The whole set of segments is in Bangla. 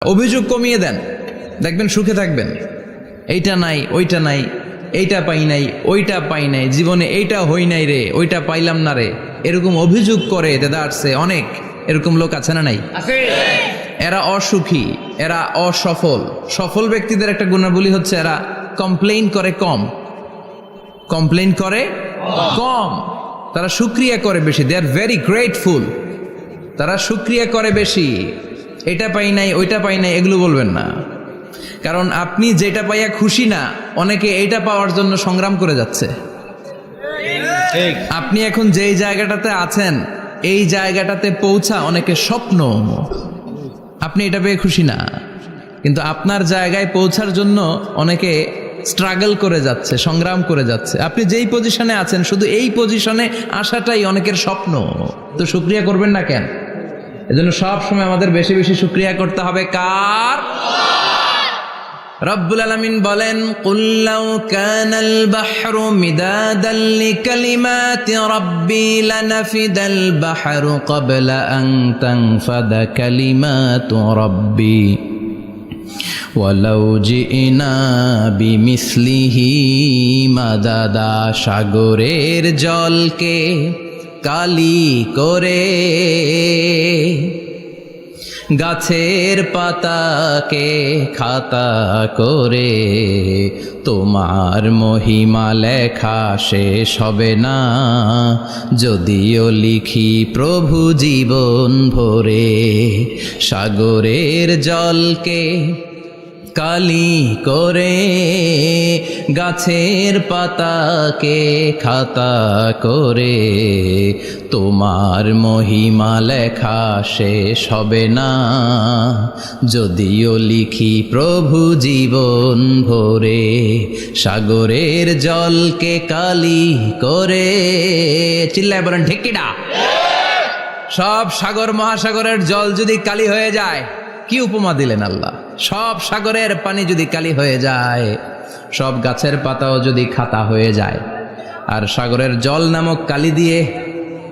অভিযোগ কমিয়ে দেন, দেখবেন সুখে থাকবেন। এইটা নাই, ওইটা নাই, এইটা পাই নাই, ওইটা পাই নাই, জীবনে এইটা হই নাই রে, ওইটা পাইলাম না রে, এরকম অভিযোগ করে দেদারসে অনেক এরকম লোক আছে না নাই? এরা অসুখী, এরা অসফল। সফল ব্যক্তিদের একটা গুণাবলী হচ্ছে এরা কমপ্লেইন করে কম, কমপ্লেইন করে কম, তারা শুকরিয়া করে বেশি। দে আর ভেরি গ্রেটফুল, তারা শুকরিয়া করে বেশি। এটা পাই নাই, ওইটা পাই নাই, এগুলো বলবেন না। কারণ আপনি যেটা পাইয়া খুশি না, অনেকে এইটা পাওয়ার জন্য সংগ্রাম করে যাচ্ছে। আপনি এখন যেই জায়গাটাতে আছেন, এই জায়গাটাতে পৌঁছা অনেকে স্বপ্ন। আপনি এটা পেয়ে খুশি না, কিন্তু আপনার জায়গায় পৌঁছার জন্য অনেকে স্ট্রাগল করে যাচ্ছে, সংগ্রাম করে যাচ্ছে। আপনি যেই পজিশনে আছেন, শুধু এই পজিশনে আসাটাই অনেকের স্বপ্ন। তো শুকরিয়া করবেন না কেন? এজন্য সব সময় আমাদের বেশি বেশি শুকরিয়া করতে হবে কার? রব্বুল আলামিন বলেন, কুল লাউ কানাল বাহরু মিদাদান লিকালিমাতি রাব্বি লানাফিদাল বাহরু ক্বাবলা আন তানফাদা কালিমাতু রাব্বি ওয়ালাউ জিনা বিমিসলিহি মাদাদা। সাগরের জলকে কালি করে, গাছের পাতাকে খাতা করে, তোমার মহিমা লেখা শেষ হবে না, যদিও লিখি প্রভু জীবন ভরে। সাগরের জলকে কালি করে, গাছের পাতাকে খাতা করে, তোমার মহিমা লেখা শেষ হবে না, যদিও লিখি প্রভু জীবন ভরে। সাগরের জলকে কালি করে, চিল্লায় বলেন ঠিক কিনা? সব সাগর মহাসাগরের জল যদি কালি হয়ে যায়, কি উপমা দিলেন আল্লাহ! সব সাগরের পানি যদি কালি হয়ে যায়, সব গাছের পাতাও যদি খাতা হয়ে যায়, আর সাগরের জল নামক কালি দিয়ে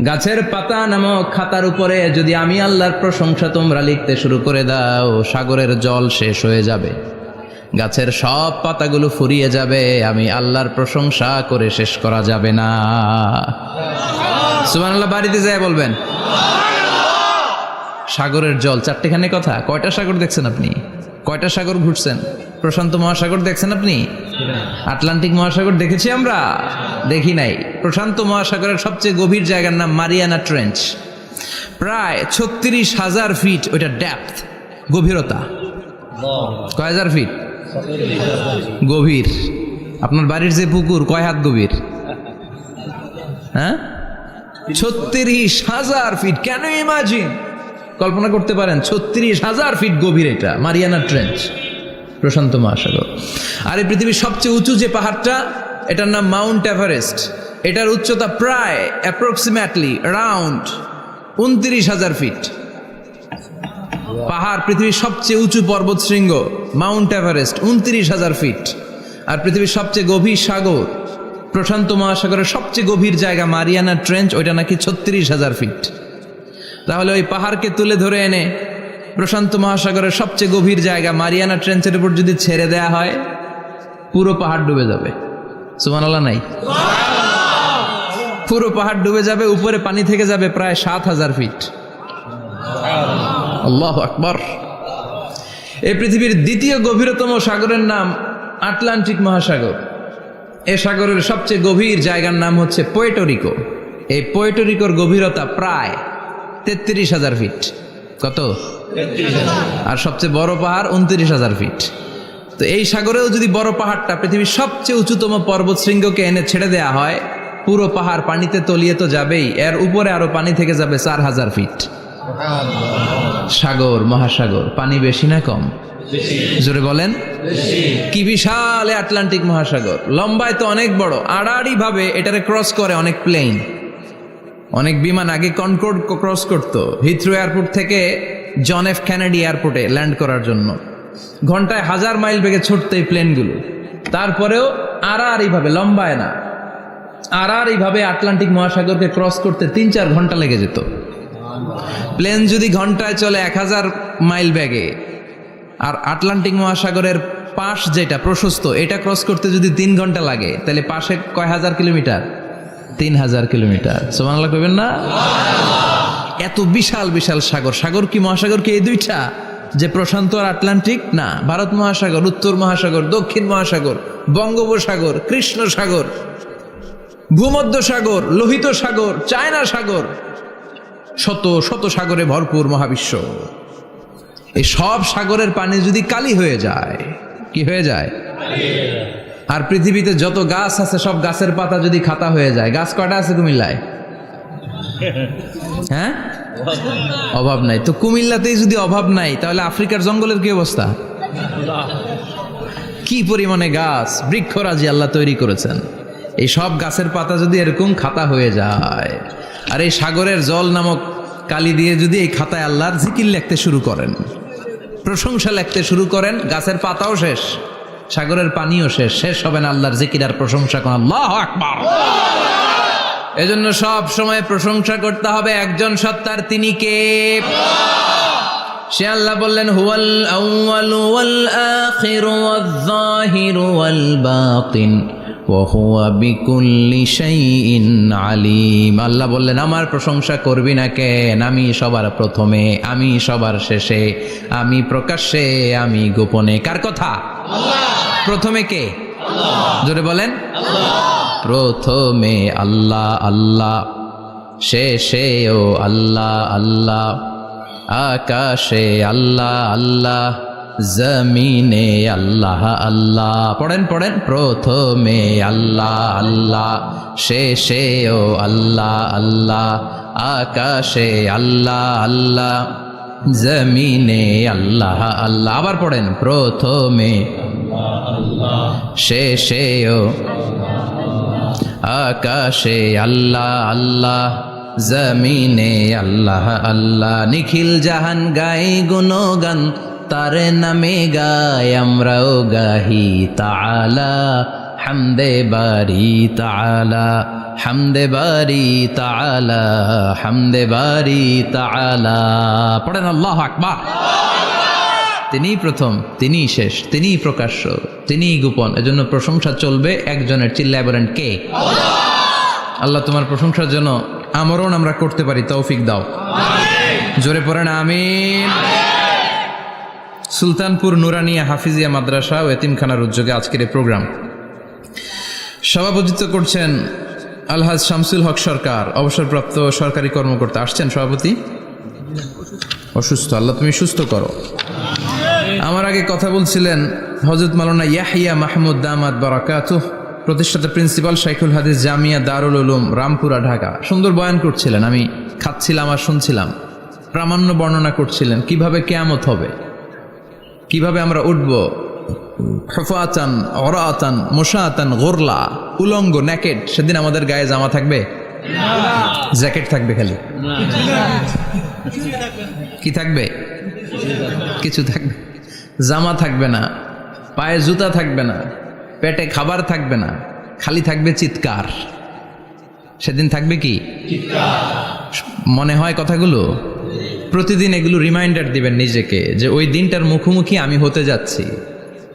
গাছের পাতা নামক খাতার উপরে যদি আমি আল্লাহর প্রশংসা তোমরা লিখতে শুরু করে দাও, সাগরের জল শেষ হয়ে যাবে, গাছের সব পাতাগুলো ফুরিয়ে যাবে, আমি আল্লাহর প্রশংসা করে শেষ করা যাবে না। সুবহানাল্লাহ বাড়িতে যায় বলবেন। সাগরের জল, চারটেখানে কথা। কয়টা সাগর দেখছেন আপনি? কয়টা সাগর ঘুরছেন? প্রশান্ত মহাসাগর দেখছেন আপনি? আটলান্টিক মহাসাগর দেখেছি আমরা? দেখি নাই। প্রশান্ত মহাসাগরের সবচেয়ে গভীর জায়গার নাম মারিয়ানা ট্রেঞ্চ। প্রায় 36,000 ফিট ওইটা ডেপথ, গভীরতা। কয় হাজার ফিট গভীর? আপনার বাড়ির যে পুকুর কয় হাত গভীর? হ্যাঁ, 36,000 ফিট। Can you imagine? কল্পনা করতে পারেন? 36,000 ফিট গভীর এটা মারিয়ানা ট্রেঞ্চ, প্রশান্ত মহাসাগর। আর এই পৃথিবীর সবচেয়ে উঁচু যে পাহাড়টা, এটার নাম মাউন্ট এভারেস্ট। এটার উচ্চতা প্রায় অ্যাপ্রক্সিমেটলি অ্যারাউন্ড 29,000 ফিট। পাহাড়, পৃথিবীর সবচেয়ে উঁচু পর্বত শৃঙ্গ মাউন্ট এভারেস্ট, 29,000 ফিট। আর পৃথিবীর সবচেয়ে গভীর সাগর, প্রশান্ত মহাসাগরের সবচেয়ে গভীর জায়গা মারিয়ানা ট্রেঞ্চ, ওইটা নাকি 36,000 ফিট। তাহলে ওই পাহাড়কে তুলে ধরে এনে প্রশান্ত মহাসাগরের সবচেয়ে গভীর জায়গা মারিয়ানা ট্রেঞ্চের উপর যদি ছেড়ে দেয়া হয়, পুরো পাহাড় ডুবে যাবে। সুবহানাল্লাহ নাই? পুরো পাহাড় ডুবে যাবে, উপরে পানি থেকে যাবে প্রায় 7,000 ফিট। আল্লাহু আকবার। এই পৃথিবীর দ্বিতীয় গভীরতম সাগরের নাম আটলান্টিক মহাসাগর। এ সাগরের সবচেয়ে গভীর জায়গার নাম হচ্ছে পুয়ের্তো রিকো। এই পুয়ের্তো রিকোর গভীরতা প্রায় 33,000 ফিট। কত? আর সবচেয়ে বড় পাহাড় 29,000 ফিট। তো এই সাগরেও যদি বড় পাহাড়টা, পৃথিবীর সবচেয়ে উঁচুতম পর্বত শৃঙ্গকে এনে ছেড়ে দেয়া হয়, পুরো পাহাড় পানিতে তলিয়ে তো যাবেই, এর উপরে আরো পানি থেকে যাবে 4,000 ফিট। সাগর, মহাসাগর, পানি বেশি না কম? জোরে বলেন। কি বিশাল আটলান্টিক মহাসাগর! লম্বায় তো অনেক বড়, আড়াআড়ি ভাবে এটারে ক্রস করে অনেক প্লেন, অনেক বিমান। আগে কনকর্ড ক্রস করতো হিথ্রো এয়ারপোর্ট থেকে জন এফ কেনেডি এয়ারপোর্টে ল্যান্ড করার জন্য। ঘন্টায় 1000 মাইল বেগে ছুটতো এই প্লেনগুলো। তারপরেও আড়াআড়ি ভাবে, লম্বায় না, আড়াআড়ি ভাবে আটলান্টিক মহাসাগরকে ক্রস করতে 3-4 ঘন্টা লেগে যেত। প্লেন যদি ঘন্টায় চলে 1000 মাইল বেগে, আর আটলান্টিক মহাসাগরের পাশ যেটা প্রশস্ত, এটা ক্রস করতে যদি 3 ঘন্টা লাগে, তাহলে পাশে কয় হাজার কিলোমিটার? 3000 কিলোমিটার। সুবহানাল্লাহ কইবেন না? এত বিশাল বিশাল সাগর। সাগর কি, মহাসাগর কি এই দুইটা, যে প্রশান্ত আর আটলান্টিক? না, ভারত মহাসাগর, উত্তর মহাসাগর, দক্ষিণ মহাসাগর, বঙ্গোপসাগর, কৃষ্ণ সাগর, ভূমধ্য সাগর, লোহিত সাগর, চায়না সাগর, শত শত সাগরে ভরপুর মহাবিশ্ব। এই সব সাগরের পানি যদি কালি হয়ে যায়, কি হয়ে যায়? আর পৃথিবীতে যত গাছ আছে সব গাছের পাতা যদি খাতা হয়ে যায়, গাছ কয়টা আছে কুমিল্লায়? হ্যাঁ, অভাব নাই। তো কুমিল্লাতেই যদি অভাব নাই, তাহলে আফ্রিকার জঙ্গলের কি অবস্থা? কি পরিমাণে গাছ, বৃক্ষরাজি আল্লাহ তৈরি করেছেন। এই সব গাছের পাতা যদি এরকম খাতা হয়ে যায়, আর এই সাগরের জল নামক কালি দিয়ে যদি এই খাতায় আল্লাহর জিকির লিখতে শুরু করেন, প্রশংসা লিখতে শুরু করেন, গাছের পাতাও শেষ, সাগরের পানিও শেষ, শেষ হবে না আল্লাহর জিকির আর প্রশংসা করেন। আল্লাহু আকবার। এজন্য সব সময় প্রশংসা করতে হবে একজন সত্তার, তিনি কে? সে আল্লাহ বললেন, হুয়াল আউয়ালু ওয়াল আখিরু ওয়াজ যাহিরু ওয়াল বাতিন ওয়া হুয়া বিকুল্লি শাইইন আলিম। আল্লাহ বললেন, আমার প্রশংসা করবি না কেন? আমি সবার প্রথমে, আমি সবার শেষে, আমি প্রকাশ্যে, আমি গোপনে। কার কথা? আল্লাহ। প্রথমে কে? আল্লাহ। জোরে বলেন, আল্লাহ। প্রথমে আল্লাহ আল্লাহ, শেষেও আল্লাহ আল্লাহ, আকাশে আল্লাহ আল্লাহ, জমিনে আল্লাহ আল্লাহ। পড়েন পড়েন, প্রথমে আল্লাহ আল্লাহ, শেষেও আল্লাহ আল্লাহ, আকাশে আল্লাহ আল্লাহ, জমিনে আল্লাহ আল্লাহ। আবার পড়েন, প্রথমে শেষেও আকাশে আল্লাহ আল্লাহ, জমিনে আল্লাহ আল্লাহ। নিখিল জাহান গাই গুণগান, তার নামে গাই আমরাও গাহি তাআলা, হামদে বারি তাআলা, হামদে বারি তাআলা, হামদে বারি তাআলা। পড়েন আল্লাহু আকবার। তিনি প্রথম, তিনি শেষ, তিনি প্রকাশ্য, তিনি গোপন। এজন্য প্রশংসা চলবে একজনের। চিল্লায় বলেন, কে? আল্লাহ তোমার প্রশংসার জন্য আমরণ আমরা করতে পারি, তৌফিক দাও। জোরে পড়েন আমিন। সুলতানপুর নুরানিয়া হাফিজিয়া মাদ্রাসা ও এতিমখানার উদ্যোগে আজকের এই প্রোগ্রাম সভাপতিত্ব করছেন আলহাজ শামসুল হক সরকার, অবসরপ্রাপ্ত সরকারি কর্মকর্তা। আসছেন সভাপতি? অসুস্থ, আল্লাহ তুমি সুস্থ করো। আমার আগে কথা বলছিলেন হযরত মাওলানা ইয়াহিয়া মাহমুদ দামাত বারাকাতুহ, প্রতিষ্ঠাতা প্রিন্সিপাল শাইখুল হাদিস জামিয়া দারুল উলুম রামপুরা ঢাকা। সুন্দর বয়ান করছিলেন, আমি খাচ্ছিলাম আর শুনছিলাম। প্রামাণ্য বর্ণনা করছিলেন কিভাবে কিয়ামত হবে, কিভাবে আমরা উঠব হুফাতান ওরাতান মুশাতান গুরলা, উলঙ্গ, নেকেড। সেদিন আমাদের গায়ে জামা থাকবে? জ্যাকেট থাকবে খালি। কি থাকবে? কিছু থাকবে, জামা থাকবে না, পায়ে জুতা থাকবে না, পেটে খাবার থাকবে না, খালি থাকবে চিৎকার। সেদিন থাকবে কি? মনে হয় কথাগুলো প্রতিদিন এগুলো রিমাইন্ডার দিবেন নিজেকে, যে ওই দিনটার মুখোমুখি আমি হতে যাচ্ছি।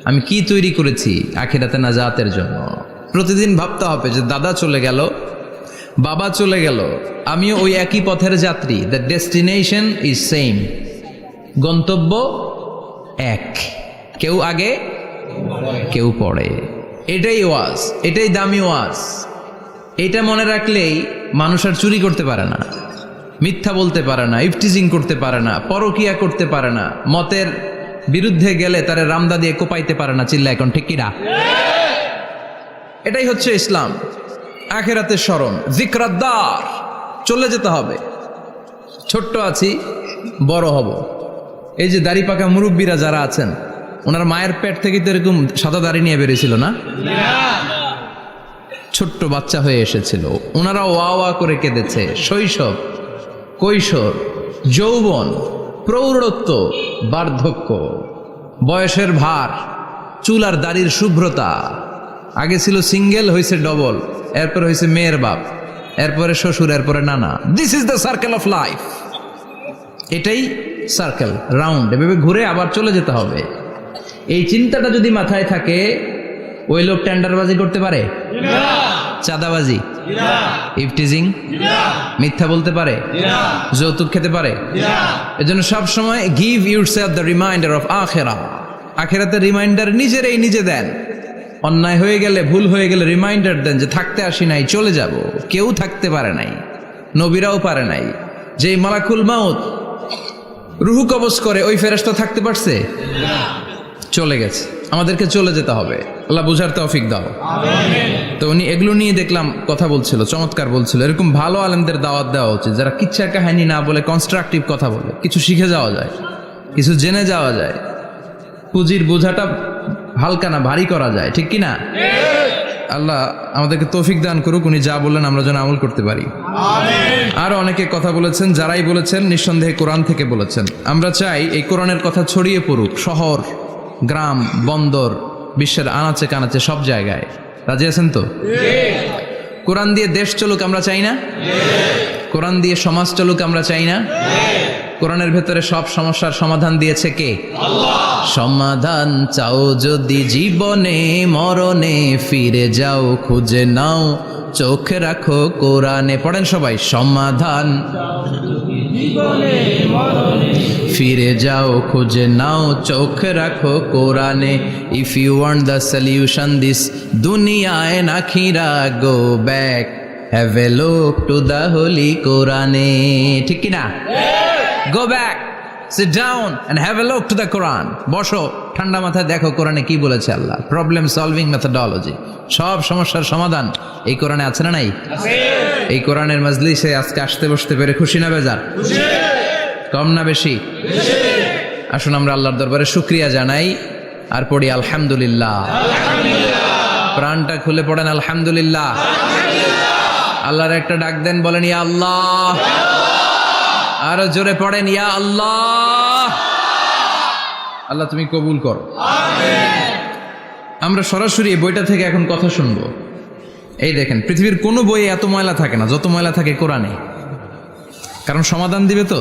আমি কি তৈরি করেছি আখিরাতে নাজাতের জন্য। প্রতিদিন ভাবতে হবে যে দাদা চলে গেল, বাবা চলে গেল, আমিও ওই একই পথের যাত্রী। দ্য ডেস্টিনেশন ইজ সেম, গন্তব্য এক, কেউ আগে কেউ পরে। এটাই ওয়াজ, এটাই দামি ওয়াজ। এটা মনে রাখলেই মানুষ আর চুরি করতে পারে না, মিথ্যা বলতে পারে না, ইফটিজিং করতে পারে না, পরকিয়া করতে পারে না, মতের বিরুদ্ধে গেলে তারে রামদা দিয়ে কোপাইতে পারে না। চিল্লা এখন ঠিক কিনা? এটাই হচ্ছে ইসলাম। আখিরাতের স্মরণ, যিকরাদ্দার, চলে যেতে হবে। ছোট্ট আছি, বড় হব। এই যে দাড়ি পাকা মুরব্বীরা যারা আছেন, ওনার মায়ের পেট থেকে তো এরকম সাদা দাড়ি নিয়ে বেরিয়েছিল না? ছোট্ট বাচ্চা হয়ে এসেছিল, ওনারা ওয়া ওয়া করে কেঁদেছে। শৈশব, কৈশোর, যৌবন, প্রৌঢ়ত্ব, বার্ধক্য, বয়সের ভার, চুল আর দাড়ির শুভ্রতা। আগে ছিল সিঙ্গেল, হয়েছে ডবল, এরপর হয়েছে মেয়ের বাপ, এরপরে শ্বশুর, এরপরে নানা। This is the circle of life. এটাই সার্কেল, রাউন্ড, এভাবে ঘুরে আবার চলে যেতে হবে। এই চিন্তাটা যদি মাথায় থাকে, ওই লোক টেন্ডারবাজি করতে পারে? চাঁদাবাজি, ইফটিজিং, মিথ্যা বলতে পারে, যৌতুক খেতে পারে? এজন্য সব সময় give yourself the reminder of আখিরা। আখিরাতের রিমাইন্ডার নিজে দেন। অন্যায় হয়ে গেলে, ভুল হয়ে গেলে রিমাইন্ডার দেন যে থাকতে আসি নাই, চলে যাব। কেউ থাকতে পারে নাই, নবীরাও পারে নাই। যেই মালাকুল মাউত রুহু কবজ করে, ওই ফেরেশতা থাকতে পারছে? চলে গেছে। আমাদেরকে চলে যেতে হবে। আল্লাহ বুঝার তৌফিক দাও। তো উনি এগুলো নিয়ে দেখলাম কথা বলছিল, চমৎকার বলছিল। এরকম ভালো আলেমদের দাওয়াত দেওয়া উচিত, যারা কিচ্ছা কাহিনী না বলে কনস্ট্রাকটিভ কথা বলে। কিছু শিখে যাওয়া যায়, কিছু জেনে যাওয়া যায়। পুঁজির বোঝাটা হালকা না, ভারী করা যায়, ঠিক কি না? আল্লাহ আমাদেরকে তৌফিক দান করুক। উনি যা বললেন আমরা যেন আমল করতে পারি। আরো অনেকে কথা বলেছেন, যারাই বলেছেন নিঃসন্দেহে কোরআন থেকে বলেছেন। আমরা চাই এই কোরআনের কথা ছড়িয়ে পড়ুক শহর, গ্রাম, বন্দর, বিশ্বের আনাচে কানাচে, সব জায়গায়। রাজি আছেন তো? কোরআন দিয়ে দেশ চলুক আমরা চাই না? কোরআন দিয়ে সমাজ চলুক আমরা চাই না? কোরআনের ভেতরে সব সমস্যার সমাধান দিয়েছে কে? আল্লাহ। সমাধান চাও যদি জীবনে মরণে, ফিরে যাও খুঁজে নাও, চোখ রাখো কোরআনে। পড়েন সবাই, সমাধান ফিরে যাও খুঁজে নাও, চোখ রাখো কোরআনে। If you want the solution this দুনিয়ায় নাখিরা, go back, have a look to the holy কোরআনে। ঠিক কিনা? Go back, sit down and have a look to the Quran. বসো, ঠান্ডা মাথায় দেখো কোরআনে কি বলেছে আল্লাহ। প্রবলেম সলভিং মেথোডোলজি, সব সমস্যার সমাধান এই কোরআনে আছে না নাই? এই কোরআনের মজলিসে আজকে আসতে বসতে পেরে খুশি না বেজার? কম না বেশি? আসুন আমরা আল্লাহর দরবারে শুকরিয়া জানাই আর পড়ি আলহামদুলিল্লাহ। প্রাণটা খুলে পড়েন আলহামদুলিল্লাহ। আল্লাহর একটা ডাক দেন, বলেন ইয়া আল্লাহ। আরো জোরে পড়েন ইয়া আল্লাহ। আল্লাহ তুমি কবুল করো। আমরা সরাসরি এই বইটা থেকে এখন কথা শুনবো। এই দেখেন, পৃথিবীর কোনো বইয়ে এত ময়লা থাকে না যত ময়লা থাকে কোরআনে। কারণ সমাধান দিবে তো,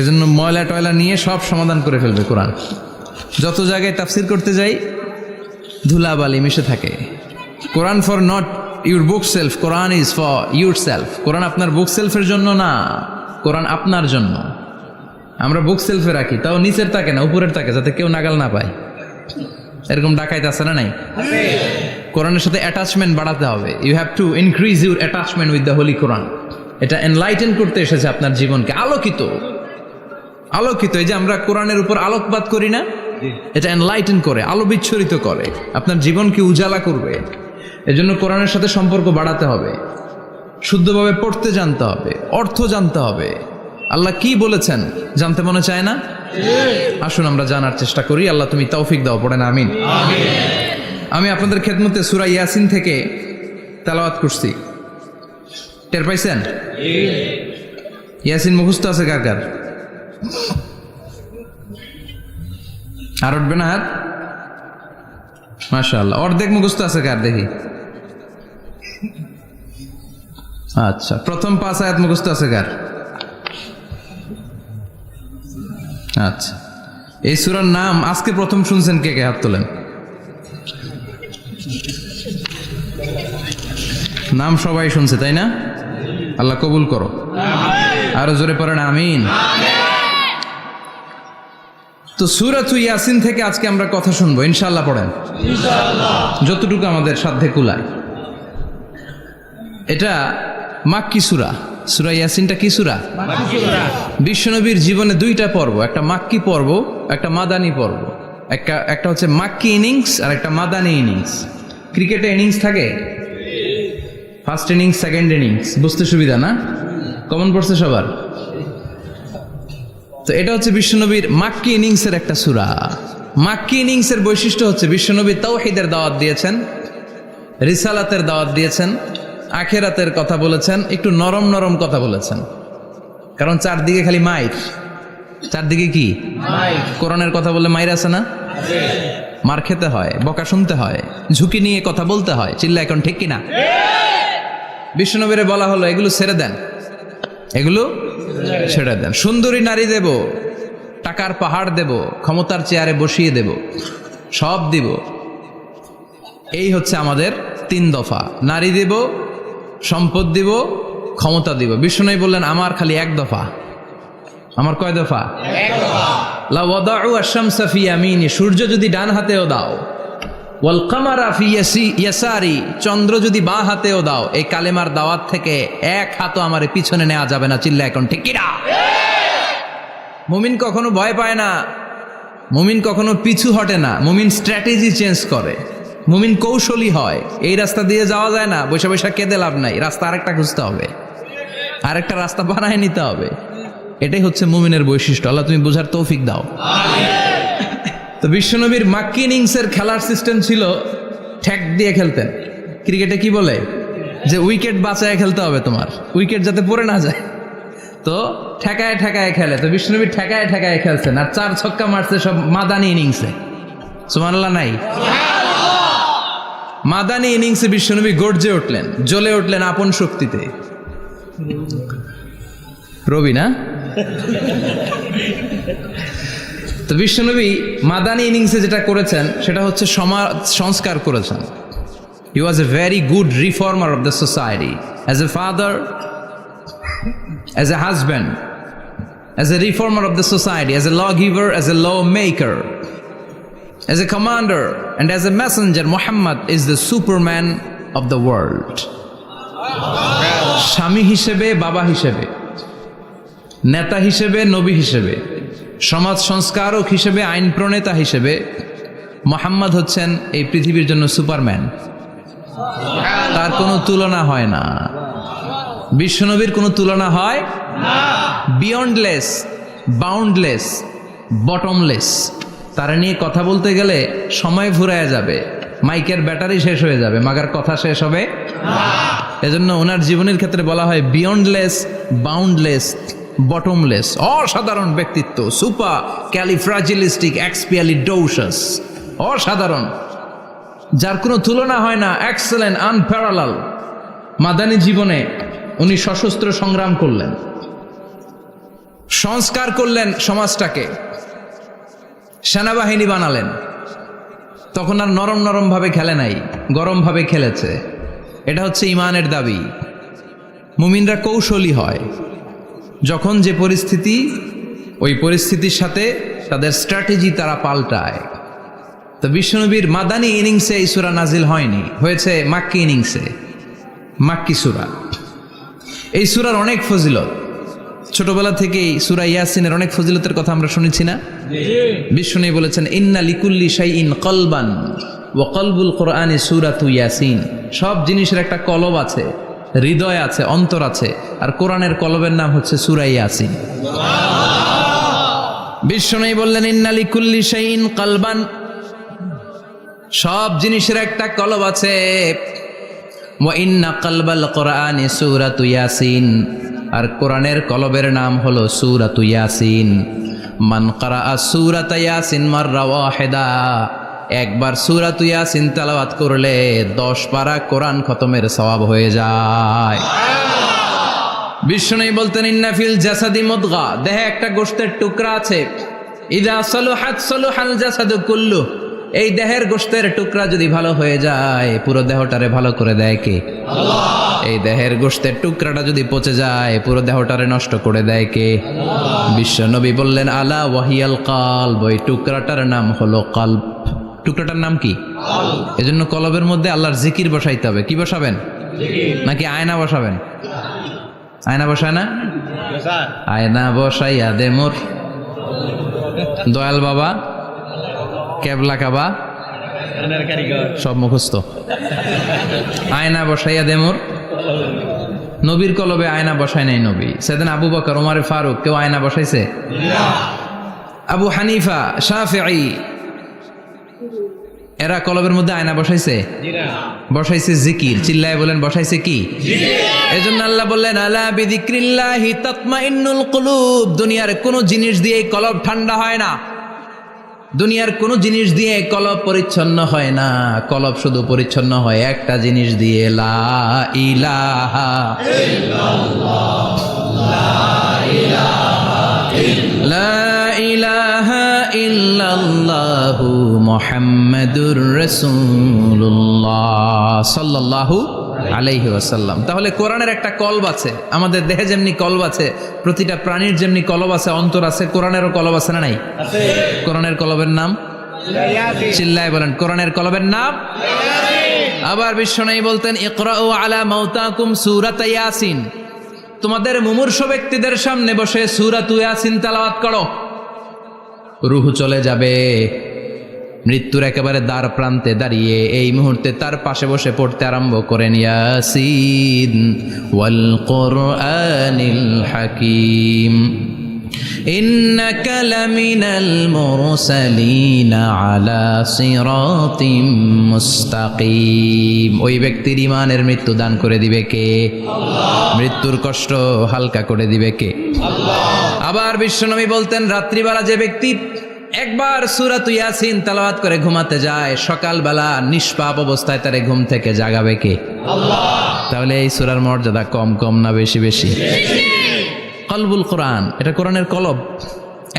এজন্য ময়লা টয়লা নিয়ে সব সমাধান করে ফেলবে কোরআন। যত জায়গায় তাফসির করতে যাই ধুলাবালি মিশে থাকে। Quran for not your bookshelf, Quran is for your সেলফ। কোরআন আপনার বুক সেলফের জন্য না, কোরআন আপনার জন্য। আমরা বুক সেলফে রাখি, তাও নিচের থাকে না, উপরের থাকে, যাতে কেউ নাগাল না পায়। এরকম ডাকাইতে আছে না নাই? কোরআনের সাথে অ্যাটাচমেন্ট বাড়াতে হবে। You have to increase your attachment with the holy Quran. এটা এনলাইটেন করতে এসেছে আপনার জীবনকে, আলোকিত। এই যে আমরা কোরআনের উপর আলোকপাত করি না, এটা এনলাইটেন করে, আলো বিচ্ছুরিত করে, আপনার জীবনকে উজালা করবে। এজন্য কোরআনের সাথে সম্পর্ক বাড়াতে হবে, শুদ্ধভাবে পড়তে জানতে হবে, অর্থ জানতে হবে। আল্লাহ কি বলেছেন জানতে মনে চায় না? আসুন আমরা জানার চেষ্টা করি। আল্লাহ তুমি তৌফিক দাও, পড়েন আমিন। আমি আপনাদের খেদমতে সূরা ইয়াসিন থেকে তেলাওয়াত করছি, টের পাইছেন? ইয়াসিন মুখস্থ আছে কার কার? আর উঠবে না হাত? মাশাআল্লাহ। অর্ধেক মুখস্থ আছে কার দেখি? আচ্ছা, প্রথম 5 আয়াত মুখস্থ আছে কার? আচ্ছা, এই সূরার নাম আজকে প্রথম শুনছেন কে কে? হাত তোলেন। নাম সবাই শুনছে তাই না? আল্লাহ কবুল করো। আরো জোরে পড়েন আমিন। তো সূরাতুল ইয়াসিন থেকে আজকে আমরা কথা শুনবো ইনশাআল্লাহ। পড়েন ইনশাআল্লাহ, যতটুকু আমাদের সাধ্যে কুলায়। এটা মাক্কি সূরা। সূরা ইয়াসিনটা কি সূরা? মাক্কি সূরা। বিশ্বনবীর জীবনে 2টা পর্ব, একটা মাক্কি পর্ব, একটা মাদানী পর্ব। একটা হচ্ছে মাক্কি ইনিংস আর একটা মাদানী ইনিংস। ক্রিকেটে ইনিংস থাকে, ফার্স্ট ইনিংস, সেকেন্ড ইনিংস, বুঝতে সুবিধা না? কমন পড়ছে সবার? তো এটা হচ্ছে বিশ্বনবীর মাক্কি ইনিংসের একটা সূরা। মাক্কি ইনিংসের বৈশিষ্ট্য হচ্ছে বিশ্বনবী তাওহীদের দাওয়াত দিয়েছেন, রিসালাতের দাওয়াত দিয়েছেন, আখিরাতের কথা বলেছেন, একটু নরম নরম কথা বলেছেন। কারণ চারদিকে খালি মাইর। চারদিকে কি কোরআনের কথা বললে মাইর আছে না? মার খেতে হয়, বকা শুনতে হয়, ঝুঁকি নিয়ে কথা বলতে হয়। চিল্লা এখন ঠিক কিনা? বিশ্বনবীরে বলা হলো এগুলো ছেড়ে দেন, এগুলো ছেড়ে দেন। সুন্দরী নারী দেব, টাকার পাহাড় দেব, ক্ষমতার চেয়ারে বসিয়ে দেব, সব দিব। এই হচ্ছে আমাদের 3 দফা। নারী দিব, সম্পদ দিব, ক্ষমতা দিব। বিষ্ণু বললেন আমার খালি 1 দফা। আমার কয় দফা? 1 দফা। লা ওয়াদাউ আশ-শামসা ফি ইয়ামিনি, সূর্য যদি ডান হাতেও দাও, ওয়াল কামারা ফি ইয়াসারি, চন্দ্র যদি বাঁ হাতেও দাও, এই কালেমার দাওয়াত থেকে 1 হাতও আমারে পিছনে নেওয়া যাবে না। চিল্লা এখন ঠিক কিনা? মুমিন কখনো ভয় পায় না, মুমিন কখনো পিছু হটে না, মুমিন স্ট্র্যাটেজি চেঞ্জ করে, মুমিন কৌশলী হয়। এই রাস্তা দিয়ে যাওয়া যায় না, বৈশা বৈশা কেঁদে লাভ নাই, রাস্তা আরেকটা খুঁজতে হবে, আরেকটা রাস্তা বানায় নিতে হবে। এটাই হচ্ছে মুমিনের বৈশিষ্ট্য। আল্লাহ তুমি বোঝার তৌফিক দাও। তো বিশ্বনবীর মাক্কি ইনিংসের খেলার সিস্টেম ছিল ঠ্যাক দিয়ে খেলতেন। ক্রিকেটে কি বলে যে উইকেট বাঁচায় খেলতে হবে, তোমার উইকেট যাতে পড়ে না যায়, তো ঠেকায় ঠেকায় খেলে। তো বিশ্বনবী ঠেকায় ঠেকায় খেলছেন, আর 4 ছক্কা মারছে সব মাদানি ইনিংসে। সুবহানাল্লাহ নাই? মাদানি ইনিংসে বিশ্বনবী গর্জে উঠলেন, জ্বলে উঠলেন আপন শক্তিতে। রবি না? তো বিশ্বনবী মাদানি ইনিংসে যেটা করেছেন সেটা হচ্ছে সমাজ সংস্কার করেছেন। He was a very good reformer of the society, as a father, as a husband, as a reformer of the society, as a lawgiver, as a lawmaker, as a commander, and as a messenger. Muhammad is the Superman of the world. স্বামী হিসেবে, বাবা হিসেবে, নেতা হিসেবে, নবী হিসেবে, সমাজ সংস্কারক হিসেবে, আইন প্রণেতা হিসেবে মুহাম্মদ হচ্ছেন এই পৃথিবীর জন্য সুপারম্যান। তার কোনো তুলনা হয় না, বিশ্বনবীর কোনো তুলনা হয় না। Beyondless, boundless, bottomless. তারা নিয়ে কথা বলতে গেলে সময় ফুরায় যাবে, মাইকের ব্যাটারি শেষ হয়ে যাবে, মাগার কথা শেষ হবে না। এজন্য ওনার জীবনের ক্ষেত্রে বলা হয় বিয়ন্ডলেস, বাউন্ডলেস, বটমলেস। অসাধারণ ব্যক্তিত্ব, সুপার ক্যালিফ্রাজিলিস্টিক এক্সপিয়ালিডোসাস, অসাধারণ, যার কোনো তুলনা হয় না, এক্সেলেন্ট, আনপ্যারালাল। মাদানী জীবনে উনি সশস্ত্র সংগ্রাম করলেন, সংস্কার করলেন সমাজটাকে, সেনাবাহিনী বানালেন। তখন আর নরম নরম ভাবে খেলে নাই, গরম ভাবে খেলেছে। এটা হচ্ছে ইমানের দাবি। মুমিনরা কৌশলী হয়, যখন যে পরিস্থিতি, ওই পরিস্থিতির সাথে তাদের স্ট্র্যাটেজি তারা পাল্টায়। তো বিশ্বনবীর মাদানী ইনিংসে এই সূরা নাজিল হয়নি, হয়েছে মাক্কি ইনিংসে, মাক্কি সূরা। এই সূরার অনেক ফজিলত, ছোটবেলা থেকেই সূরা ইয়াসিনের অনেক ফজিলতের কথা আমরা শুনেছি না? বিষ্ণু বলেছেন ইন্না লিকুল্লি শাইইন কলবান ওয়া কলবুল কোরআনি সূরাতু ইয়াসিন। সব জিনিসের একটা কলব আছে, হৃদয় আছে, অন্তর আছে, আর কোরআনের কলবের নাম হচ্ছে সূরা ইয়াসিন। বিষ্ণু বললেন ইন্না লিকুল্লি শাইইন কলবান, সব জিনিসের একটা কলব আছে। ওয়া ইন্না কলবাল কোরআনি সূরাতু ইয়াসিন, আর কোরআনের কলবের নাম হলো সূরাতু ইয়াসিন। মান ক্বারাআ সূরাতা ইয়াসিন মাররা ওয়াহিদা, একবার সূরাতু ইয়াসিন তেলাওয়াত করলে 10 পারা কোরআন খতমের সওয়াব হয়ে যায়। বিষ্ণু বলতেন ইন্না ফিল জাসাদি মুদগা, দেহে একটা গোশতের টুকরা আছে, ইযা সালুহাত সালুহাল জাসাদু কুল্লু, এই দেহের গোশতের টুকরা যদি ভালো হয়ে যায় পুরো দেহটারে ভালো করে দেয় কে? আল্লাহ। এই দেহের গোশতের টুকরাটা যদি পচে যায় পুরো দেহটারে নষ্ট করে দেয় কে? আল্লাহ। বিশ্বনবী বললেন আলা ওয়াহিয়াল কলব, ওই টুকরাটার নাম হলো কলব। টুকরাটার নাম কি? কলব। এজন্য কলবের মধ্যে আল্লাহর জিকির বসাইতে হবে। কি বসাবেন? জিকির। নাকি আয়না বসাবেন? আয়না বসায় না? আয়না বসাইয়া দে মোর দয়াল বাবা, কেবলা কাবা, সব মুখস্থ। আয়না বসাইয়া দে মোর, নবীর কলবে আয়না বসায় নাই নবী। সেদিন আবু বকর, ওমর ফারুক, কেউ আয়না বসাইছে? আবু হানিফা, শাফিঈ, এরা কলবের মধ্যে আয়না বসাইছে? বসাইছে জিকির। চিল্লায় বলেন বসাইছে কি? এজন্য আল্লাহ বললেন আলা বিযিক্রিল্লাহি তাতমাইন্নুল কুলুব। দুনিয়ার কোনো জিনিস দিয়ে কলব ঠান্ডা হয় না, দুনিয়ার কোনো জিনিস দিয়ে কলব পরিচ্ছন্ন হয় না। কলব শুধু পরিচ্ছন্ন হয় একটা জিনিস দিয়ে, লা ইলাহা ইল্লাল্লাহ। লা ইলাহা ইল্লাল্লাহু মুহাম্মাদুর রাসূলুল্লাহ সাল্লাল্লাহু আলাইহি ওয়াসাল্লাম। তাহলে কোরআনের একটা কলব আছে, আমাদের দেহে যেমনি কলব আছে, প্রতিটা প্রাণীর যেমনি কলব আছে, অন্তর আছে, কোরআনেরও কলব আছে না নাই? কোরআনের কলবের নাম চিল্লায় বলেন, কোরআনের কলবের নাম। আবার বিশ্বনবী বলতেন, ইকরাউ আলা মাউতাকুম সূরাত ইয়াসিন, তোমাদের মুমূর্ষু ব্যক্তিদের সামনে বসে সূরাত ইয়াসিন তেলাওয়াত করো। রূহ চলে যাবে, মৃত্যুর একেবারে দ্বার প্রান্তে দাঁড়িয়ে এই মুহূর্তে তার পাশে বসে পড়তে আরম্ভ করেন, ইয়াসিন ওয়াল কুরআনিল হাকীম ইন্নাকা লামিনাল মুরসালিনা আলা সিরাতিম মুস্তাকিম। ওই ব্যক্তির ঈমানের মৃত্যু দান করে দিবে কে? আল্লাহ। মৃত্যুর কষ্ট হালকা করে দিবে কে? আল্লাহ। আবার বিশ্বনবী বলতেন, রাত্রিবেলা যে ব্যক্তি একবার সূরাত ইয়াসিন তেলাওয়াত করে ঘুমাতে যায়, সকালবেলা নিষ্পাপ অবস্থায় তারে ঘুম থেকে জাগাবে কে? আল্লাহ। তাহলে এই সূরার মর্যাদা কম কম না বেশি বেশি? কলবুল কোরআন, এটা কোরআনের কলব,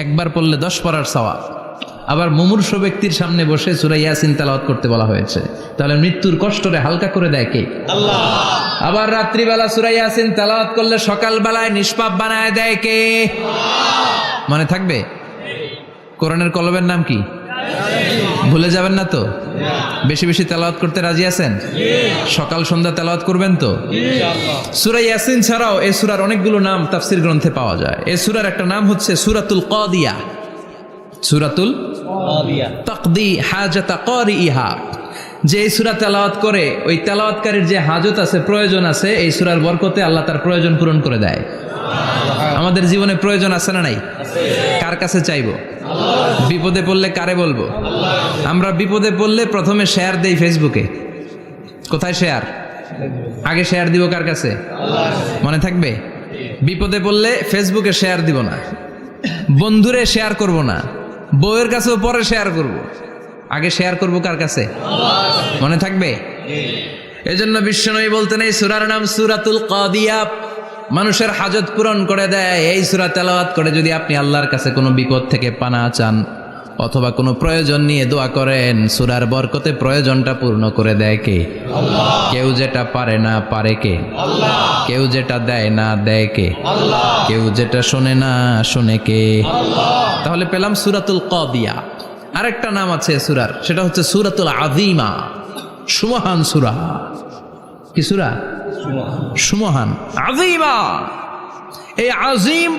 একবার পড়লে 10 পড়ার সওয়াব। আবার মুমূর্ষু ব্যক্তির সামনে বসে সূরা ইয়াসিন তেলাওয়াত করতে বলা হয়েছে, তাহলে মৃত্যুর কষ্টরে হালকা করে দেয় কে? আল্লাহ। আবার রাত্রিবেলা সূরা ইয়াসিন তেলাওয়াত করলে সকালবেলায় নিষ্পাপ বানায় দেয় কে? আল্লাহ। মনে থাকবে? কোরআনের কলবের নাম কি? ভুলে যাবেন না তো? বেশি বেশি তেলাওয়াত করতে রাজি আছেন? সকাল সন্ধ্যা তেলাওয়াত করবেন তো? সূরা ইয়াসিন ছাড়াও এই সূরার অনেকগুলো নাম তাফসীর গ্রন্থে পাওয়া যায়। এই সূরার একটা নাম হচ্ছে সূরাতুল কাদিয়া, সূরাতুল কাদিয়া, তাকদি হাজাতা কারিহা। যে এই সূরা তেলাওয়াত করে, ওই তেলাওয়াতকারীর যে হাজত আছে, প্রয়োজন আছে, এই সূরার বরকতে আল্লাহ তার প্রয়োজন পূরণ করে দেয়। আমাদের জীবনে প্রয়োজন আছে না নাই? কার কাছে চাইবো? বিপদে পড়লে কারে বলবো? আমরা বিপদে পড়লে প্রথমে শেয়ার দেই ফেসবুকে। কোথায় শেয়ার? আগে শেয়ার দিব কার কাছে? মনে থাকবে? বিপদে পড়লে ফেসবুকে শেয়ার দিব না, বন্ধুরে শেয়ার করব না, বউয়ের কাছেও পরে শেয়ার করব, আগে শেয়ার করব কার কাছে? মনে থাকবে? এজন্য বিশ্বনবী বলতেন, এই সূরার নাম সূরাতুল কাদিয়া, মানুষের হাজত পূরণ করে দেয়। এই সূরা তেলাওয়াত করে যদি আপনি আল্লাহর কাছে কোনো বিপদ থেকে পানা চান অথবা কোনো প্রয়োজন নিয়ে দোয়া করেন, সূরার বরকতে প্রয়োজনটা পূর্ণ করে দেয় কে? আল্লাহ। কেউ যেটা পারে না পারে কে? আল্লাহ। কেউ যেটা দেয় না দেয় কে? আল্লাহ। কেউ যেটা শোনে না শোনে কে? আল্লাহ। তাহলে পেলাম সূরাতুল কাদিয়া। আরেকটা নাম আছে সূরার, সেটা হচ্ছে সূরাতুল আযীমা, সুমহান সূরা। কি সূরা? সুমহান, আযীমা। এই আযীম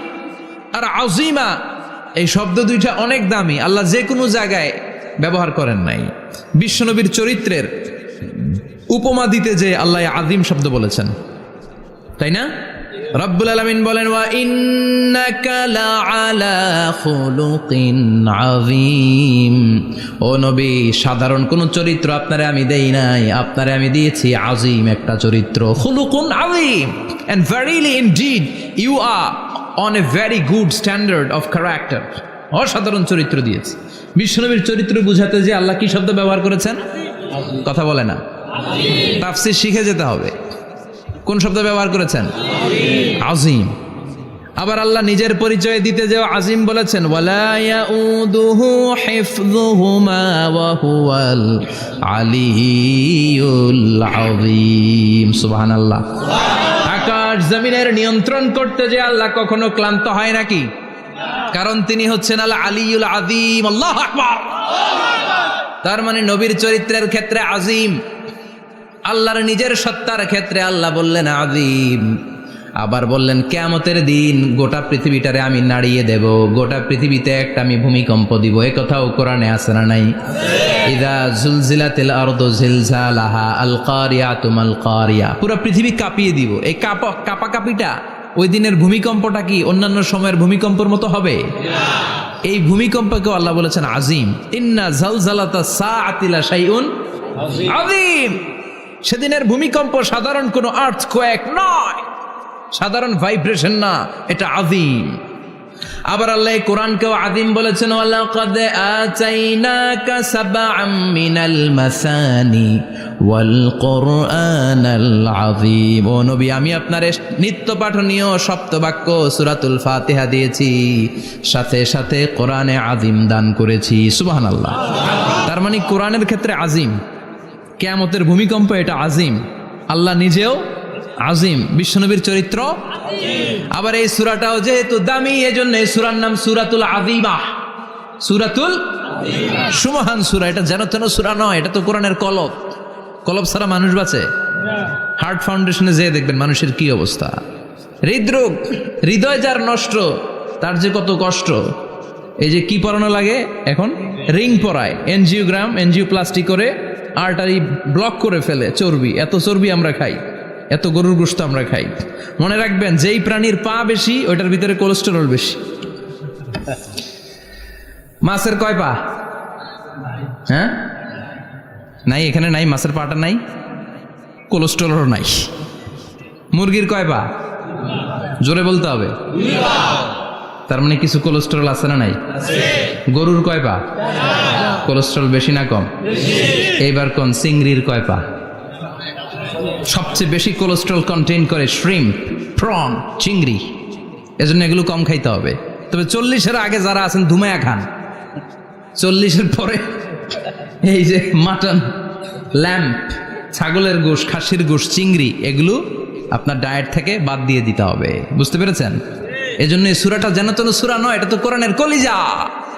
আর আযীমা এই শব্দ দুইটা অনেক দামি, আল্লাহ যে কোনো জায়গায় ব্যবহার করেন নাই। বিশ্বনবীর চরিত্রের উপমা দিতে যে আল্লাহ আযীম শব্দ বলেছেন, তাই না? রব্বুল আলামিন বলেন, ওয়া ইন্নাকা লাআলা খুলুকিন আযীম। ও নবী, সাধারণ কোন চরিত্র আপনারে আমি দেই নাই, আপনারে আমি দিয়েছি আযীম একটা চরিত্র, খুলুকুন আযীম। And verily indeed you are on a very good standard of character. অসাধারণ চরিত্র দিয়েছি। বিশ্বনবীর চরিত্র বুঝাতে যে আল্লাহ কি শব্দ ব্যবহার করেছেন? কথা বলে না, তাফসীর শিখে যেতে হবে। কোন শব্দ ব্যবহার করেছেন? আযীম। আবার আল্লাহ নিজের পরিচয় দিতে যে আযীম বলেছেন, ওয়ালা ইয়াউদুহু হিফযুহুমা ওয়া হুয়াল আলিয়্যুল আযীম। সুবহানাল্লাহ। আকাশ জমিনের নিয়ন্ত্রণ করতে যে আল্লাহ কখনো ক্লান্ত হয় নাকি? কারণ তিনি হচ্ছেন আল আলিয়্যুল আযীম। আল্লাহু আকবার। তার মানে নবীর চরিত্রের ক্ষেত্রে আযীম, আল্লাহর নিজের সত্তার ক্ষেত্রে আল্লাহ বললেন আযীম। আবার বললেন কিয়ামতের দিন গোটা পৃথিবীটারে আমি নাড়িয়ে দেব, গোটা পৃথিবীতে একটা আমি ভূমিকম্প দিব। এই কথাও কোরআনে আছে না নাই? ইযা জুলজিলাতিল আরদু জিলজালাহা আল কারিয়াতু মাল কারিয়া। পুরো পৃথিবী কাঁপিয়ে দিব। এই কাঁপাকাঁপিটা, ওই দিনের ভূমিকম্পটা কি অন্যান্য সময়ের ভূমিকম্পের মতো হবে? এই ভূমিকম্পকে আল্লাহ বলেছেন আযীম। ইন্না জালজালাতাস সাআতি লা শাইউন আযীম। সেদিনের ভূমিকম্প সাধারণ কোনো আর্থকোয়েক নয়, সাধারণ ভাইব্রেশন না, এটা আযীম। আবার আল্লাহ এই কোরআনকেও আযীম বলেছেন, ওয়ালাকাদ আতাইনাকা সাবআম মিনাল মাসানি ওয়াল কুরআনাল আযীম। ও নবী, আমি আপনার নিত্য পাঠনীয় সপ্তবাক্য সূরাতুল ফাতিহা দিয়েছি, সাথে সাথে কোরআনে আযীম দান করেছি। সুবহানাল্লাহ। তার মানে কোরআনের ক্ষেত্রে আযীম, কিয়ামতের ভূমিকম্প এটা আযীম, আল্লাহ নিজেও আযীম, বিশ্বনবীর চরিত্র। আবার এই সূরাটাও যেহেতু দামি, এজন্য এই সূরার নাম সূরাতুল আযীমা। সূরাতুল সুমহান সূরা। এটা যেন তেন সূরা নয়, এটা তো কোরআনের কলব। কলব ছাড়া মানুষ বাঁচে? হার্ট ফাউন্ডেশনে যেয়ে দেখবেন মানুষের কি অবস্থা। হৃদরোগ, হৃদয় যার নষ্ট, তার যে কত কষ্ট। এই যে কি পরানো লাগে এখন, রিং পরায়, এনজিওগ্রাম, এনজিওপ্লাস্টি করে আর্টারি ব্লক করে ফেলে। চর্বি, এত চর্বি আমরা খাই, এত গরুর গোশত আমরা খাই। মনে রাখবেন, যেই প্রাণীর পা বেশি ওইটার ভিতরে কোলেস্টেরল বেশি। মাছের কয় পা? হ্যাঁ, নাই, এখানে নাই, মাছের পাটা নাই, কোলেস্টেরল নাই। মুরগির কয় পা? জোরে বলতে হবে। তার মানে কিছু কোলেস্টেরল আছে না নাই? গরুর কয় পা? কোলেস্টেরল বেশি না কম? এইবার কোন চিংড়ির কয় পা? সবচেয়ে বেশি কোলেস্টেরল কন্টেইন করে শ্রিম্প, প্রন, চিংড়ি। এজন্য এগুলো কম খাইতে হবে। তবে 40-এর আগে যারা আছেন ধুমায়া খান, 40-এর পরে এই যে মাটন, ল্যাম্প, ছাগলের গোশ, খাসির গোশ, চিংড়ি, এগুলো আপনার ডায়েট থেকে বাদ দিয়ে দিতে হবে। বুঝতে পেরেছেন? এজন্য এই সূরাটা যেন তেন সূরা নয়, এটা তো কোরআনের কলিজা,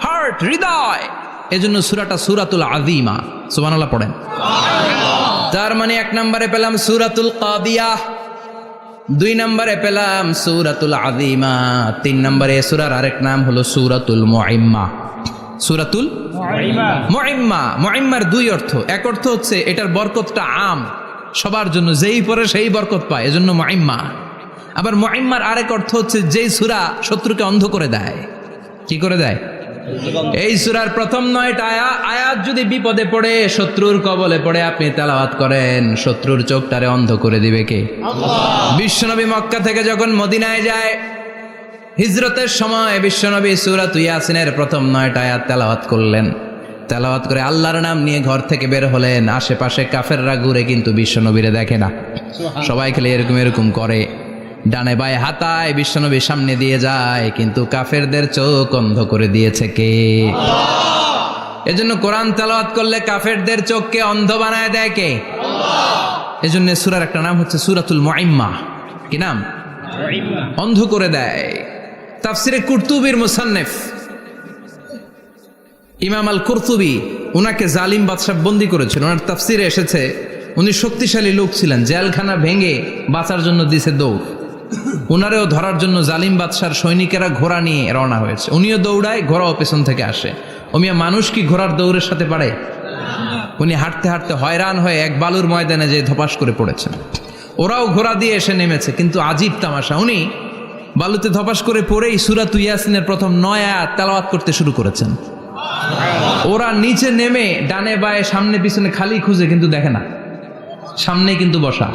হার্ট, হৃদয়। এজন্য সূরাটা সূরাতুল আযীমা। সুবহানাল্লাহ পড়েন। তার মানে 1 নম্বরে পেলাম সূরাতুল কাদিয়াহ, 2 নম্বরে পেলাম সূরাতুল আযীমা, 3 নম্বরে সূরার আরেক নাম হলো সূরাতুল মুইম্মা। সূরাতুল মুইম্মা। মুইম্মার 2 অর্থ। এক অর্থ হচ্ছে এটার বরকতটা আম, সবার জন্য, যেই পড়ে সেই বরকত পায়, এজন্য মুইম্মা। আবার মুইম্মার আরেক অর্থ হচ্ছে যেই সূরা শত্রুকে অন্ধ করে দেয়। কি করে দেয়? এই সূরার প্রথম 9টা আয়াত যদি বিপদে পড়ে, শত্রুর কবলে পড়ে আপনি তেলাওয়াত করেন, শত্রুর চোখটারে অন্ধ করে দিবে কে? আল্লাহ। বিশ্বনবী মক্কা থেকে যখন মদিনায় যায়, হিজরতের সময় বিশ্বনবী সূরা ইয়াসিনের প্রথম 9টা আয়াত তেলাওয়াত করলেন। তেলাওয়াত করে আল্লাহর নাম নিয়ে ঘর থেকে বের হলেন। আশেপাশে কাফেররা ঘুরে কিন্তু বিশ্বনবীরে দেখে না, সবাই খেলে এরকম এরকম করে, ডানে বায়ে হাতায়, বিশ্বনবীর সামনে দিয়ে যায়, কিন্তু কাফেরদের চোখ অন্ধ করে দিয়েছে কে? আল্লাহ। এজন্য কোরআন তেলাওয়াত করলে কাফেরদের চোখকে অন্ধ বানায় দেয় কে? আল্লাহ। এজন্য সূরার একটা নাম হচ্ছে সূরাতুল মুইম্মা। কি নাম? অন্ধ করে দেয়। তাফসিরে কুরতুবির মুসান্নিফ ইমাম আল কুরতুবি, উনাকে জালিম বাদশাহ বন্দী করেছিল। ওনার তাফসিরে এসেছে উনি শক্তিশালী লোক ছিলেন, জেলখানা ভেঙে বাঁচার জন্য দিছে দৌড়। উনারেও ধরার জন্য জালিম বাদশার সৈনিকেরা ঘোড়া নিয়ে রওনা হয়েছে। উনিও দৌড়ায়, ঘোড়াও পেছন থেকে আসে। ওমিয়া মানুষ কি ঘোড়ার দৌড়ের সাথে পারে? উনি হাঁটতে হাঁটতে হয়রান হয়ে এক বালুর ময়দানে যে ধপাস করে পড়েছেন। ওরাও ঘোড়া দিয়ে এসে নেমেছে, কিন্তু আজীব তামাশা, উনি বালুতে ধপাস করে পড়েই সূরা ইয়াসিনের প্রথম 9 আয়াত তেলাওয়াত করতে শুরু করেছেন। ওরা নিচে নেমে ডানে বায়ে সামনে পিছনে খালি খুঁজে, কিন্তু দেখে না, সামনে কিন্তু বসা।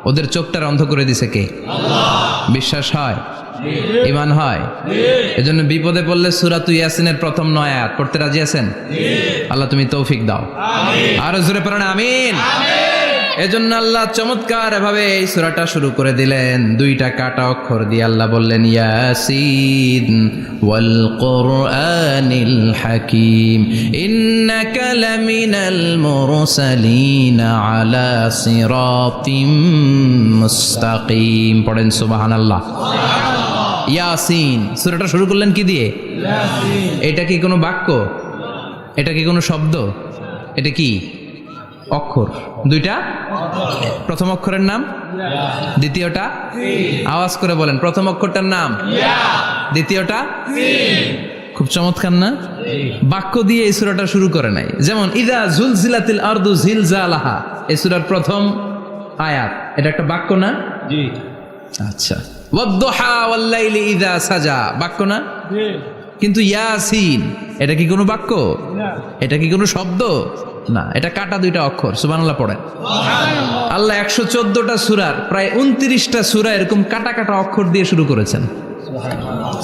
ওদের চোখটার অন্ধ করে দিছে কে? আল্লাহ। বিশ্বাস হয়? ঈমান হয়? এজন্য বিপদে পড়লে সূরা ইয়াসিনের প্রথম 9 আয়াত পড়তে রাজি আছেন? আল্লাহ তুমি তৌফিক দাও। আমিন। আর জোরে পড়েন আমিন। এজন্য আল্লাহ চমৎকার ভাবে এই সূরাটা শুরু করে দিলেন। 2টা কাটা অক্ষর দিয়ে আল্লাহ বললেন, ইয়াসিন ওয়াল কুরআনিল হাকীম ইন্নাকা লামিনাল মুরসালিন আলা সিরাতিম মুস্তাকিম। পড়েন সুবহানাল্লাহ। ইয়াসিন। সূরাটা শুরু করলেন কি দিয়ে? ইয়াসিন। এটা কি কোনো বাক্য? এটা কি কোনো শব্দ? এটা কি অক্ষর? 2টা। প্রথম অক্ষরের নাম, দ্বিতীয়টা আওয়াজ করে বলেন, প্রথম অক্ষরটার নাম, দ্বিতীয়টা। খুব চমৎকার না? বাক্য দিয়ে এই সূরাটা শুরু করে নাই। যেমন ইযা জুলজিলাতিল আরদু জিলজালাহা, এই সূরার প্রথম আয়াত, এটা একটা বাক্য না? জি। আচ্ছা। ওয়াদ-দুহা ওয়াল-লাইলি ইযা সাজা, বাক্য না? জি। কিন্তু ইয়াসিন, এটা কি কোনো বাক্য? না। এটা কি কোনো শব্দ? না, এটা কাটা 2টা অক্ষর। সুবহানাল্লাহ পড়েন। আল্লাহ 114টা সূরার প্রায় 29টা সূরা এরকম কাটা কাটা অক্ষর দিয়ে শুরু করেছেন।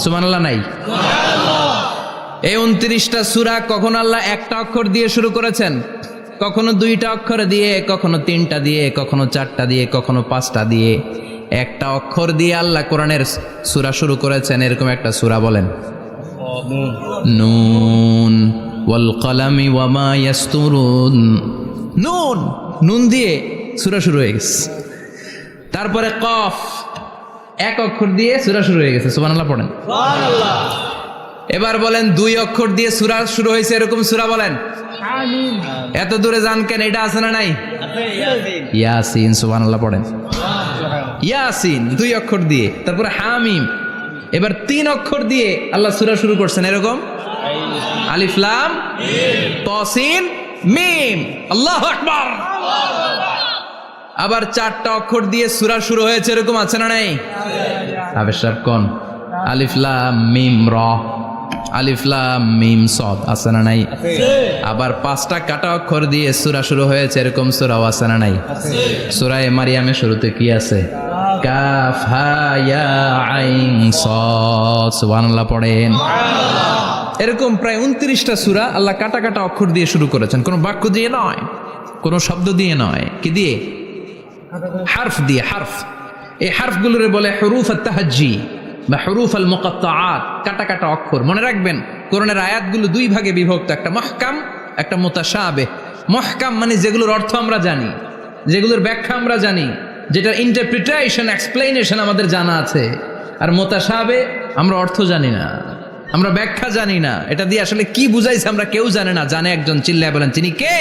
সুবহানাল্লাহ নাই? এই 29টা সূরা কখনো আল্লাহ একটা অক্ষর দিয়ে শুরু করেছেন, কখনো 2টা অক্ষর দিয়ে, কখনো 3টা দিয়ে, কখনো 4টা দিয়ে, কখনো 5টা দিয়ে। একটা অক্ষর দিয়ে আল্লাহ কোরআনের সূরা শুরু করেছেন, এরকম একটা সূরা বলেন। নুন ওয়াল কলামি ওয়া মা ইয়াসতুরুন। নুন, নুন দিয়ে সূরা শুরু হয়ে গেছে। তারপরে কফ, এক অক্ষর দিয়ে সূরা শুরু হয়ে গেছে। সুবহানাল্লাহ পড়েন। সুবহানাল্লাহ। এবার বলেন 2 অক্ষর দিয়ে সূরা শুরু হয়েছে এরকম সূরা বলেন। আমিন। এত দূরে যান কেন? এটা আছে না নাই? আছে, ইয়াসিন। ইয়াসিন, সুবহানাল্লাহ পড়েন। ইয়াসিন 2 অক্ষর দিয়ে। তারপরে হামিম। এবার 3 অক্ষর দিয়ে আল্লাহ সূরা শুরু করছেন এরকম। আলিফ লাম মিম তা সিন মিম। আল্লাহু আকবার। আবার 4টা অক্ষর দিয়ে সূরা শুরু হয়েছে এরকম আছে না নাই? আবেশাব কোন? আলিফ লাম মিম র, আলিফ লাম মিম সদ আছে না নাই? আবার 5টা কাটা অক্ষর দিয়ে সূরা শুরু হয়েছে এরকম সূরাও আছে না নাই? সূরা মারিয়ামের শুরুতে কি আছে? কাফ হা ইয়া আইন সাদ। সুবহানাল্লাহ পড়েন। এরকম প্রায় 29টা সূরা আল্লাহ কাটা কাটা অক্ষর দিয়ে শুরু করেছেন, কোনো বাক্য দিয়ে নয়, কোনো শব্দ দিয়ে নয়। কি দিয়ে? হারফ দিয়ে। হারফ, এই হারফগুলোরে বলে হুরুফ আত-তাহাজ্জি বা হুরুফ আল মুকাত্তাআত, কাটা কাটা অক্ষর। মনে রাখবেন কোরআনের আয়াতগুলো 2 ভাগে বিভক্ত, একটা মুহকাম, একটা মুতাশাবিহ। মুহকাম মানে যেগুলোর অর্থ আমরা জানি, যেগুলোর ব্যাখ্যা আমরা জানি, যেটার ইন্টারপ্রিটেশন, এক্সপ্লেনেশন আমাদের জানা আছে। আর মুতাশাবিহ আমরা অর্থ জানি না, আমরা ব্যাখ্যা জানি না, এটা দিয়ে আসলে কি বুঝাইছে আমরা কেউ জানে না। জানে একজন, চিল্লায় বলেন তিনি কে?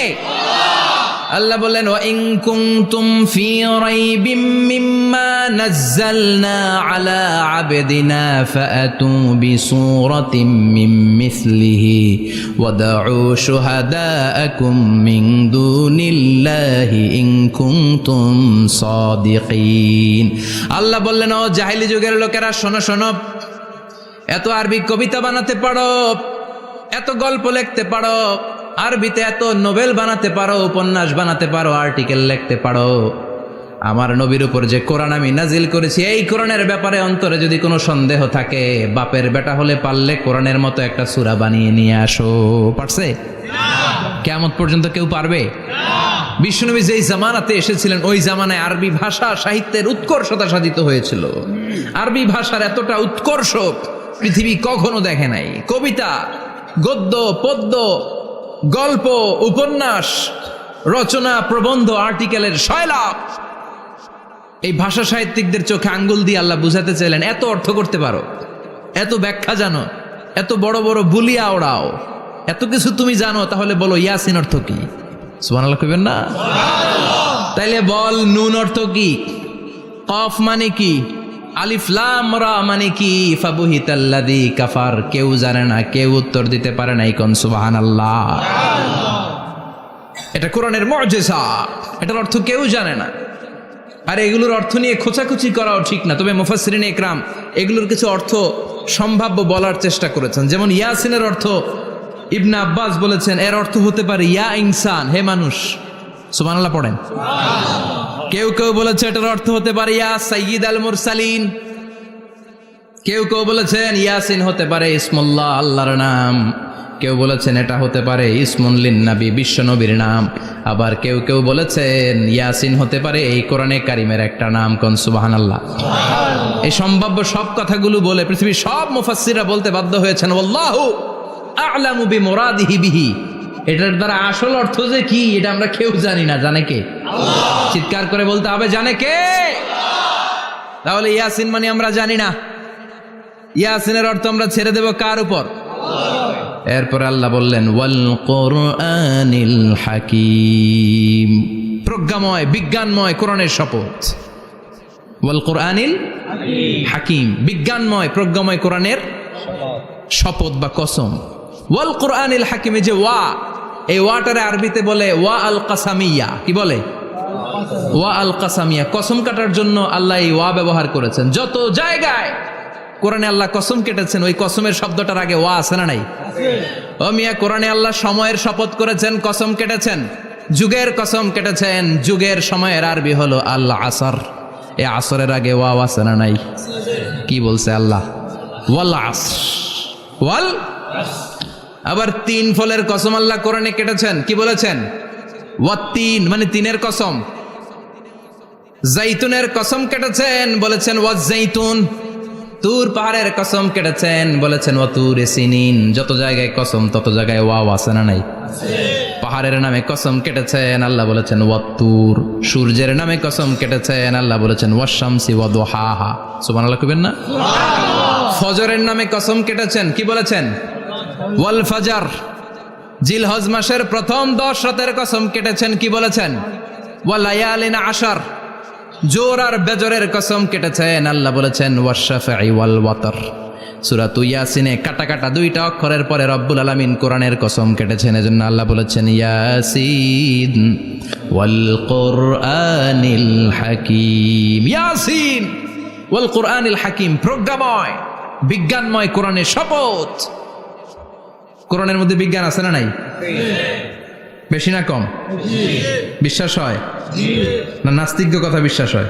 আল্লাহ বললেন ওয়া ইন কুনতুম ফি রাইবিম মিম্মা নাযালনা আলা আবদিনা ফাআতু বিসূরাতিন মিন মিসলিহি ওয়াদউ শুহাদাআকুম মিন দুনিল্লাহি ইন কুনতুম সাদিকিন। আল্লাহ বললেন ও জাহেলি যুগের লোকেরা, শোনো শোনো, এত আরবি কবিতা বানাতে পারো, এত গল্প লিখতে পারো, আরবিতে এত নোবেল বানাতে পারো, উপন্যাস বানাতে পারো, আর্টিকেল লিখতে পারো, আমার নবীর উপর যে কোরআন আমি নাজিল করেছি এই কোরআনের ব্যাপারে অন্তরে যদি কোনো সন্দেহ থাকে, বাপের বেটা হলে পারলে কোরআনের মতো একটা সূরা বানিয়ে নিয়ে আসো। পারছে? কিয়ামত পর্যন্ত কেউ পারবে? বিশ্বনবী যেই জামানাতে এসেছিলেন ওই জামানায় আরবি ভাষা সাহিত্যের উৎকর্ষতা সাধিত হয়েছিল। আরবি ভাষার এতটা উৎকর্ষ পৃথিবী কখনো দেখে নাই। কবিতা, গদ্য, পদ্য, গল্প, উপন্যাস, রচনা, প্রবন্ধ, আর্টিকেলের সয়লাভ। এই ভাষা সাহিত্যিকদের চোখে আঙ্গুল দিয়ে আল্লাহ বুঝাতে চাইলেন এত অর্থ করতে পারো, এত ব্যাখ্যা জানো, এত বড় বড় বুলিয়া ওড়াও, এত কিছু তুমি জানো, তাহলে বলো ইয়াসিন অর্থ কি? সুবহানাল্লাহ কইবেন না? তাইলে বল নুন অর্থ কি? কফ মানে কি? আলিফ লাম রা মানে কি? ফাবুহিতাল্লাযী কাফার। কেউ জানে না, কেউ উত্তর দিতে পারে না। কোন সুবহানাল্লাহ। এটা কোরআনের মুজিজা, এটার অর্থ কেউ জানে না। আর এগুলোর অর্থ নিয়ে খোঁচাখুচি করাও ঠিক না। তবে মুফাসসিরিনে ইকরাম এগুলোর কিছু অর্থ সম্ভাব্য বলার চেষ্টা করেছেন। যেমন ইয়াসিনের অর্থ ইবনে আব্বাস বলেছেন এর অর্থ হতে পারে ইয়া ইনসান, হে মানুষ। সুবহানাল্লাহ পড়েন। কেউ কেউ বলেছে এটার অর্থ হতে পারে ইয়া সাইয়্যিদ আল মুরসালিন। কেউ কেউ বলেছেন ইয়াসিন হতে পারে ইসমুল্লাহ, আল্লাহর নাম। কেউ বলেছেন এটা হতে পারে ইসমুন লিন নবী, বিশ্ব নবীর নাম। আবার কেউ কেউ বলেছেন ইয়াসিন হতে পারে এই কোরআনে কারিমের একটা নাম। কোন সুবহানাল্লাহ। এই সম্ভাব্য সব কথাগুলো বলে পৃথিবীর সব মুফাসসিররা বলতে বাধ্য হয়েছেন আল্লাহু আ'লামু বিমুরাদিহি বিহি। এটার দ্বারা আসল অর্থ যে কি এটা আমরা কেউ জানি না। জানে কে? আল্লাহ। চিৎকার করে বলতে হবে জানে কে? আল্লাহ। তাহলে ইয়াসিন মানে আমরা জানি না। ইয়াসিনের অর্থ আমরা ছেড়ে দেব কার উপর? আল্লাহ। এরপর আল্লাহ বললেন ওয়াল কুরআনিল হাকীম। প্রজ্ঞাময়, বিজ্ঞানময় কোরআনের শপথ। ওয়াল কুরআনিল হাকীম, বিজ্ঞানময়, প্রজ্ঞাময় কোরআনের শপথ বা কসম। ওয়াল কুরআনিল হাকিমে যে ওয়া, এই ওয়াটারে আরবিতে বলে ওয়া আল কাসামিয়া। কি বলে? ওয়া আল কাসামিয়া। কসম কাটার জন্য আল্লাহ এই ওয়া ব্যবহার করেছেন। যত জায়গায় কোরআনে আল্লাহ কসম কেটেছেন ওই কসমের শব্দটার আগে ওয়া আছে না নাই? ও মিয়া, কোরআনে আল্লাহ সময়ের শপথ করেছেন, কসম কেটেছেন, যুগের কসম কেটেছেন। যুগের সময়ের আরবি হলো আল আসর। এই আসরের আগে ওয়া আছে না নাই? কি বলছে আল্লাহ? ওয়াল আসর, ওয়াল। আবার 3 ফলের কসম আল্লাহ কোরআনে কেটেছেন, কি বলেছেন? ওয়াত্তিন মানে 3-এর কসম। জাইতুনের কসম কেটেছেন, বলেছেন ওয়াজ্জাইতুন। তুর পাহাড়ের কসম কেটেছেন, বলেছেন ওয়াতুরে সিনিন। যত জায়গায় কসম তত জায়গায় ওয়াও আছে না নাই? পাহাড়ের নামে কসম কেটেছেন, আল্লাহ বলেছেন ওয়াত্তুর। সূর্যের নামে কসম কেটেছেন, আল্লাহ বলেছেন ওয়াশ-শামসি ওয়াদুহাহা। সুবহানাল্লাহ কইবেন না? ফজরের নামে কসম কেটেছেন, কি বলেছেন? ওয়াল ফাজর। জিলহজ মাসের প্রথম 10 রাতের কসম কেটেছেন, কি বলেছেন? ওয়ালায়ালিন আশর। জোর আর বেজরের কসম কেটেছেন, আল্লাহ বলেছেন ওয়াশ-শাফঈ ওয়াল ওয়াতর। সূরা ইয়াসিনে কাটা কাটা 2টা অক্ষরের পরে রব্বুল আলামিন কোরআনের কসম কেটেছেন, এজন্য আল্লাহ বলেছেন ইয়াসিন ওয়াল কুরআনিল হাকীম। ইয়াসিন ওয়াল কুরআনিল হাকীম, প্রজ্ঞাময় বিজ্ঞানময় কোরআনের শপথ। কোরআনের মধ্যে বিজ্ঞান আছে না নাই? বেশি না কম? বিশ্বাস হয় না? নাস্তিকদের কথা বিশ্বাস হয়?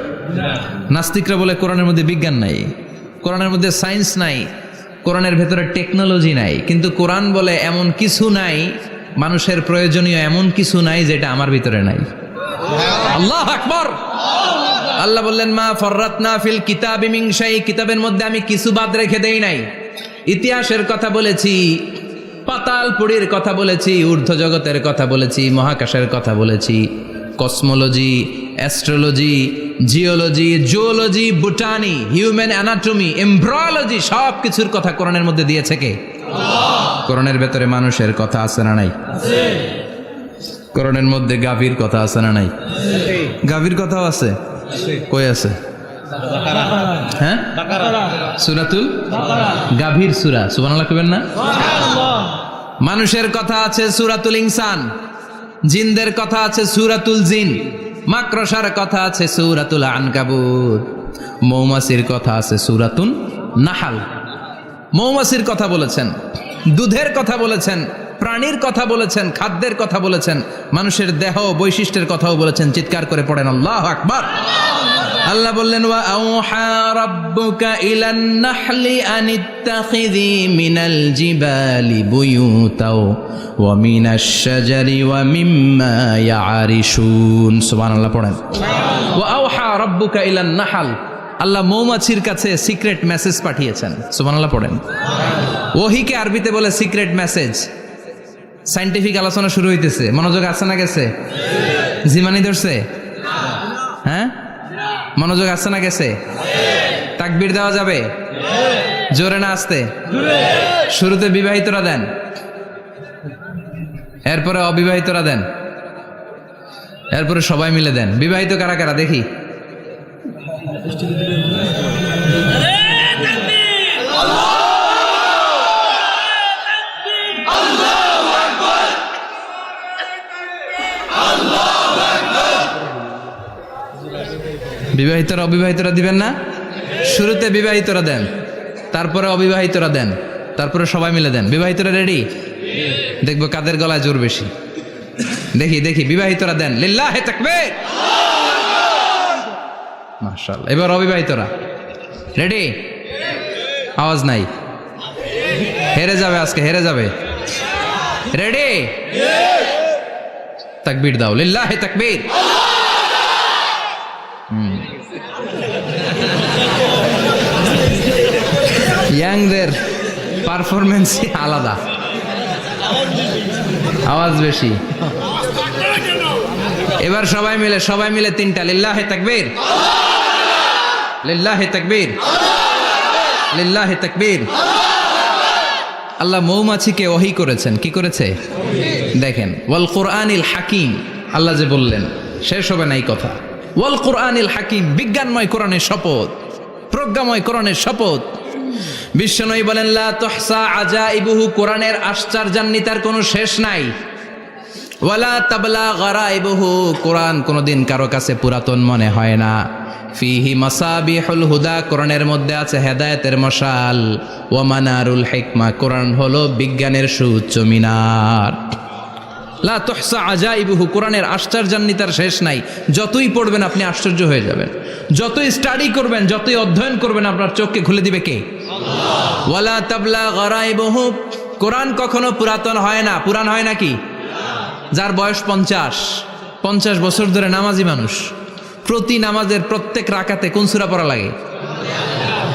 নাস্তিকরা বলে কোরআনের মধ্যে বিজ্ঞান নাই, কোরআনের মধ্যে সায়েন্স নাই, কোরআনের ভেতরে টেকনোলজি নাই। কিন্তু কোরআন বলে এমন কিছু নাই, মানুষের প্রয়োজনীয় এমন কিছু নাই যেটা আমার ভিতরে নাই। আল্লাহু আকবার। আল্লাহ বললেন মা ফররাতনা ফিল কিতাবি মিন শাই, কিতাবের মধ্যে আমি কিছু বাদ রেখে দেই নাই। ইতিহাসের কথা বলেছি, পাতালপুরীর কথা বলেছি, ঊর্ধ্ব জগতের কথা বলেছি, মহাকাশের কথা বলেছি, cosmology, astrology, geology, zoology, botany, human anatomy, embryology, সব কিছুর কথা কোরআনের মধ্যে দিয়েছে কে? কোরআনের ভেতরে মানুষের কথা আছে না নাই? কোরআনের মধ্যে গাভীর কথা আছে না নাই? গাভীর কথাও আছে। কই আছে? হ্যাঁ, সূরাতুল গাভীর সূরা। সুবহানাল্লাহ কইবেন না? মানুষের কথা আছে সূরাতুল ইনসান, জিনদের কথা আছে সূরাতুল জিন, মাকড়সার কথা আছে সূরাতুল আনকাবুত, মৌমাছির কথা আছে সূরাতুন নাহাল। মৌমাছির কথা বলেছেন, দুধের কথা বলেছেন, প্রাণীর কথা বলেছেন, খাদ্যের কথা বলেছেন, মানুষের দেহ বৈশিষ্ট্যের কথাও বলেছেন। চিৎকার করে পড়েন আল্লাহু আকবার। আল্লাহ বললেন ওয়া আওহা রাব্বুকা ইলান নাহলি আনিত্তাখিযি মিনাল জিবালি বুয়ুতাও ওয়া মিনাশ শাজারি ওয়া মিম্মা ইয়ারিশুন। সুবহানাল্লাহ পড়েন। ওয়া আওহা রাব্বুকা ইলান নাহল, আল্লাহ মৌমাছির কাছে সিক্রেট মেসেজ পাঠিয়েছেন। সুবহানাল্লাহ পড়েন। ওহীকে আরবিতে বলে সিক্রেট মেসেজ। সায়েন্টিফিক আলোচনা শুরু হইতেছে, মনোযোগ আছে না গেছে? জিমানি ধরছে? হ্যাঁ, মনোযোগ আছে না গেছে? তাকবীর দেওয়া যাবে? জোরে না আসতে? শুরুতে বিবাহিতরা দেন, এরপরে অবিবাহিতরা দেন, এরপরে সবাই মিলে দেন। বিবাহিত কারা কারা দেখি? বিবাহিতরা অবিবাহিতরা দিবেন না? শুরুতে বিবাহিতরা দেন, তারপরে অবিবাহিতরা দেন, তারপরে সবাই মিলে দেন। বিবাহিতরা রেডি? দেখবো কাদের গলায় জোর বেশি। দেখি দেখি, বিবাহিতরা দেন লিল্লাহি তাকবীর। মাশাআল্লাহ। এবার অবিবাহিতরা রেডি? আওয়াজ নাই, হেরে যাবে আজকে, হেরে যাবে। রেডি? তাকবীর দাও, লিল্লাহি তাকবীর। ইয়াংদের পারফরমেন্সই আলাদা, আওয়াজ বেশি। এবার সবাই মিলে 3টা লিল্লাহি তাকবীর, লিল্লাহি তাকবীর, লিল্লাহি তাকবীর। আল্লাহ মৌমাছিকে ওহী করেছেন। কি করেছে দেখেন, ওয়াল কুরআনিল হাকিম। আল্লাহ যে বললেন শেষ হবে না এই কথা। ওয়াল কুরআনিল হাকিম, বিজ্ঞানময় কোরআনের শপথ, প্রজ্ঞাময় কোরআনের শপথ। বিশ্বনবী বলেন লা তুহসা আজাইবুহু, কোরআনের আশ্চর্যান্বিতার কোনো শেষ নাই। ওয়ালা তাবলা গারাইবুহু, কোরআন কোনোদিন কারো কাছে পুরাতন মনে হয় না। ফিহি মাসাবিহুল হুদা, কোরআনের মধ্যে আছে হেদায়েতের মশাল। ওয়া মানারুল হিকমা, কোরআন হলো বিজ্ঞানের সুউচ্চ মিনার। লা তুহসা আজাইবুহু, কোরআনের আশ্চর্যান্বিতার শেষ নাই। যতই পড়বেন আপনি আশ্চর্য হয়ে যাবেন, যতই স্টাডি করবেন, যতই অধ্যয়ন করবেন, আপনার চোখকে খুলে দিবে কে? আল্লাহ। ওয়ালা তাবলা গরাইবহু, কোরআন কখনো পুরাতন হয় না। পুরান হয় নাকি? যার বয়স 50 বছর ধরে নামাজি মানুষ, প্রতি নামাজের প্রত্যেক রাকাতে কোন সূরা পড়া লাগে?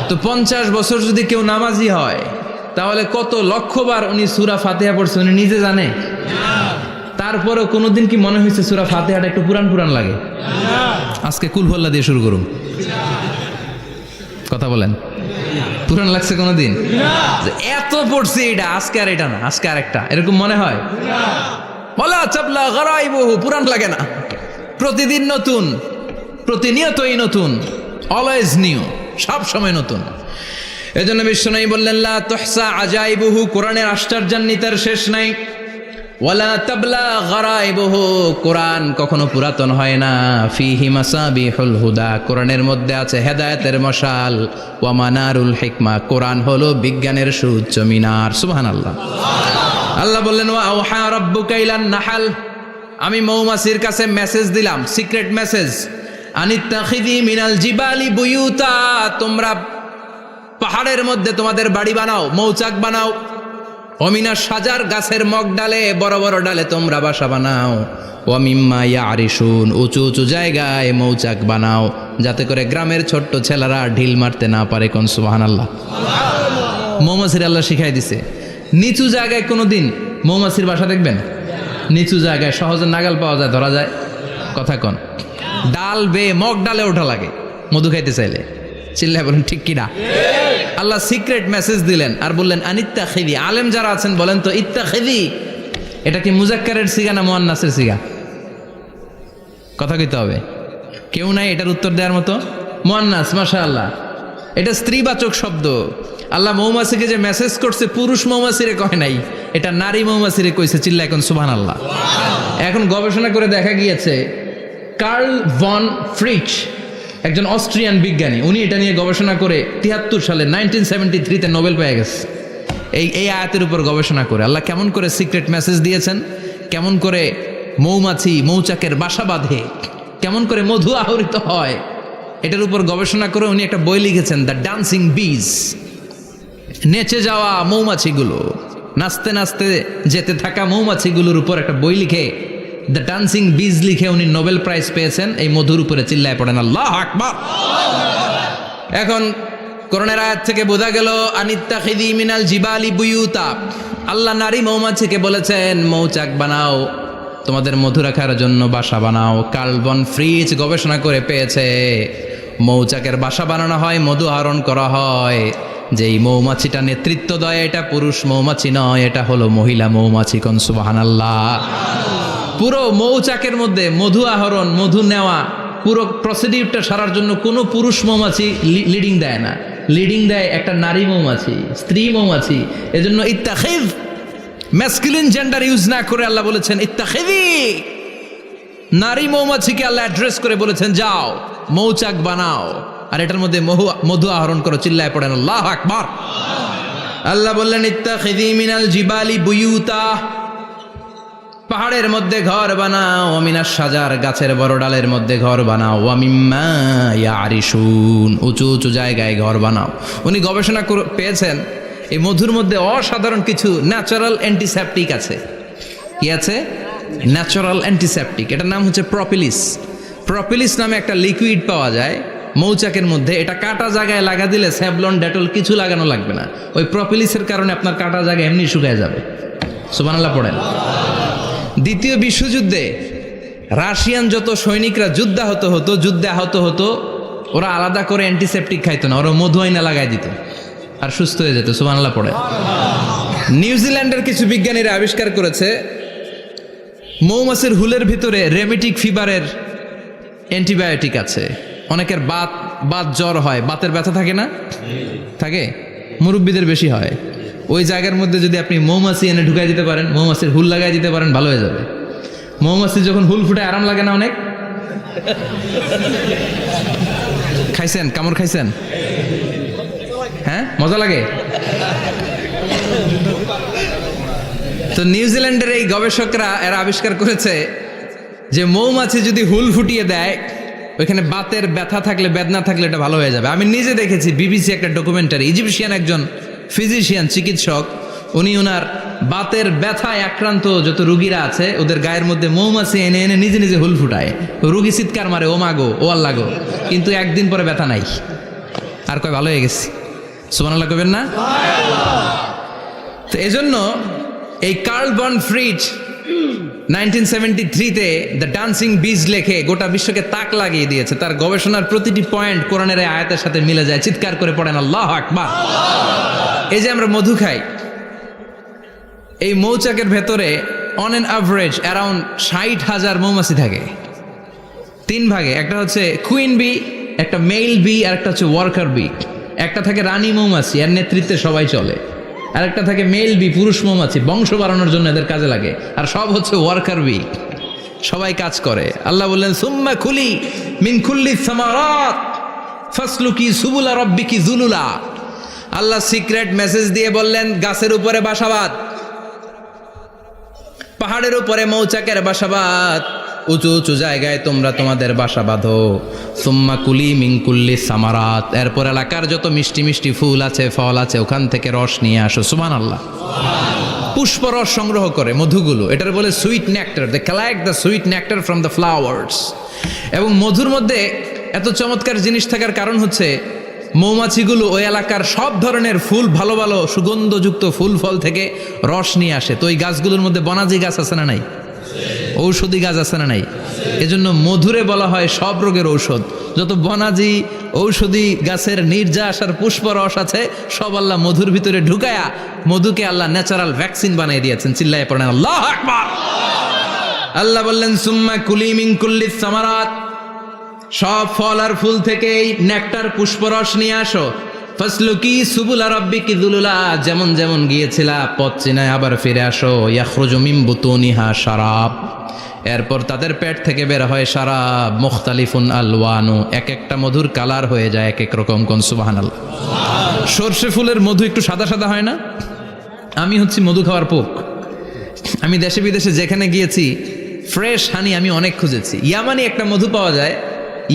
তো 50 বছর যদি কেউ নামাজি হয়, তাহলে কত লক্ষবার উনি সূরা ফাতিহা পড়ছে উনি নিজে জানে? তারপরেও কোনোদিন কি মনে হয়েছে সূরা ফাতিহাটা একটু পুরান লাগে? আজকে কুল হল্লা দিয়ে শুরু করুন, কথা বলেন। পুরান লাগছে কোনোদিন? এত পড়ছি এটা, আজকে আর এটা না, আজকে আর একটা, এরকম মনে হয়? ওয়ালা তাবলা গরাইবহু, পুরান লাগে না। প্রতিদিন নতুন, প্রতিনিয়তই নতুন, অলওয়েজ নিউ, সব সময় নতুন। এজন্য বিশ্বনবী বললেন লা তুহসা আজাইবুহু, কোরআনের আশ্চর্যান্বিতার শেষ নাই। ওয়ালা তাবলা গরাইবুহু, কোরআন কখনো পুরাতন হয় না। ফিহি মাসাবিহুল হুদা, কোরআনের মধ্যে আছে হেদায়েতের মশাল। ওয়া মানারুল হিকমা, কোরআন হলো বিজ্ঞানের সুউচ্চ মিনার। সুবহানাল্লাহ। আল্লাহ বললেন ওয়া আওহা রাব্বুকা ইলান নাহাল, আমি মৌমাছির কাছে মেসেজ দিলাম, সিক্রেট মেসেজ। আনিত্তাখিযি মিনাল জিবালি বুয়ুতা, তোমরা পাহাড়ের মধ্যে তোমাদের বাড়ি বানাও, মৌচাক বানাও। অমিনা সাজার, গাছের মগ ডালে, বড় বড় ডালে তোমরা বাসা বানাও। ওয়ামিম্মা ইয়ারিশুন, উঁচু উঁচু জায়গায় মৌচাক বানাও, যাতে করে গ্রামের ছোট্ট ছেলেরা ঢিল মারতে না পারে। কোন সুবহানাল্লাহ। মৌমাছির আল্লাহ শিখাই দিছে। নিচু জায়গায় কোনোদিন মৌমাছির বাসা দেখবেন? নিচু জায়গায় সহজে নাগাল পাওয়া যায়, ধরা যায়। কথা কন। ডাল বেয়ে মগ ডালে ওঠা লাগে মধু খাইতে চাইলে। চিল্লায় বলেন ঠিক কিনা? আল্লাহ সিক্রেট মেসেজ দিলেন আর বললেন আনিত্তাখিযি। আলেম যারা আছেন বলেন তো, ইত্তাখিযি এটা কি মুজাক্কারের সিগা না মুয়ান্নাসের সিগা? কথা কইতে হবে। কেউ নাই এটার উত্তর দেওয়ার মতো। মুয়ান্নাস, মাশাআল্লাহ। এটা স্ত্রীবাচক শব্দ। আল্লাহ মৌমাছিকে যে মেসেজ করছে পুরুষ মৌমাছিরে কয় নাই, এটা নারী মৌমাছিরে কইছে। চিল্লা এখন সুবহানাল্লাহ। এখন গবেষণা করে দেখা গিয়েছে, কার্ল ভন ফ্রিচ একজন অস্ট্রিয়ান বিজ্ঞানী, উনি এটা নিয়ে গবেষণা করে 73 সালে 1973-তে নোবেল পেয়ে গেছে। এই আয়াতের উপর গবেষণা করে আল্লাহ কেমন করে সিক্রেট মেসেজ দিয়েছেন, কেমন করে মৌমাছি মৌচাকের বাসা বাঁধে, কেমন করে মধু আহরিত হয়, এটার উপর গবেষণা করে উনি একটা বই লিখেছেন, দ্য ডান্সিং বিজ। নেচে যাওয়া মৌমাছিগুলো, নাচতে নাচতে যেতে থাকা মৌমাছিগুলোর উপর একটা বই লিখে, দ্য ডান্সিং বিজ লিখে উনি নোবেল প্রাইজ পেয়েছেন এই মধুর উপরে। চিল্লায় পড়েন আল্লাহু আকবার। এখন কোরআনের আয়াত থেকে বোঝা গেল আনিত্তাখিযি মিনাল জিবালি বুয়ুতা, আল্লাহ নারী মৌমাছিকে বলেছেন মৌচাক বানাও, তোমাদের মধু রাখার জন্য বাসা বানাও। কার্ল ভন ফ্রিচ গবেষণা করে পেয়েছে মৌচাকের বাসা বানানো হয়, মধু আহরণ করা হয়। যেই মৌমাছিটা নেতৃত্ব দেয় এটা পুরুষ মৌমাছি নয়, এটা হলো মহিলা মৌমাছি। কোন সুবহানাল্লাহ। পুরো মৌচাকের মধ্যে মধু আহরণ, মধু নেওয়া, পুরো প্রসিডিউরটা সারার জন্য কোনো পুরুষ মৌমাছি লিডিং দেয় না, লিডিং দেয় একটা নারী মৌমাছি, স্ত্রী মৌমাছি। এজন্য ইত্তাখিয, ম্যাসকুলিন জেন্ডার ইউজ না করে আল্লাহ বলেছেন ইত্তাখিযি। নারী মৌমাছিকে আল্লাহ অ্যাড্রেস করে বলেছেন যাও মৌচাক বানাও আর এটার মধ্যে মধু আহরণ করো। চিল্লায় পড়েন আল্লাহু আকবার। আল্লাহ বললেন ইত্তাখিযি মিনাল জিবালি বুয়ুতা, পাহাড়ের মধ্যে ঘর বানাও। ওয়ামিনাস সাজার, গাছের বড় ডালের মধ্যে ঘর বানাও। ওয়ামিম্মা ইয়ারিশুন, উঁচু উঁচু জায়গায় ঘর বানাও। উনি গবেষণা পেয়েছেন এই মধুর মধ্যে অসাধারণ কিছু ন্যাচারাল অ্যান্টিসেপটিক আছে। কি আছে? Natural antiseptic. এটার নাম হচ্ছে প্রপিলিস। প্রপিলিস নামে একটা লিকুইড পাওয়া যায় মৌচাকের মধ্যে। এটা কাটা জায়গায় লাগা দিলে স্যাভলন, ডেটল কিছু লাগানো লাগবে না। ওই প্রপিলিসের কারণে আপনার কাটা জায়গা এমনি শুকিয়ে যাবে। সুবহানাল্লাহ পড়েন। দ্বিতীয় বিশ্বযুদ্ধে রাশিয়ান যত সৈনিকরা যুদ্ধে আহত হতো, ওরা আলাদা করে অ্যান্টিসেপটিক খাইতো না, ওরা মধু আইনা লাগাই দিত আর সুস্থ হয়ে যেত। সুবহানাল্লাহ পড়ে। নিউজিল্যান্ডের কিছু বিজ্ঞানীরা আবিষ্কার করেছে মৌমাছির হুলের ভিতরে রেমেটিক ফিভারের অ্যান্টিবায়োটিক আছে। অনেকের বাত জ্বর হয়, বাতের ব্যথা থাকে না? থাকে, মুরব্বীদের বেশি হয়। ওই জায়গার মধ্যে যদি আপনি মৌমাছি এনে ঢুকাই দিতে পারেন, মৌমাছির হুল লাগাই দিতে পারেন, ভালো হয়ে যাবে। মৌমাছি যখন হুল ফুটে আরাম লাগে না অনেক? খাইছেন? কামড় খাইছেন? হ্যাঁ, মজা লাগে। তো নিউজিল্যান্ডের এই গবেষকরা এরা আবিষ্কার করেছে যে মৌমাছি যদি হুল ফুটিয়ে দেয়, ওইখানে বাতের ব্যথা থাকলে, বেদনা থাকলে এটা ভালো হয়ে যাবে। আমি নিজে দেখেছি, বিবিসি একটা ডকুমেন্টারি, ইজিপশিয়ান একজন ফিজিশিয়ান, চিকিৎসক, উনি ওনার বাতের ব্যথায় আক্রান্ত যত রুগীরা আছে ওদের গায়ের মধ্যে মৌমাছি এনে এনে নিজে নিজে হুল ফুটায়। রুগী চিৎকার মারে, ও মাগো, ও আল্লাহ গো, কিন্তু একদিন পরে ব্যথা নাই, আর কয় ভালো হয়ে গেছি। সুবহানাল্লাহ কইবেন না? তো এজন্য এই কার্ল বন ফ্রিজ 1973-তে দ্য ডান্সিং বিজ লেখে গোটা বিশ্বকে তাক লাগিয়ে দিয়েছে। তার গবেষণার প্রতিটি পয়েন্ট কোরআনের এই আয়াতের সাথে মিলে যায়। চিৎকার করে পড়েন আল্লাহু আকবার। এই যে আমরা মধু খাই, এই মৌচাকের ভেতরে অন এন অ্যাভারেজ অ্যারাউন্ড 60,000 মৌমাছি থাকে। তিন ভাগে, একটা হচ্ছে কুইন বি, একটা মেল বি, আর একটা হচ্ছে ওয়ার্কার বি। একটা থাকে রানী মৌমাছি, এর নেতৃত্বে সবাই চলে। আর একটা থাকে মেল বি, পুরুষ মৌমাছি, বংশ বাড়ানোর জন্য এদের কাজে লাগে। আর সব হচ্ছে ওয়ার্কার বি, সবাই কাজ করে। আল্লাহ বললেন সুম্মা কুলি মিন কুল্লি সামারাত ফাসলুকি সুবুলা রাব্বিকি যুলুলা। আল্লাহ সিক্রেট মেসেজ দিয়ে বললেন গাছের উপরে বাসাবাদ, পাহাড়ের উপরে মৌচাকের বাসাবাদ, উঁচু উঁচু জায়গায় তোমরা তোমাদের বাসা বাঁধো। সুম্মা কুলি মিন কুল্লি সামারাত, এরপর এলাকার যত মিষ্টি মিষ্টি ফুল আছে, ফল আছে, ওখান থেকে রস নিয়ে আসো। সুবহানাল্লাহ। পুষ্প রস সংগ্রহ করে মধুগুলো, এটার বলে sweet nectar. They collect the sweet nectar from the flowers. এবং মধুর মধ্যে এত চমৎকার জিনিস থাকার কারণ হচ্ছে মৌমাছিগুলো ওই এলাকার সব ধরনের ফুল, ভালো ভালো সুগন্ধযুক্ত ফুল ফল থেকে রস নিয়ে আসে। তো ওই গাছগুলোর মধ্যে বনাজি গাছ আছে না নাই? ঔষধি গাছ আছে না নাই? এজন্য মধুরে বলা হয় সব রোগের ঔষধ। যত বনাজি ঔষধি গাছের নির্যাস আর পুষ্প রস আছে সব আল্লাহ মধুর ভিতরে ঢুকায়া মধুকে আল্লাহ ন্যাচারাল ভ্যাকসিন বানিয়ে দিয়েছেন। চিল্লায়ে পড়েন আল্লাহু আকবার। আল্লাহ বললেন সুম্মা কুলি মিন কুল্লি সামারাত, সব ফল আর ফুল থেকেই নেকটার পুষ্পরস নিয়ে আসো। ফাসলুকি সুবুলা রাব্বিকি যুলুলা, যেমন যেমন গিয়েছিলা পথ চিনায় আবার ফিরে আসো। ইয়াখরুজু মিন বুতুনিহা শারাব, এরপর তাদের পেট থেকে বের হয় শারাব। মুখতালিফুন আলওয়ানু, এক একটা মধুর কালার হয়ে যায় এক এক রকম। কোন সুবহানাল্লাহ। সরষে ফুলের মধু একটু সাদা সাদা হয় না? আমি হচ্ছি মধু খাওয়ার পোক। আমি দেশে বিদেশে যেখানে গিয়েছি ফ্রেশ হানি আমি অনেক খুঁজেছি। ইয়ামানি একটা মধু পাওয়া যায়,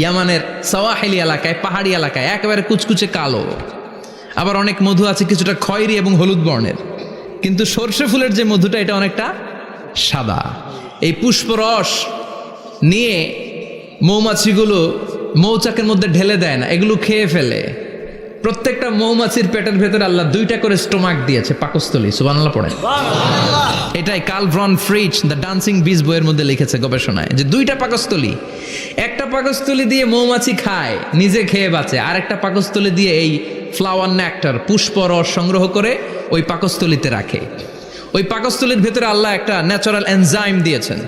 ইয়ামানের সাওয়াহিলি এলাকায়, পাহাড়ি এলাকায়, একেবারে কুচকুচে কালো। আবার অনেক মধু আছে কিছুটা খয়েরি এবং হলুদ বর্ণের। কিন্তু সরষে ফুলের যে মধুটা, এটা অনেকটা সাদা। এই পুষ্পরস নিয়ে মৌমাছিগুলো মৌচাকের মধ্যে ঢেলে দেয় না, এগুলো খেয়ে ফেলে। প্রত্যেকটা মৌমাছির পেটের ভেতরে আল্লাহ 2টা করে স্টোমাক দিয়েছে, পাকস্থলী। সুবহানাল্লাহ পড়ে। এটাই Karl von Frisch the dancing bees বইয়ের মধ্যে লিখেছে গবেষণায়, যে 2টা পাকস্থলী। একটা পাকস্থলী দিয়ে মৌমাছি খায়, নিজে খেয়ে বাঁচে। আর একটা পাকস্থলী দিয়ে এই ফ্লাওয়ার নেক্টার, পুষ্প রস সংগ্রহ করে ওই পাকস্থলীতে রাখে। ওই পাকস্থলীর ভেতরে আল্লাহ একটা ন্যাচারাল এনজাইম দিয়েছেন।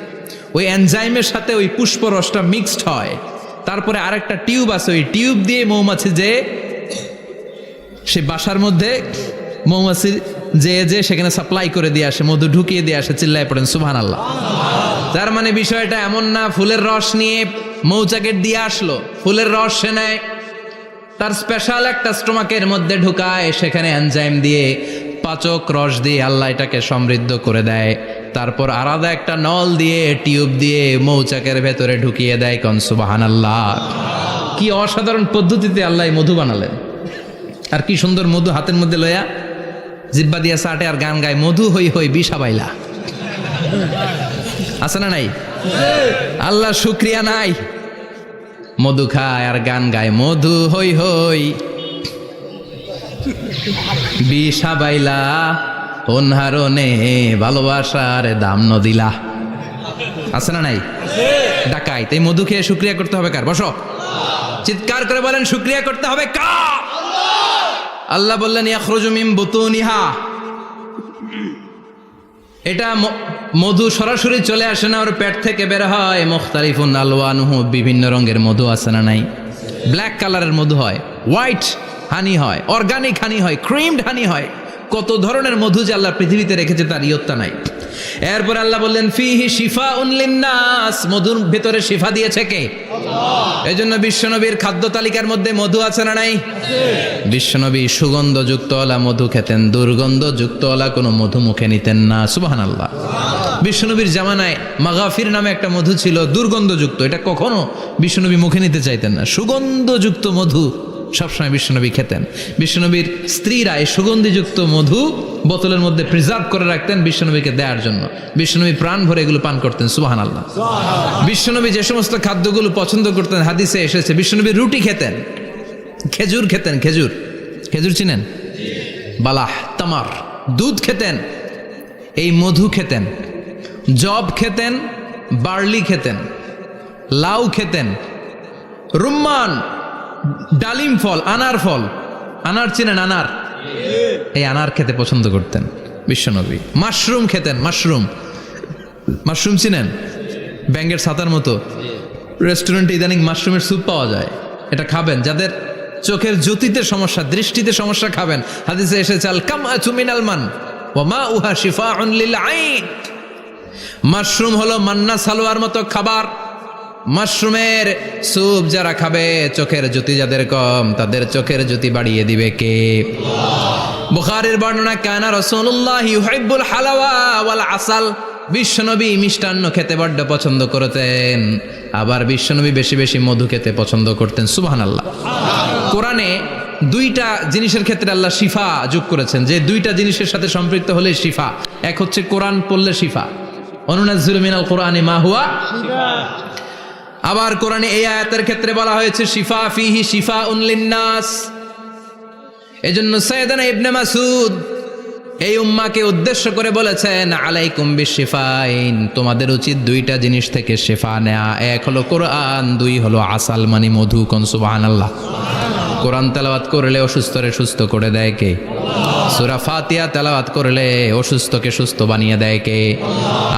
ওই এনজাইমের সাথে ওই পুষ্প রসটা মিক্সড হয়। তারপরে আরেকটা টিউব আছে, ওই টিউব দিয়ে মৌমাছি যে সে বাসার মধ্যে মৌমাছি যে সেখানে সাপ্লাই করে দিয়ে আসে, মধু ঢুকিয়ে দিয়ে আসে। চিল্লায় পড়েন সুবহানাল্লাহ। তার মানে বিষয়টা এমন না ফুলের রস নিয়ে মৌচাকের দিয়ে আসলো, ফুলের রস সে নেয়, তার স্পেশাল একটা স্টোমাকের মধ্যে ঢুকায়, সেখানে এনজাইম দিয়ে পাচক রস দিয়ে আল্লাহ এটাকে সমৃদ্ধ করে দেয়। তারপর আলাদা একটা নল দিয়ে, টিউব দিয়ে মৌচাকের ভেতরে ঢুকিয়ে দেয়। কোন সুবহানাল্লাহ। কি অসাধারণ পদ্ধতিতে আল্লাহ মধু বানালেন। আর কি সুন্দর মধু হাতের মধ্যে লয়া জিব্বা দিয়া চাটে আর গান গায়, মধু হই হই বিষা বাইলা। আছে না নাই? আল্লাহ শুকরিয়া নাই? মধু খায় আর গান গায়, মধু হই হই বিষা বাইলা, অনহারণে ভালোবাসার দাম নদিলা। আছে না নাই? ডাকাইত। এই মধু খেয়ে শুকরিয়া করতে হবে কার? বসো, চিৎকার করে বলেন শুকরিয়া করতে হবে কার? আল্লাহ বললেন ইয়াখরুজু মিন বুতুনিহা, এটা মধু সরাসরি চলে আসে না, ওর পেট থেকে বের হয়। মুখতালিফুন আলওয়ানুহু, বিভিন্ন রঙের মধু আছে না নাই? ব্ল্যাক কালারের মধু হয়, হোয়াইট হানি হয়, অর্গানিক হানি হয়, ক্রিমড হানি হয়। কত ধরনের মধু যে আল্লাহ পৃথিবীতে রেখেছে তার ইয়ত্তা নাই। এরপর আল্লাহ বললেন ফিহি শিফাউন লিন্নাস, মধুর ভেতরে শিফা দিয়েছে কে? আল্লাহ। এজন্য বিশ্বনবীর খাদ্য তালিকার মধ্যে মধু আছে না নাই? বিশ্বনবী সুগন্ধযুক্তওয়ালা মধু খেতেন, দুর্গন্ধযুক্তওয়ালা কোনো মধু মুখে নিতেন না। সুবহানাল্লাহ। বিশ্বনবীর জামানায় মাগাফির নামে একটা মধু ছিল, দুর্গন্ধযুক্ত। এটা কখনো বিশ্বনবী মুখে নিতে চাইতেন না। সুগন্ধযুক্ত মধু সবসময় বিশ্বনবী খেতেন। বিশ্বনবীর স্ত্রীরা এই সুগন্ধিযুক্ত মধু বোতলের মধ্যে প্রিজার্ভ করে রাখতেন বিশ্বনবীকে দেওয়ার জন্য। বিশ্বনবী প্রাণ ভরে এগুলো পান করতেন, সুবহানাল্লাহ। বিশ্বনবী যে সমস্ত খাদ্যগুলো পছন্দ করতেন হাদিসে এসেছে, বিশ্বনবী রুটি খেতেন, খেজুর খেতেন, খেজুর, খেজুর চিনেন, বালাহ, তামার, দুধ খেতেন, এই মধু খেতেন, জব খেতেন, বার্লি খেতেন, লাউ খেতেন, রুম্মান, ডালিম ফল, আনার ফল, আনার চিনেন, আনার, এই আনার খেতে পছন্দ করতেন বিশ্বনবী। মাশরুম খেতেন, মাশরুম, মাশরুম চিনেন, ব্যাঙের ছাতার মতো। রেস্টুরেন্টে ইদানিং মাশরুমের স্যুপ পাওয়া যায়, এটা খাবেন। যাদের চোখের জ্যোতিতে সমস্যা, দৃষ্টিতে সমস্যা, খাবেন। হাদিসে এসেছে আল কামআতু মিনাল মান ওয়া মাউহা শিফাউন লিল আইন। মাশরুম হলো মান্না সালোয়ার মতো খাবার। মাশরুমের স্যুপ যারা খাবে, চোখের জ্যোতি যাদের কম, তাদের চোখের জ্যোতি বাড়িয়ে দিবে কে? বুখারীর বর্ণনা, কানা রাসূলুল্লাহ ইউহিব্বুল হালাওয়া ওয়াল আসাল। বিশ্বনবী মিষ্টান্ন খেতে বড্ড পছন্দ করতেন, আবার বিশ্বনবী বেশি বেশি মধু খেতে পছন্দ করতেন, সুবহানাল্লাহ। কোরআনে দুইটা জিনিসের ক্ষেত্রে আল্লাহ শিফা যোগ করেছেন, যে দুইটা জিনিসের সাথে সম্পৃক্ত হলে শিফা। এক হচ্ছে কোরআন পড়লে শিফা, অনুনাজ্জিলু মিনাল কোরআনি মা হুয়া শিফা। আবার কোরআনে এই আয়াতের ক্ষেত্রে বলা হয়েছে শিফা ফিহি শিফাউন লিন্নাস। এজন্য সাইয়েদানা ইবনে মাসউদ এই উম্মাকে উদ্দেশ্য করে বলেছেন, আলাইকুম বিশিফাইন, তোমাদের উচিত দুইটা জিনিস থেকে শিফা নেয়া। এক হলো কোরআন, দুই হলো আসাল মানে মধু। কোন সুবহানাল্লাহ। কোরআন তেলাওয়াত করলে অসুস্থরে সুস্থ করে দেয় কে? সূরা ফাতিহা তেলাওয়াত করলে অসুস্থকে সুস্থ বানিয়ে দেয় কে?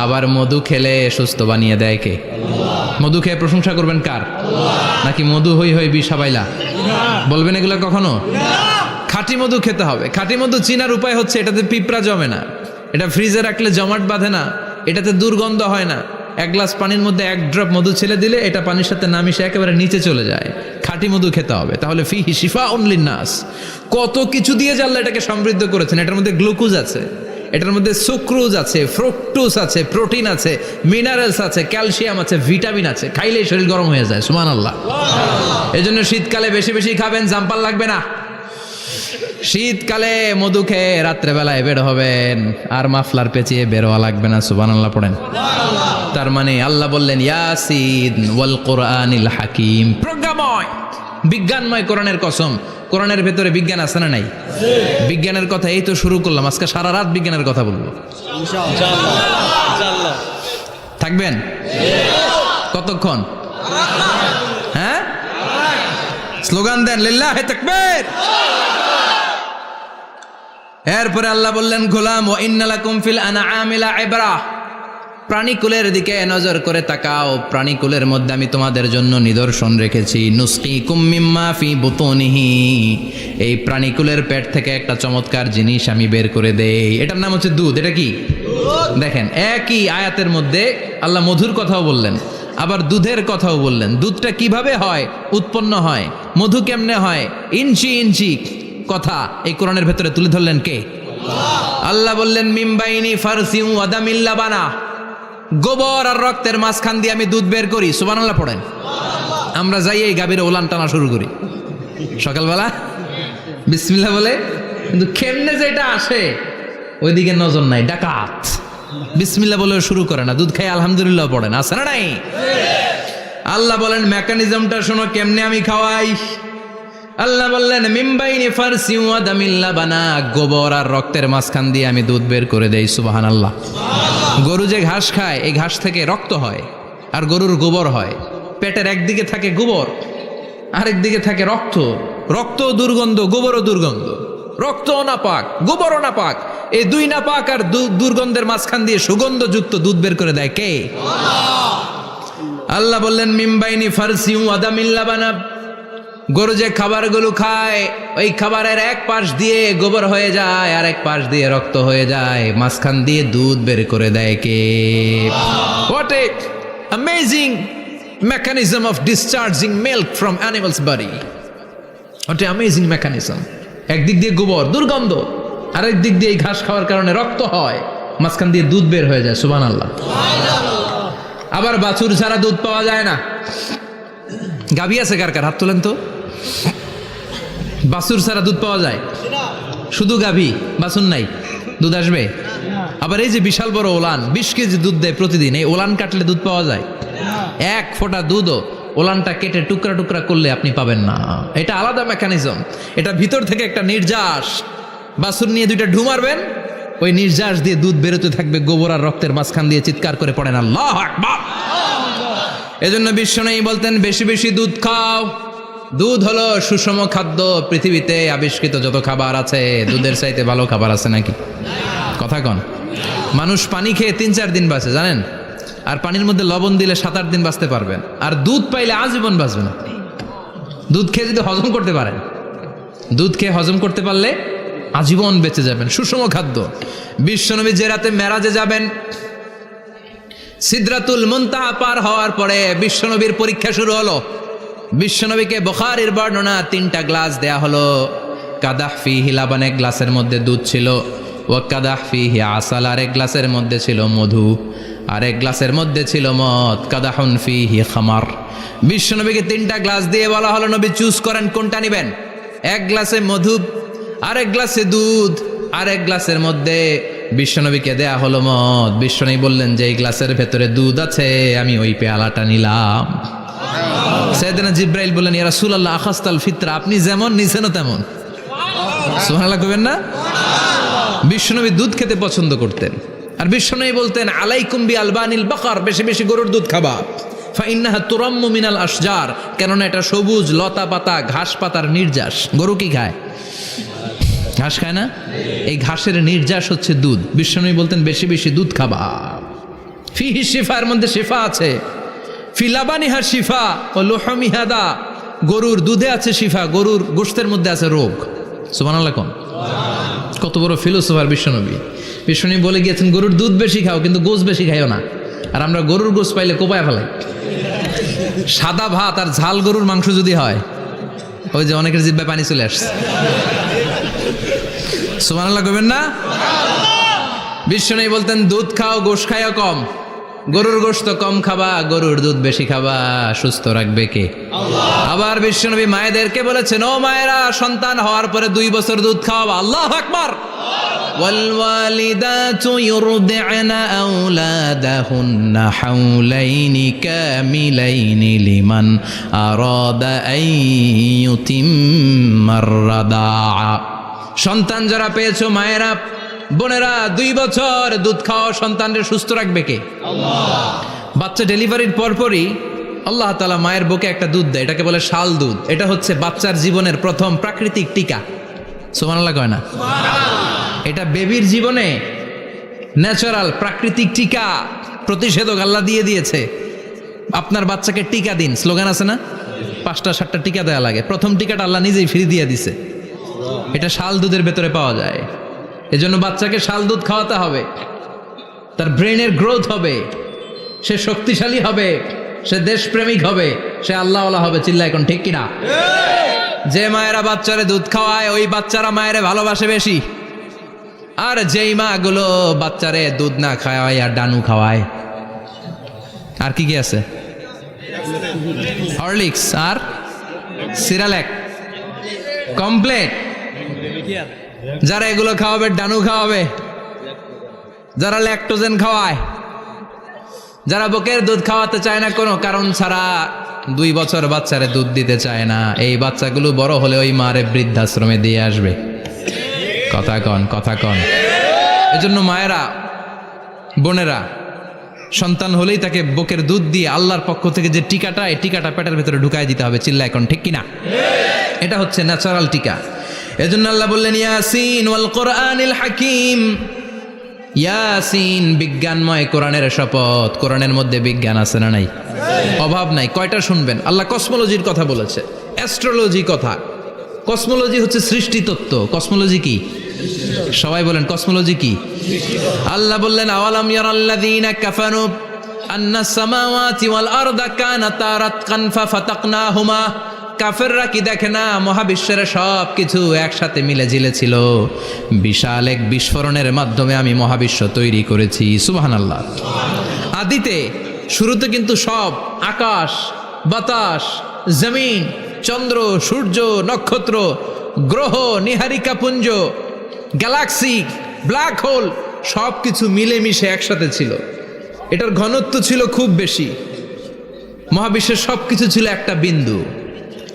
আবার মধু খেলে সুস্থ বানিয়ে দেয় কে? মধু খেয়ে প্রশংসা করবেন কার? নাকি মধু হই হই বিষাবাইলা বলবেন এগুলো কখনো? খাঁটি মধু খেতে হবে। খাঁটি মধু চিনার উপায় হচ্ছে, এটাতে পিঁপড়া জমে না, এটা ফ্রিজে রাখলে জমাট বাঁধে না, এটাতে দুর্গন্ধ হয় না। এক গ্লাস পানির মধ্যে এক ড্রপ মধু ছেলে দিলে এটা পানির সাথে না মিশে একেবারে নিচে চলে যায়। খাঁটি মধু খেতে হবে, তাহলে ফিহি শিফাউন লিন্নাস। কত কিছু দিয়ে আল্লাহ এটাকে সমৃদ্ধ করেছেন। এটার মধ্যে গ্লুকোজ আছে, এটার মধ্যে সুক্রোজ আছে, ফ্রুক্টোজ আছে, প্রোটিন আছে, মিনারেলস আছে, ক্যালসিয়াম আছে, ভিটামিন আছে। খাইলেই শরীর গরম হয়ে যায়, সুবহানাল্লাহ। এজন্য শীতকালে বেশি বেশি খাবেন, জাম্পাল লাগবে না। শীতকালে মধু খেয়ে রাত্রেবেলায় বের হবেন, আর মাফলার পেঁচিয়ে বেরোয়া লাগবে না, সুবহানাল্লাহ পড়েন। তার মানে আল্লাহ বললেন ইয়াসিন ওয়াল কোরআনিল হাকিম, প্রজ্ঞাময়, বিজ্ঞানময় কোরআনের কসম। কোরআনের ভেতরে বিজ্ঞান আছে না নাই? বিজ্ঞানের কথা এই তো শুরু করলাম, আজকে সারা রাত বিজ্ঞানের কথা বলবো ইনশাআল্লাহ। থাকবেন কতক্ষণ? হ্যাঁ, স্লোগান দেন লিল্লাহি তাকবীর। এরপরে আল্লাহ বললেন, গোলাম ওয়া ইন্না লাকুম ফিল আনআমি লাইবরা, প্রাণীকুলের দিকে নজর করে তাকাও। প্রাণীকুলের মধ্যে আমি তোমাদের জন্য নিদর্শন রেখেছি। নুসকিকুম মিম্মা ফি বুতুনিহি, এই প্রাণীকুলের পেট থেকে একটা চমৎকার জিনিস আমি বের করে দেই, এটার নাম হচ্ছে দুধ। এটা কি? দেখেন, একই আয়াতের মধ্যে আল্লাহ মধুর কথাও বললেন, আবার দুধের কথাও বললেন। দুধটা কিভাবে হয়, উৎপন্ন হয়, মধু কেমনে হয়, ইঞ্চি ইঞ্চি কথা এই কোরআনের ভেতরে তুলে ধরলেন কে? আল্লাহ বললেন, মিমবাইনি ফারসিউ ওয়াদামিল লাবানা, গোবর আর রক্তের মাঝখান দিয়ে আমি দুধ বের করি। সুবহানাল্লাহ পড়েন। আমরা যাই এই গাভীর ওলান টানা শুরু করি সকালবেলা বিসমিল্লাহ বলে, কিন্তু কেমনে যে এটা আসে ওইদিকে নজর নাই। ডাকাত বিসমিল্লাহ বলে শুরু করে না, দুধ খাই আলহামদুলিল্লাহ পড়েন, আছে না নাই? আল্লাহ বলেন মেকানিজমটা শোনো, কেমনে আমি খাওয়াই। আল্লাহ বললেন, মিমবাইনি ফারসিউ ওয়াদামিল লাবানা, গোবর আর রক্তের মাঝখান দিয়ে আমি দুধ বের করে দেই। সুবহানাল্লাহ। গরু যে ঘাস খায়, এই ঘাস থেকে রক্ত হয় আর গরুর গোবর হয়। পেটের একদিকে থাকে গোবর, আরেক দিকে থাকে রক্ত। রক্ত দুর্গন্ধ, গোবরও দুর্গন্ধ। রক্তও নাপাক, গোবরও নাপাক। এই দুই নাপাক আর দুর্গন্ধের মাঝখান দিয়ে সুগন্ধযুক্ত দুধ বের করে দেয় কে? আল্লাহ বললেন, মিমবাইনি ফারসিউ ওয়াদামিল লাবানা, গরু যে খাবারগুলো খায় ওই খাবারের এক পাশ দিয়ে গোবর হয়ে যায় আর এক পাশ দিয়ে রক্ত হয়ে যায়, মাঝখান দিয়ে দুধ বের করে দেয় কে? What a amazing mechanism of discharging milk from animal's body. What a amazing mechanism. একদিক দিয়ে গোবর দুর্গন্ধ, আরেক দিক দিয়ে এই ঘাস খাওয়ার কারণে রক্ত হয়, মাঝখান দিয়ে দুধ বের হয়ে যায়। সুবহানাল্লাহ। আবার বাছুর ছাড়া দুধ পাওয়া যায় না। গাভী আছে কার কার? হাত তোলেন তো। বাছুর ছাড়া দুধ পাওয়া যায়? শুধু গাভী, বাছুর নাই, দুধ আসবে? আবার এই যে বিশাল বড় ওলান 20 কেজি দুধ দেয় প্রতিদিন, এই ওলান কাটলে দুধ পাওয়া যায়? এক ফোঁটা দুধও ওলানটা কেটে টুকরা টুকরা করলে আপনি পাবেন না। এটা আলাদা মেকানিজম, এটা ভিতর থেকে একটা নির্যাস। বাছুর নিয়ে 2টা ঢু মারবেন, ওই নির্যাস দিয়ে দুধ বেরোতে থাকবে, গোবর আর রক্তের মাঝখান দিয়ে চিৎকার করে পড়েন আল্লাহু আকবার। এজন্য বিশ্বনবী বলতেন বেশি বেশি দুধ খাও। দুধ হলো সুষম খাদ্য। পৃথিবীতে আবিষ্কৃত যত খাবার আছে, দুধের চাইতে ভালো খাবার আছে নাকি? কথা কন। মানুষ পানি খেয়ে 3-4 দিন বাঁচে জানেন, আর পানির মধ্যে লবণ দিলে 7-8 দিন বাঁচতে পারবেন। আর দুধ পাইলে আজীবন বাঁচবেন আপনি। দুধ খেয়ে যদি হজম করতে পারেন, দুধ খেয়ে হজম করতে পারলে আজীবন বেঁচে যাবেন। সুষম খাদ্য। বিশ্বনবী যে রাতে মেরাজে যাবেন, সিদরাতুল মুনতাহা পার হওয়ার পরে বিশ্বনবীর পরীক্ষা শুরু হলো। বিশ্বনবীকে বুখারীর বর্ণনা 3টা গ্লাস দেয়া হলো। কাদাহ ফিহি লাবান, এক গ্লাসের মধ্যে দুধ ছিল। ওয়া কাদাহ ফিহি আসাল, আরেক গ্লাসের মধ্যে ছিল মধু, আরেক গ্লাসের মধ্যে ছিল মদ। কাদাহুন ফিহি খামার। বিশ্বনবীকে 3টা গ্লাস দিয়ে বলা হলো নবী চুজ করেন কোনটা নেবেন। এক গ্লাসে মধু, আরেক গ্লাসে দুধ, আরেক গ্লাসের মধ্যে বিশ্বনবীকে দেয়া হলো মদ। বিশ্বনবী বললেন যে এই গ্লাসের ভেতরে দুধ আছে, আমি ওই পেয়ালাটা নিলাম। সাইয়েদনা জিব্রাইল বললেন ইয়া রাসূলুল্লাহ আখাস্তাল ফিতরা, আপনি যেমন নিছেন তেমন। সুবহানাল্লাহ কইবেন না? বিশ্বনবী দুধ খেতে পছন্দ করতেন। আর বিশ্বনবী বলতেন আলাইকুম বি আলবানিল বাকার, বেশি বেশি গরুর দুধ খাবা। ফাইন্নাহা তুরাম্মু মিনাল আশজার, কেননা এটা সবুজ লতা পাতা ঘাস পাতার নির্যাস। গরু কি খায়? ঘাস খায় না? এই ঘাসের নির্যাস হচ্ছে দুধ। বিশ্বনবী বলতেন বেশি বেশি দুধ খাবা। ফিহি শিফা, এর মধ্যে শিফা আছে। ফি লাবানিহা শিফা ও লুহমিহা দা, গরুর দুধে আছে শিফা, গরুর গোশতের মধ্যে আছে রোগ। সুবহানাল্লাহ কোন। কত বড় ফিলোসোফার বিশ্বনবী। বিশ্বনবী বলে গিয়েছেন গরুর দুধ বেশি খাও, কিন্তু গোশ বেশি খাইও না। আর আমরা গরুর গোশ পাইলে কোপায় ফেলাই। সাদা ভাত আর ঝাল গরুর মাংস যদি হয়, ওই যে অনেকের জিহ্বায় পানি চলে আসছে। সুবহানাল্লাহ কইবেন না? বিশ্বনবী বলতেন দুধ খাও, গোশ খাইও কম। গরুর গোশত কম খাবা, গরুর দুধ বেশি খাবা। সুস্থ রাখবে কে? আল্লাহ। আবার বিশ্বনবী মায়েদেরকে বলেছেন ও মায়েরা, সন্তান হওয়ার পরে 2 বছর দুধ খাওয়াবা। আল্লাহু আকবার। ওয়াল ওয়ালিদাতু ইউরদি'না আওলাদাহুন্না হাওলাইনি কামিলাইনি লিমান আরাদা আন ইউতিম্মার রাদা'a। সন্তান যারা পেয়েছো মায়েরা, বোনেরা, 2 বছর দুধ খাওয়া সন্তানদের সুস্থ রাখবে কে? আল্লাহ। বাচ্চা ডেলিভারির পরপরই আল্লাহ তাআলা মায়ের বুকে একটা দুধ দেয়, এটাকে বলে শাল দুধ। এটা হচ্ছে বাচ্চার জীবনের প্রথম প্রাকৃতিক টিকা। সুবহানাল্লাহ কয় না? এটা বেবির জীবনে ন্যাচারাল প্রাকৃতিক টিকা, প্রতিষেধক আল্লাহ দিয়ে দিয়েছে। আপনার বাচ্চাকে টিকা দিন, স্লোগান আছে না? 5টা-7টা টিকা দেওয়া লাগে। প্রথম টিকাটা আল্লাহ নিজেই ফ্রি দিয়ে দিছে। এটা শাল দুধের ভেতরে পাওয়া যায়। এজন্য বাচ্চাকে শাল দুধ খাওয়াতে হবে। তার ব্রেনের গ্রোথ হবে, সে শক্তিশালী হবে, সে দেশপ্রেমিক হবে, সে আল্লাহওয়ালা হবে। চিল্লা এখন ঠিক কিনা? যে মায়েরা বাচ্চারে দুধ খাওয়ায়, ওই বাচ্চারা মায়েরে ভালোবাসে বেশি। আর যেই মা গুলো বাচ্চারে দুধ না খাওয়ায় আর ডানু খাওয়ায়, আর কি কি আছে? হরলিক্স আর সিরালেক, কমপ্লেট। যারা এগুলো খাওয়াবে, ডানু খাওয়াবে, যারা ল্যাকটোজেন খাওয়ায়, যারা বুকের দুধ খাওয়াতে চায় না কোনো কারণ ছাড়া, 2 বছর বাচ্চারে দুধ দিতে চায় না, এই বাচ্চাগুলো বড় হলে ওই মারে বৃদ্ধাশ্রমে দিয়ে আসবে। কথা কন, কথা কন। এজন্য মায়েরা, বোনেরা, সন্তান হলেই তাকে বুকের দুধ দিয়ে আল্লাহর পক্ষ থেকে যে টিকাটা, এই টিকাটা পেটের ভেতরে ঢুকায় দিতে হবে। চিল্লা এখন ঠিক কিনা? এটা হচ্ছে ন্যাচারাল টিকা। এজন্য আল্লাহ বললেন ইয়াসিন ওয়াল কোরআনিল হাকিম। ইয়াসিন, বিজ্ঞানময় কোরআনের শপথ। কোরআনের মধ্যে বিজ্ঞান আছে না নাই? অভাব নাই। কয়টা শুনবেন? আল্লাহ কসমোলজির কথা বলেছে, অ্যাস্ট্রোলজি কথা। কসমোলজি হচ্ছে সৃষ্টি তত্ত্ব। কসমোলজি কি? সবাই বলেন কসমোলজি কি? আল্লাহ বললেন আওয়ালাম ইয়ারাল্লাযীনা কাফারু আন্নাস সামাওয়াতি ওয়াল আরদা কানাতা রাতকান ফাফাতাকনাহুমা। কাফেররা কি দেখে না মহাবিশ্বের সব কিছু একসাথে মিলে ঝিলে ছিল, বিশাল এক বিস্ফোরণের মাধ্যমে আমি মহাবিশ্ব তৈরি করেছি। সুবহানাল্লাহ। আদিতে, শুরুতে কিন্তু সব আকাশ, বাতাস, জমিন, চন্দ্র, সূর্য, নক্ষত্র গ্রহ, নিহারিকা পুঞ্জ, গ্যালাক্সি, ব্ল্যাক হোল সব কিছু মিলেমিশে একসাথে ছিল। এটার ঘনত্ব ছিল খুব বেশি। মহাবিশ্বের সব কিছু ছিল একটা বিন্দু।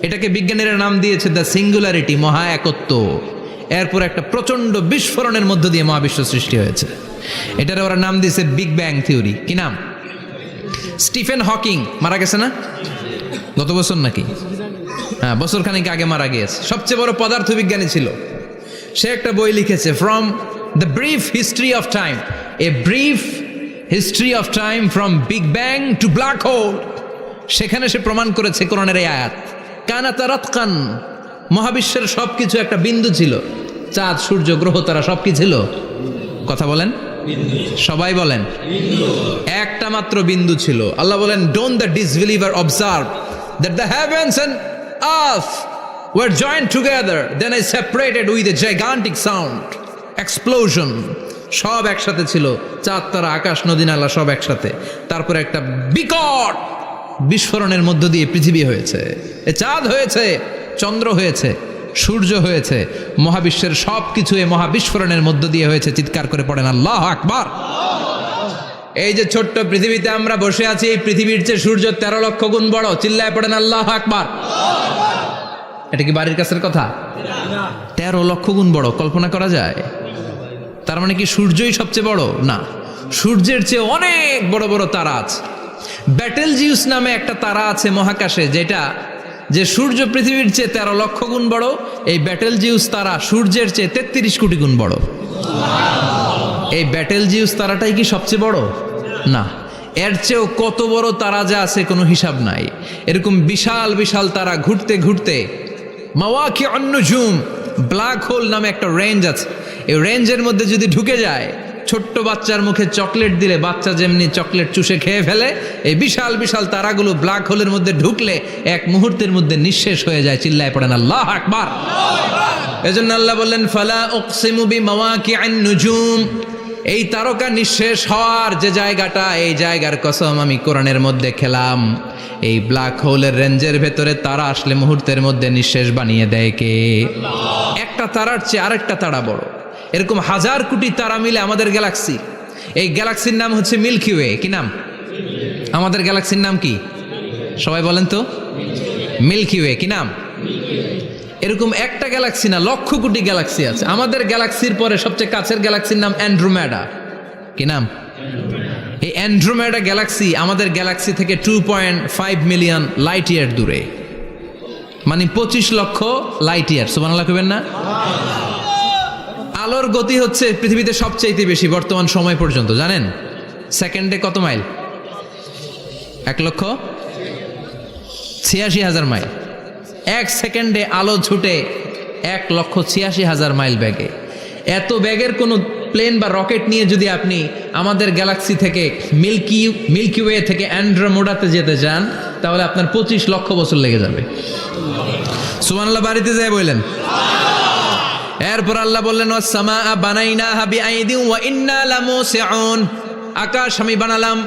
এটাকে বিজ্ঞানীরা নাম দিয়েছে দ্য সিঙ্গুলারিটি, মহা একত্ব। এরপর একটা প্রচণ্ড বিস্ফোরণের মধ্য দিয়ে মহাবিশ্ব সৃষ্টি হয়েছে। এটার ওরা নাম দিয়েছে বিগ ব্যাং থিওরি। কি নাম? স্টিফেন হকিং মারা গেছে না গত বছর নাকি? হ্যাঁ, বছর খানিক আগে মারা গিয়েছে। সবচেয়ে বড় পদার্থবিজ্ঞানী ছিল। সে একটা বই লিখেছে, from the brief history of time, a brief history of time from big bang two black hole. সেখানে সে প্রমাণ করেছে কোরআনের এই আয়াত, কানা তারাতকান, মহাবিশ্বের সবকিছু একটা বিন্দু ছিল। চাঁদ, সূর্য, গ্রহ, তারা সব কি ছিল? কথা বলেন, সবাই বলেন, একটা মাত্র বিন্দু ছিল। আল্লাহ বলেন, don't the disbeliever observe that the heavens and earth were joined together, then I separated with a gigantic sound, explosion. সব একসাথে ছিল, চাঁদ, তারা, আকাশ, নদী, নালা সব একসাথে। তারপরে একটা বিকট বিস্ফোরণের মধ্য দিয়ে পৃথিবী হয়েছে, এ চাঁদ হয়েছে, চন্দ্র হয়েছে, সূর্য হয়েছে, মহাবিশ্বের সব কিছু এই মহাবিস্ফোরণের মধ্য দিয়ে হয়েছে। চিৎকার করে পড়েন আল্লাহু আকবার। এই যে ছোট্ট পৃথিবীতে আমরা বসে আছি, এই পৃথিবীর চেয়ে সূর্য 13 লক্ষ গুণ বড়। চিল্লায় পড়েন আল্লাহু আকবার। এটা কি বাড়ির কাছের কথা? 13 লক্ষ গুণ বড়, কল্পনা করা যায়? তার মানে কি সূর্যই সবচেয়ে বড়? না, সূর্যের চেয়ে অনেক বড় বড় তারা আছে। ব্যাটেলজিউস নামে একটা তারা আছে মহাকাশে, যেটা যে সূর্য পৃথিবীর চেয়ে 13 লক্ষ গুণ বড়। এই ব্যাটেলজিউস তারা সূর্যের চেয়ে 33 কোটি গুণ বড়। এই ব্যাটেলজিউস তারাটাই কি সবচেয়ে বড়? না, এর চেয়েও কত বড় তারা যা আছে কোনো হিসাব নাই। এরকম বিশাল বিশাল তারা ঘুরতে ঘুরতে মাওয়াকিউন নুজুম, ব্ল্যাক হোল নামে একটা রেঞ্জ আছে। এই রেঞ্জের মধ্যে যদি ঢুকে যায়, ছোট্ট বাচ্চার মুখে চকলেট দিলে বাচ্চা যেমনি চকলেট চুষে খেয়ে ফেলে, এই বিশাল বিশাল তারাগুলো ব্ল্যাক হোলের মধ্যে ঢুকলে এক মুহূর্তের মধ্যে নিঃশেষ হয়ে যায়। চিল্লায় পড়েন আল্লাহু আকবার। এজন্য আল্লাহ বললেন, ফালা উকসিমু বিমাওয়াকিউন নুজুম, এই তারকা নিঃশেষ হওয়ার যে জায়গাটা, এই জায়গার কসম আমি কোরআনের মধ্যে খেলাম। এই ব্ল্যাক হোলের রেঞ্জের ভেতরে তারা আসলে মুহূর্তের মধ্যে নিঃশেষ বানিয়ে দেয় কে? একটা তারার চেয়ে আরেকটা তারা বড়। এরকম 1000 কোটি তারা মিলে আমাদের গ্যালাক্সি। এই গ্যালাক্সির নাম হচ্ছে মিল্কি ওয়ে। কি নাম? আমাদের গ্যালাক্সির নাম কি? সবাই বলেন তো। Milky Way. কি নাম? এরকম একটা গ্যালাক্সি না, লক্ষ কোটি গ্যালাক্সি আছে। আমাদের গ্যালাক্সির পরে সবচেয়ে কাছের গ্যালাক্সির নাম অ্যান্ড্রোমেডা। কি নাম? এই অ্যান্ড্রোমেডা গ্যালাক্সি আমাদের গ্যালাক্সি থেকে 2.5 মিলিয়ন লাইট ইয়ার দূরে, মানে 25 লক্ষ লাইট ইয়ার। সুবহানাল্লাহ কইবেন না? আলোর গতি হচ্ছে পৃথিবীতে সবচাইতে বেশি বর্তমান সময় পর্যন্ত, জানেন? সেকেন্ডে কত মাইল? 1,86,000 মাইল। 1 সেকেন্ডে আলো ছুটে 1,86,000 মাইল বেগে। এত বেগের কোনো প্লেন বা রকেট নিয়ে যদি আপনি আমাদের গ্যালাক্সি থেকে মিল্কি ওয়ে থেকে অ্যান্ড্রোমেডাতে যেতে চান, তাহলে আপনার 25 লক্ষ বছর লেগে যাবে। সুবহানাল্লাহ বাড়িতে যায় বললেন। এরপর আল্লাহ বললেন, ওয়াস-সামাআ বানাইনাহা বিআইদিন ওয়া ইন্না লামুসিউন, আকাশ আমি বানালাম,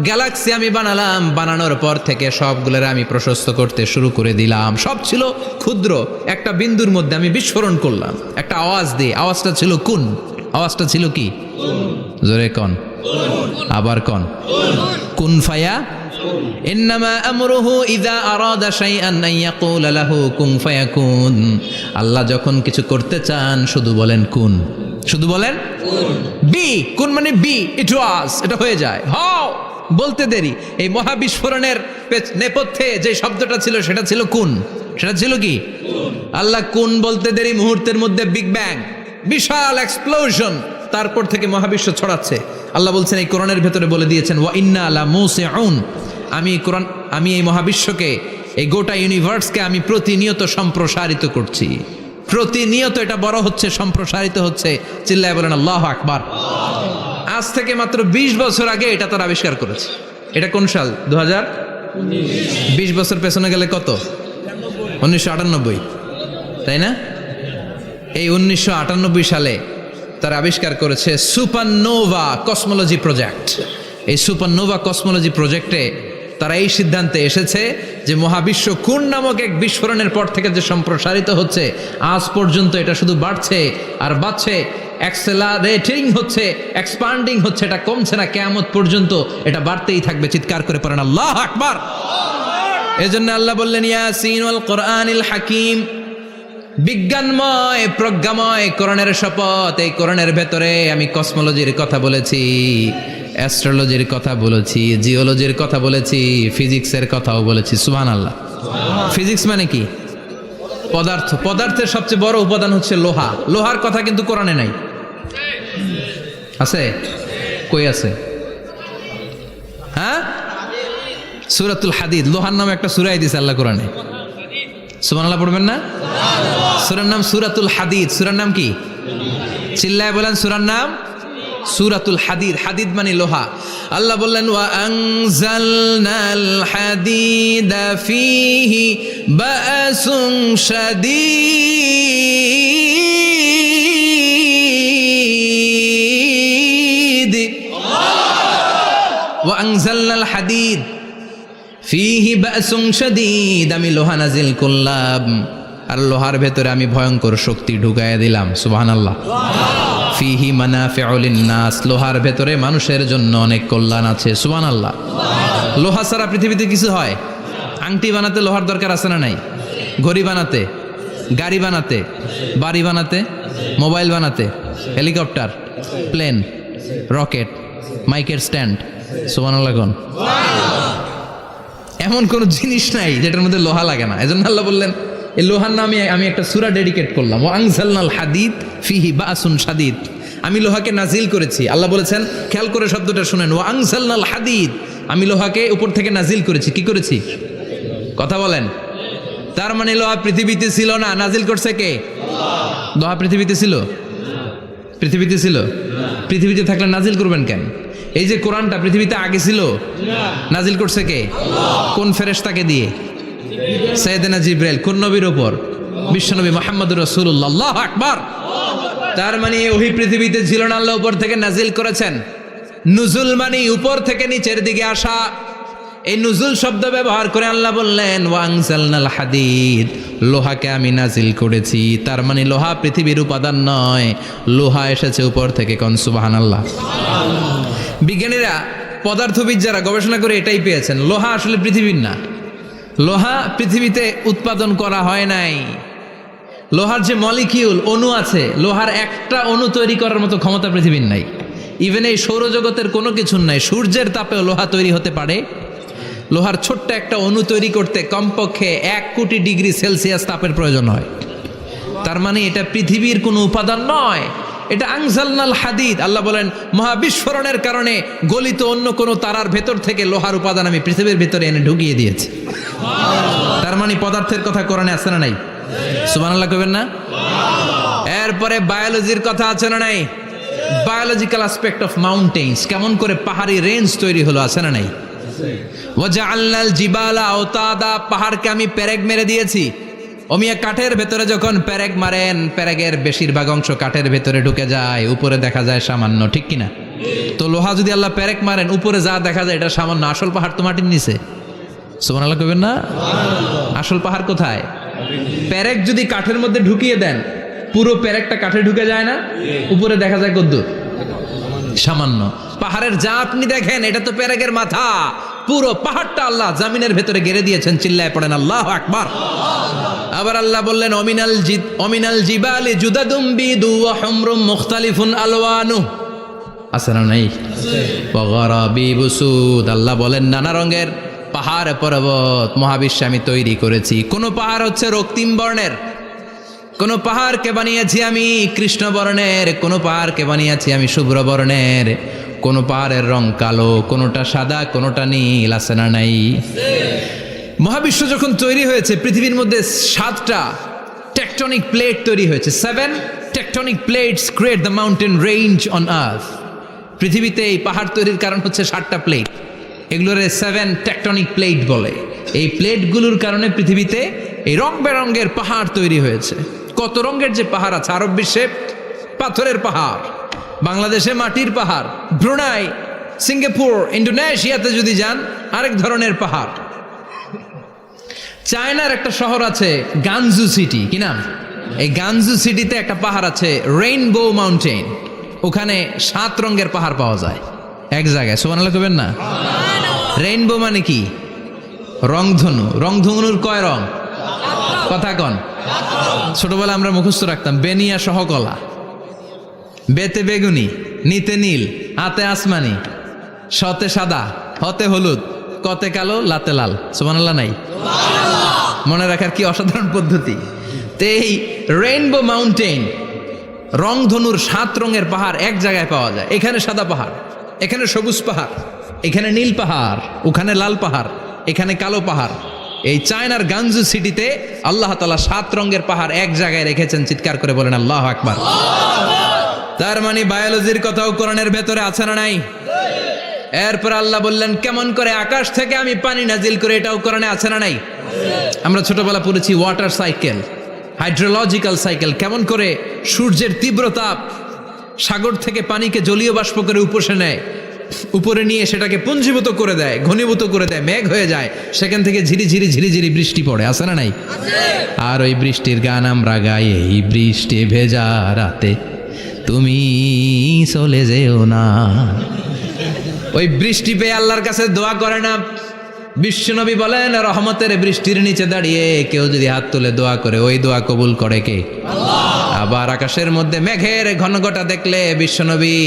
গ্যালাক্সি আমি বানালাম। বানানোর পর থেকে সবগুলোর আমি প্রশস্ত করতে শুরু করে দিলাম। সব ছিল ক্ষুদ্র, একটা বিন্দুর মধ্যে আমি বিস্ফোরণ করলাম একটা আওয়াজ দিয়ে। আওয়াজটা ছিল কুন। আওয়াজটা ছিল কি? জোরে কন, আবার কন। কুন ফায়া ইন্নামা আমরুহু ইযা আরাদা শাইআন আন ইয়াকুলা লাহু কুন ফায়াকুন। আল্লাহ যখন কিছু করতে চান শুধু বলেন কুন, শুধু বলেন বি। কুন মানে বি, ইট ওয়াজ, এটা হয়ে যায়। হাও বলতে দেরি। এই মহাবিস্ফোরণের নেপথ্যে যে শব্দটা ছিল সেটা ছিল কুন। সেটা ছিল কি? আল্লাহ কুন বলতে দেরি, মুহূর্তের মধ্যে বিগ ব্যাং, বিশাল এক্সপ্লোশন। তারপর থেকে মহাবিশ্ব ছড়াচ্ছে। আল্লাহ বলছেন এই কোরআনের ভেতরে বলে দিয়েছেন, ওয়া ইন্না লামুসিউন, আমি এই মহাবিশ্বকে, এই গোটা ইউনিভার্সকে আমি প্রতিনিয়ত সম্প্রসারিত করছি। প্রতিনিয়ত এটা বড় হচ্ছে, সম্প্রসারিত হচ্ছে। চিল্লায় বলেন আল্লাহু আকবার। আজ থেকে মাত্র 20 বছর আগে এটা তারা আবিষ্কার করেছে। এটা কোন সাল? 2000। 20 বছর পেছনে গেলে কত? 1998, তাই না? এই 1998 সালে তারা আবিষ্কার করেছে সুপারনোভা কসমোলজি প্রজেক্ট। এই সুপারনোভা কসমোলজি প্রজেক্টে তারা এই সিদ্ধান্তে এসেছে যে মহাবিশ্ব কোন নামক এক বিস্ফোরণের পর থেকে যে সম্প্রসারিত হচ্ছে, আজ পর্যন্ত এটা শুধু বাড়ছে আর বাড়ছে, অ্যাক্সেলারেটিং হচ্ছে, এক্সপান্ডিং হচ্ছে, এটা কমছে না, কিয়ামত পর্যন্ত এটা বাড়তেই থাকবে। চিৎকার করে পড়েন আল্লাহু আকবার। এজন্য আল্লাহ বললেন ইয়াসিন ওয়াল কোরআনিল হাকিম, বিজ্ঞানময় প্রজ্ঞাময় কোরআনের শপথ। এই কোরআনের ভেতরে আমি কসমোলজির কথা বলেছি, অ্যাস্ট্রোলজির কথা বলেছি, জিওলজির কথা বলেছি, ফিজিক্সের কথাও বলেছি। সুবহানাল্লাহ। ফিজিক্স মানে কি? পদার্থ। পদার্থের সবচেয়ে বড় উপাদান হচ্ছে লোহা। লোহার কথা কিন্তু কোরআনে নাই। আছে? কই আছে? হ্যাঁ, সূরাতুল হাদিদ, লোহার নামে একটা সূরা দিয়েছে আল্লাহ কোরআনে। সুবহানাল্লাহ পড়বেন না? সূরার নাম সূরাতুল হাদিদ। সূরার নাম কি? চিল্লায় বলেন, সূরার নাম সূরাতুল হাদিদ। হাদিদ মানে লোহা। আল্লাহ বললেন ওয়া আনজালনাল হাদিদা ফীহি বাসুন শাদীদ। ওয়া আনজালনাল হাদিদ ফীহি বাসুন শাদীদ, আমি লোহা নাজিল করলাম আর লোহার ভেতরে আমি ভয়ঙ্কর শক্তি ঢুকাইয়া দিলাম। সুবহানাল্লাহ। ফিহি মানাফিউ লিন্নাস, লোহার ভেতরে মানুষের জন্য অনেক কল্যাণ আছে। সুবহানাল্লাহ। লোহা ছাড়া পৃথিবীতে কিছু হয়? আংটি বানাতে লোহার দরকার আছে না নাই? ঘড়ি বানাতে, গাড়ি বানাতে, বাড়ি বানাতে, মোবাইল বানাতে, হেলিকপ্টার, প্লেন, রকেট, মাইকের স্ট্যান্ড। সুবহানাল্লাহ কোন? এমন কোন জিনিস নাই যেটার মধ্যে লোহা লাগে না। এজন্য আল্লাহ বললেন এই লোহার নামে আমি একটা সূরা ডেডিকেট করলাম, ওয়া আনজালনাল হাদিদ ফিহি বাসুন শাদীদ, আমি লোহাকে নাজিল করেছি। আল্লাহ বলেছেন, খেয়াল করে শব্দটা শুনেন, ওয়া আনজালনাল হাদিদ, আমি লোহাকে উপর থেকে নাজিল করেছি। কি করেছি? কথা বলেন। তার মানে লোহা পৃথিবীতে ছিল না, নাজিল করছে কে? লোহা পৃথিবীতে ছিল? পৃথিবীতে ছিল? পৃথিবীতে থাকলে নাজিল করবেন কেন? এই যে কোরআনটা পৃথিবীতে আগে ছিল, নাজিল করছে কে? কোন ফেরেশতাকে দিয়ে? সাইয়েদনা জিবরাইল। কোন নবীর উপর? বিশ্বনবী মুহাম্মদুর রাসূলুল্লাহ। আল্লাহু আকবার। তার মানে ওহি পৃথিবীতে ছিল না, আল্লাহ উপর থেকে নাজিল করেছেন। নুজুল মানে উপর থেকে নিচের দিকে আসা। এই নুজুল শব্দ ব্যবহার করে আল্লাহ বললেন ওয়া আনজালনাল হাদিদ, লোহাকে আমি নাজিল করেছি। তার মানে লোহা পৃথিবীর উপাদান নয়, লোহা এসেছে উপর থেকে। কোন সুবহানাল্লাহ। বিজ্ঞানীরা, পদার্থবিদ যারা গবেষণা করে এটাই পেয়েছেন, লোহা আসলে পৃথিবীর না। লোহা পৃথিবীতে উৎপাদন করা হয় নাই। লোহার যে মলিকিউল, অণু আছে, লোহার একটা অণু তৈরি করার মতো ক্ষমতা পৃথিবীর নাই। ইভেন এই সৌরজগতের কোনো কিছু নাই। সূর্যের তাপেও লোহা তৈরি হতে পারে? লোহার ছোট্ট একটা অণু তৈরি করতে কমপক্ষে 1 কোটি ডিগ্রি সেলসিয়াস তাপের প্রয়োজন হয়। তার মানে এটা পৃথিবীর কোনো উপাদান নয়, এটা আনজালনাল হাদিদ। আল্লাহ বলেন মহাবিস্ফোরণের কারণে গলিত অন্য কোনো তারার ভেতর থেকে লোহার উপাদান আমি পৃথিবীর ভেতরে এনে ঢুকিয়ে দিয়েছি। তার মানে পদার্থের কথা কোরআনে আছে না নাই? সুবহানাল্লাহ কইবেন না? এরপরে বায়োলজির কথা আছে না নাই? বায়োলজিক্যাল অ্যাসপেক্ট অফ মাউন্টেন্স, কেমন করে পাহাড়ি রেঞ্জ তৈরি হলো, আছে না নাই? ওয়াজআলনাল জিবালা আওতাদা, পাহাড়কে আমি পেরেক মেরে দিয়েছি। অমিয়া কাঠের ভেতরে যখন পেরেক মারেন, পেরেকের বেশিরভাগ অংশ কাঠের ভেতরে ঢুকে যায়, উপরে দেখা যায় সামান্য, ঠিক কিনা? তো লোহা যদি আল্লাহ পেরেক মারেন, উপরে যা দেখা যায় এটা সামান্য, আসল পাহাড় তো মাটির নিচে। সুবহানাল্লাহ কইবেন না? আসল পাহাড় কোথায়? পেরেক যদি কাঠের মধ্যে ঢুকিয়ে দেন, পুরো পেরেকটা কাঠে ঢুকে যায় না, উপরে দেখা যায় কদ্দুর? সামান্য। পাহাড়ের যা আপনি দেখেন এটা তো পেরেকের মাথা, পুরো পাহাড়টা আল্লাহ জামিনের ভেতরে গেড়ে দিয়েছেন। চিল্লায় পড়েন আল্লাহু আকবার। আবার আল্লাহ বললেন অমিনাল জিবালি জুদাদুম বিদু ওয়া হুমরুম মুখতালিফুন আলওয়ানু, আছে না নাই? ওয়া গারাবিবু সুদ, আল্লাহ বলেন নানা রঙের পাহাড় পর্বত মহাবিশ্বে আমি তৈরি করেছি। কোন পাহাড় হচ্ছে রক্তিম বর্ণের, কোন পাহাড়কে বানিয়েছি আমি কৃষ্ণ বর্ণের, কোন পাহাড়কে বানিয়েছি আমি শুভ্র বর্ণের, কোন পাহাড়ের রং কালো, কোনটা সাদা, কোনটা নীল, আছে না নাই? মহাবিশ্ব যখন তৈরি হয়েছে, পৃথিবীর মধ্যে 7টা টেকটনিক প্লেট তৈরি হয়েছে। 7 tectonic plates create the mountain range on earth. পৃথিবীতে এই পাহাড় তৈরির কারণ হচ্ছে 7টা প্লেট, এগুলোরে 7 টেকটনিক প্লেট বলে। এই প্লেটগুলোর কারণে পৃথিবীতে এই রং বেরঙের পাহাড় তৈরি হয়েছে। কত রঙের যে পাহাড় আছে। আরব বিশ্বে পাথরের পাহাড়, বাংলাদেশে মাটির পাহাড়, ব্রুনাই, সিঙ্গাপুর, ইন্দোনেশিয়াতে যদি যান আরেক ধরনের পাহাড়। চায়নার একটা শহর আছে গানজু সিটি, কি নাম? এই গানজু সিটিতে একটা পাহাড় আছে রেইনবো মাউন্টেন। ওখানে 7 রঙের পাহাড় পাওয়া যায় এক জায়গায়। সুবহানাল্লাহ কইবেন না? রেইনবো মানে কি? রংধনু। রংধনুর কয় রং? কথা কন। ছোটবেলা আমরা মুখস্থ রাখতাম বেনিয়া সহ কলা, বেতে বেগুনি, নিতে নীল, আতে আসমানি, শতে সাদা, হতে হলুদ, কতে কালো, লাতে লাল। সুবহানাল্লাহ নাই? মনে রাখার কি অসাধারণ পদ্ধতি। তো এই রেইনবো মাউন্টেন, রংধনুর 7 রঙের পাহাড় এক জায়গায় পাওয়া যায়। এখানে সাদা পাহাড়, এখানে সবুজ পাহাড়, এখানে নীল পাহাড়, ওখানে লাল পাহাড়, এখানে কালো পাহাড়। এই চায়নার গানজু সিটিতে আল্লাহ তাআলা 7 রঙের পাহাড় এক জায়গায় রেখেছেন। চিৎকার করে বলেন আল্লাহু আকবার। তার মানে বায়োলজির কথাও কোরআনের ভেতরে আছে না নাই? এরপর আল্লাহ বললেন কেমন করে আকাশ থেকে আমি পানি নাজিল করে, এটাও কোরআনে আছে না নাই? আমরা ছোটবেলা পড়েছি ওয়াটার সাইকেল, হাইড্রোলজিক্যাল সাইকেল। কেমন করে সূর্যের তীব্র তাপ সাগর থেকে পানিকে জলীয় বাষ্প করে উপসে নেয়, উপরে নিয়ে সেটাকে পুঞ্জীভূত করে দেয়, ঘনীভূত করে দেয়, মেঘ হয়ে যায়, সেখান থেকে ঝিরিঝিরি ঝিরিঝিরি বৃষ্টি পড়ে, আছে না নাই? আর ওই বৃষ্টির গান আমরা গাই, এই বৃষ্টি ভেজা রাতে তুমি চলে যেও না। ওই বৃষ্টি পেয়ে আল্লাহর কাছে দোয়া করে না? বিশ্বনবী বলেন রহমতের বৃষ্টির নিচে দাঁড়িয়ে কেউ যদি হাত তুলে দোয়া করে, ওই দোয়া কবুল করে কে? আল্লাহ। আবার আকাশের মধ্যে মেঘের ঘনঘটা দেখলে বিশ্বনবী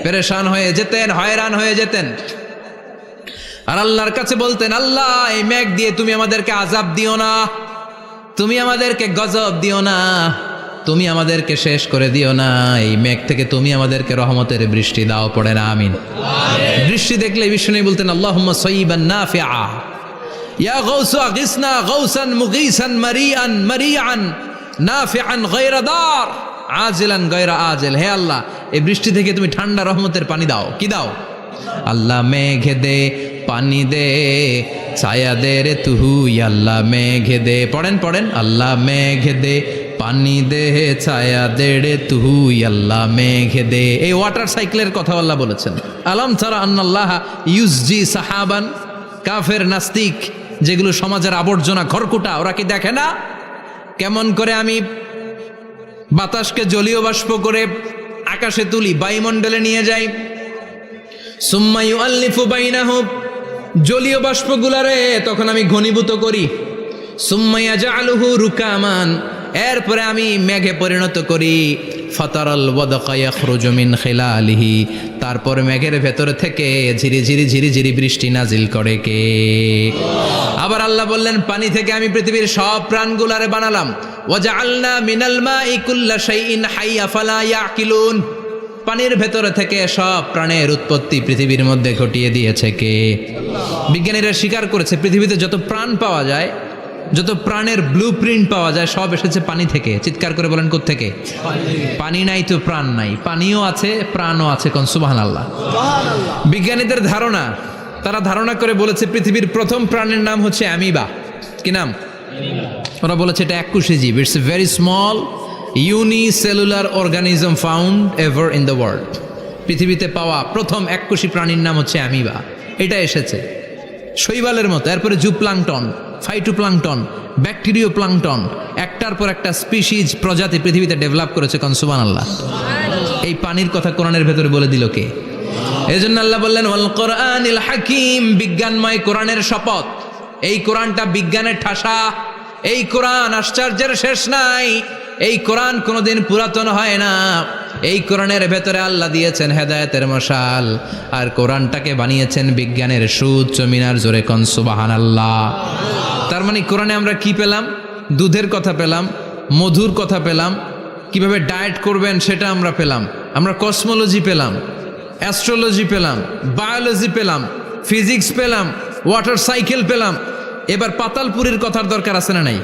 পেরেশান হয়ে যেতেন, হয়রান হয়ে যেতেন, আর আল্লাহর কাছে বলতেন আল্লাহ এই মেঘ দিয়ে তুমি আমাদেরকে আযাব দিও না, তুমি আমাদেরকে গজব দিও না, তুমি আমাদেরকে শেষ করে দিও না, এই মেঘ থেকে তুমি আমাদেরকে রহমতের বৃষ্টি দাও। পড়ে না আমিন। বৃষ্টি দেখলে বিষ্ণু বলতেন আল্লাহুম্মা সাইয়িবান নাফিআ, ইয়া গাউসু আগিসনা গাউসান মুগীসান মারিআন মারিআন নাফিআন গায়রা দার আজিলান গায়রা আজিল। হে আল্লাহ এই বৃষ্টি থেকে তুমি ঠান্ডা রহমতের পানি দাও। কি দাও? আল্লাহ মেঘে দে পানি দে, ছায়া দে রে তুহু, আল্লাহ মেঘে দে। পড়েন পড়েন, আল্লাহ মেঘে দে পানি দে, ছায়া দে রে তুহু, আল্লাহ মেঘে দে। এই ওয়াটার সাইকেলের কথা আল্লাহ বলেছেন। আলাম তারা আন্নাল্লাহ ইউসজি সাহাবান। কাফের নাস্তিক যেগুলো সমাজের আবর্জনা খড়কুটা, ওরা কি দেখে না কেমন করে আমি বাতাসকে জলীয় বাষ্প করে আকাশে তুলি, বায়ুমণ্ডলে নিয়ে যাই, সুম্মা ইউআল্লিফু বাইনাহুম, জলীয় বাষ্পগুলারে তখন আমি ঘনীভূত করি, সুম্মা ইয়াজআলুহু রুকামান, এরপরে আমি মেঘে পরিণত করি, ফাতারাল ওয়াদকা ইয়াখরুজু মিন খিলালিহি, তারপর মেঘের ভেতর থেকে ঝিরিঝিরি ঝিরিঝিরি বৃষ্টি নাজিল করে কে? আবার আল্লাহ বললেন পানি থেকে আমি পৃথিবীর সব প্রাণগুলারে বানালাম, ওয়াজআলনা মিনাল মাই কুল্লা শাইইন হাইয়া ফালা ইয়াকিলুন, পানির ভেতরে থেকে সব প্রাণের উৎপত্তি পৃথিবীর মধ্যে ঘটিয়ে দিয়েছে কে? বিজ্ঞানীরা স্বীকার করেছে পৃথিবীতে যত প্রাণ পাওয়া যায়, যত প্রাণের ব্লুপ্রিন্ট পাওয়া যায়, সব এসেছে পানি থেকে। চিৎকার করে বলেন কোত্থেকে? পানি নাই তো প্রাণ নাই, পানিও আছে প্রাণও আছে। কোন সুবহানাল্লাহ। বিজ্ঞানীদের ধারণা, তারা ধারণা করে বলেছে পৃথিবীর প্রথম প্রাণের নাম হচ্ছে অ্যামিবা। কি নাম? ওরা বলেছে এটা এককোষী জীব, it's a very small unicellular organism found ever in the world. পৃথিবীতে পাওয়া প্রথম এককোষী প্রাণীর নাম হচ্ছে অ্যামিবা। এটা এসেছে শৈবালের মতো, এরপরে জুপ্লাংটন, ফাইটোপ্লাংটন, ব্যাকটেরিও প্লাংটন, একটার পর একটা স্পিসিজ প্রজাতি পৃথিবীতে ডেভেলপ করেছে। কোন সুবহানাল্লাহ। এই পানির কথা কোরআনের ভেতরে বলে দিল কে? এই জন্য আল্লাহ বললেন ওয়াল কোরআনিল হাকিম, বিজ্ঞানময় কোরআনের শপথ। এই কোরআনটা বিজ্ঞানের ঠাসা, এই কোরআন আশ্চর্যের শেষ নাই, এই কোরআন কোনোদিন পুরাতন হয় না। এই কোরআনের ভেতরে আল্লাহ দিয়েছেন হেদায়েতের মশাল, আর কোরআনটাকে বানিয়েছেন বিজ্ঞানের সুউচ্চ মিনার। জোরে কোন সুবহানাল্লাহ। তার মানে কোরআনে আমরা কি পেলাম? দুধের কথা পেলাম, মধুর কথা পেলাম, কিভাবে ডায়েট করবেন সেটা আমরা পেলাম, আমরা কসমোলজি পেলাম, অ্যাস্ট্রোলজি পেলাম, বায়োলজি পেলাম, ফিজিক্স পেলাম, ওয়াটার সাইকেল পেলাম। এবার পাতালপুরীর কথার দরকার আছে না নাই?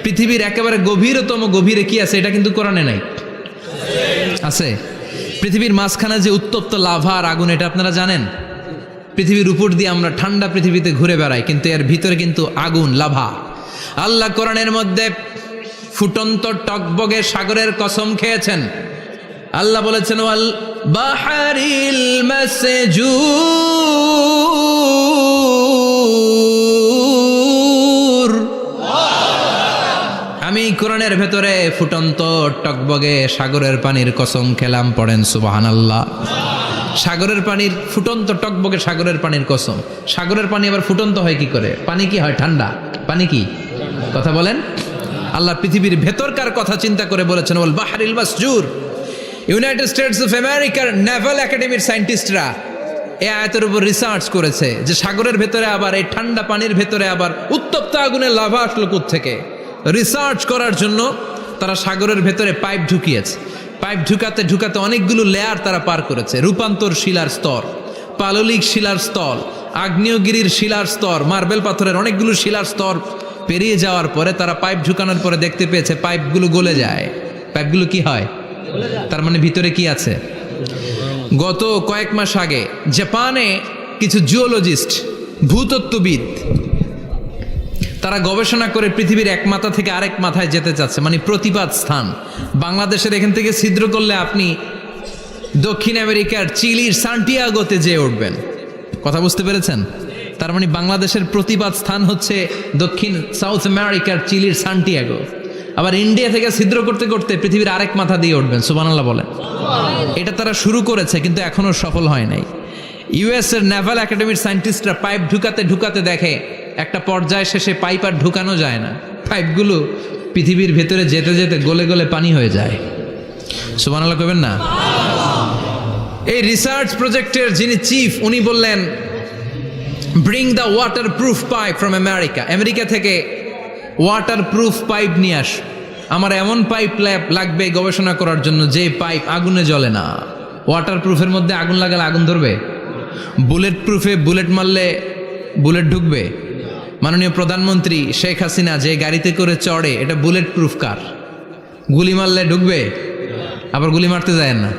পৃথিবীর একেবারে গভীরতম গভীরে কি আছে এটা কিন্তু কোরআনে নাই, আছে। পৃথিবীর মাঝখানে যে উত্তপ্ত লাভা আর আগুন, এটা আপনারা জানেন? পৃথিবীর উপর দিয়ে আমরা ঠান্ডা পৃথিবীতে ঘুরে বেড়াই, কিন্তু এর ভিতরে কিন্তু আগুন, লাভা। আল্লাহ কোরআনের মধ্যে ফুটন্ত টকবগে সাগরের কসম খেয়েছেন। আল্লাহ বলেছেন ওয়াল বাহারিল মাসজুর, কোরআনের ভেতরে ফুটন্ত টকবগে সাগরের পানির কসম খেলাম, পড়েন সুবহানাল্লাহ। সাগরের পানির ফুটন্ত টকবগে সাগরের পানির কসম। সাগরের পানি আবার ফুটন্ত হয় কি করে? পানি কি হয়? ঠান্ডা। পানি কি? কথা বলেন। আল্লাহ পৃথিবীর ভেতরকার কথা চিন্তা করে বলেছেন ওয়াল বাহরিল মাসজুর। ইউনাইটেড স্টেটস অফ আমেরিকার নেভাল একাডেমির সায়েন্টিস্টরা এই আয়াতের উপর রিসার্চ করেছে যে সাগরের ভেতরে আবার এই ঠান্ডা পানির ভেতরে আবার উত্তপ্ত আগুনের লাভা আসলো থেকে। রিসার্চ করার জন্য তারা সাগরের ভেতরে পাইপ ঢুকিয়েছে। পাইপ ঢুকাতে ঢুকাতে অনেকগুলো লেয়ার তারা পার করেছে। রূপান্তর শিলার স্তর, পাললিক শিলার স্তর, আগ্নেয়গিরির শিলার স্তর, মার্বেল পাথরের অনেকগুলো শিলার স্তর পেরিয়ে যাওয়ার পরে তারা পাইপ ঢুকানোর পরে দেখতে পেয়েছে পাইপগুলো গলে যায়। পাইপগুলো কি হয়? তার মানে ভিতরে কি আছে? গত কয়েক মাস আগে জাপানে কিছু জিওলজিস্ট, ভূতত্ত্ববিদ, তারা গবেষণা করে পৃথিবীর এক মাথা থেকে আরেক মাথায় যেতে চাচ্ছে, মানে প্রতিপাদ স্থান। বাংলাদেশের এখান থেকে ছিদ্র করলে আপনি দক্ষিণ আমেরিকার চিলির সান্টিয়াগোতে যেয়ে উঠবেন। কথা বুঝতে পেরেছেন? তার মানে বাংলাদেশের প্রতিপাদ স্থান হচ্ছে দক্ষিণ সাউথ আমেরিকার চিলির সান্টিয়াগো। আবার ইন্ডিয়া থেকে ছিদ্র করতে করতে পৃথিবীর আরেক মাথা দিয়ে উঠবেন। সুবহানাল্লাহ বলেন। এটা তারা শুরু করেছে কিন্তু এখনো সফল হয় নাই। ইউএস এর নেভাল একাডেমির সায়েন্টিস্টরা পাইপ ঢুকাতে ঢুকাতে দেখে একটা পর্যায় শেষে পাইপ আর ঢুকানো যায় না। পাইপগুলো পৃথিবীর ভেতরে যেতে যেতে গলে গলে পানি হয়ে যায়। সুবহানাল্লাহ কইবেন না? এই রিসার্চ প্রজেক্টের যিনি চিফ, উনি বললেন bring the water proof pipe from America. America থেকে ওয়াটার প্রুফ পাইপ নিয়ে আস। আমার এমন পাইপ লাগবে গবেষণা করার জন্য যে পাইপ আগুনে জ্বলে না। ওয়াটার প্রুফের মধ্যে আগুন লাগালে আগুন ধরবে? বুলেট প্রুফে বুলেট মারলে বুলেট ঢুকবে? মাননীয় প্রধানমন্ত্রী শেখ হাসিনা যে গাড়িতে করে চড়ে, এটা বুলেট প্রুফ কার? গুলি মারলে ঢুকবে? আবার গুলি মারতে যায় না,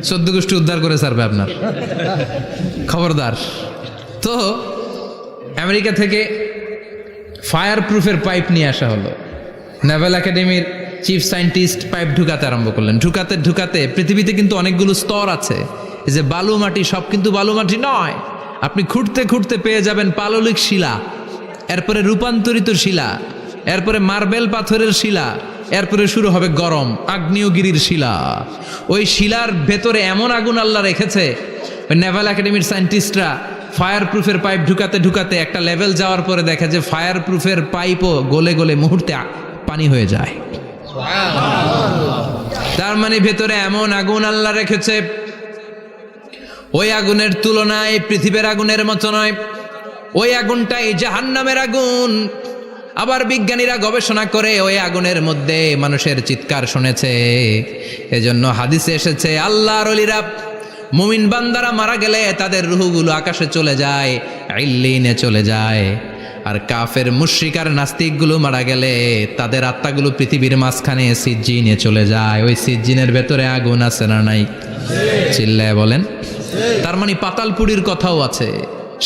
14 গোষ্ঠী উদ্ধার করে ছাড়বে আপনার, খবরদার। তো আমেরিকা থেকে ফায়ার প্রুফের পাইপ নিয়ে আসা হলো। নেভাল একাডেমির চিফ সায়েন্টিস্ট পাইপ ঢুকাতে আরম্ভ করলেন। ঢুকাতে ঢুকাতে পৃথিবীতে কিন্তু অনেকগুলো স্তর আছে। এই যে বালু মাটি, সব কিন্তু বালু মাটি নয়। আপনি খুঁড়তে খুঁড়তে পেয়ে যাবেন পাললিক শিলা, এরপরে রূপান্তরিত শিলা, এরপরে মার্বেল পাথরের শিলা, এরপরে শুরু হবে গরম আগ্নেয়গিরির শিলা। ওই শিলার ভেতরে এমন আগুন আল্লাহ রেখেছে, ওই নেভাল একাডেমির সায়েন্টিস্টরা ফায়ার প্রুফের পাইপ ঢুকাতে ঢুকাতে একটা লেভেল যাওয়ার পরে দেখে যে ফায়ার প্রুফের পাইপও গলে গলে মুহূর্তে পানি হয়ে যায়। তার মানে ভেতরে এমন আগুন আল্লাহ রেখেছে, ওই আগুনের তুলনায় পৃথিবীর আগুনের মতো নয়। ওই আগুনটাই জাহান্নামের আগুন। আবার বিজ্ঞানীরা গবেষণা করে ওই আগুনের মধ্যে মানুষের চিৎকার শুনেছে। এজন্য হাদিসে এসেছে আল্লাহর ওলিরা, মুমিন বান্দারা মারা গেলে তাদের রূহগুলো আকাশে চলে যায়, ইল্লিনে চলে যায়। আর কাফের মুশরিক আর নাস্তিকগুলো মারা গেলে তাদের আত্মাগুলো পৃথিবীর মাঝখানে সিজ্জিনে চলে যায়। ওই সিজ্জিনের ভেতরে আগুন আছে না নাই? চিল্লায় বলেন। তার মানে পাতালপুরীর কথাও আছে,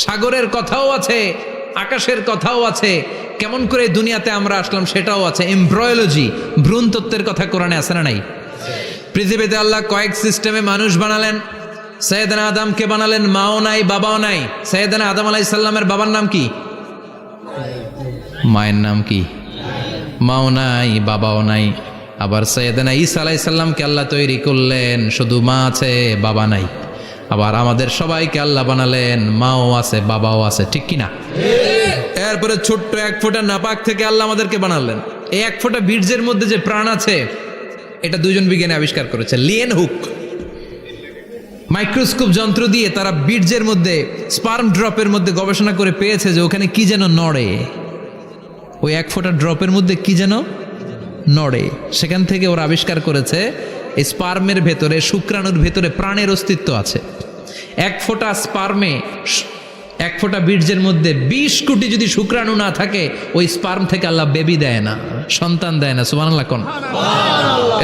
সাগরের কথাও আছে, আকাশের কথাও আছে। কেমন করে দুনিয়াতে আমরা আসলাম সেটাও আছে। এমব্রয়োলজি, ভ্রূণতত্ত্বের কথা কোরআনে আছে না নাই? পৃথিবীতে আল্লাহ কয়েক সিস্টেমে মানুষ বানালেন। সৈয়দনা আদমকে বানালেন, মাও নাই বাবাও নাই। সৈয়দনা আদম আলাইহিস সালামের বাবার নাম কি? মায়ের নাম কি? মাও নাই বাবাও নাই। আবার সৈয়দনা ঈসা আলাইহিস সালামকে আল্লাহ তৈরি করলেন, শুধু মা আছে বাবা নাই। আবার আমাদের সবাইকে আল্লাহ বানালেন, মাও আছে বাবাও আছে, ঠিক কিনা? এরপরে ছোট্ট এক ফোঁটা নাপাক থেকে আল্লাহ আমাদেরকে বানালেন। এই এক ফোঁটা বীর্যের মধ্যে যে প্রাণ আছে, এটা দুজন বিজ্ঞানী আবিষ্কার করেছে। লিয়েন হুক মাইক্রোস্কোপ যন্ত্র দিয়ে তারা বীর্যের মধ্যে, স্পার্ম ড্রপের মধ্যে গবেষণা করে পেয়েছে যে ওখানে কি যেন নড়ে। ওই এক ফোঁটা ড্রপের মধ্যে কি যেন নড়ে। সেখান থেকে ওরা আবিষ্কার করেছে এই স্পার্মের ভেতরে, শুক্রাণুর ভেতরে প্রাণের অস্তিত্ব আছে। এক ফোঁটা স্পার্মে, এক ফোঁটা বীর্যের মধ্যে 20 কোটি যদি শুক্রাণু না থাকে, ওই স্পার্ম থেকে আল্লাহ বেবি দেয় না, সন্তান দেয় না। সুবহানাল্লাহ কোন?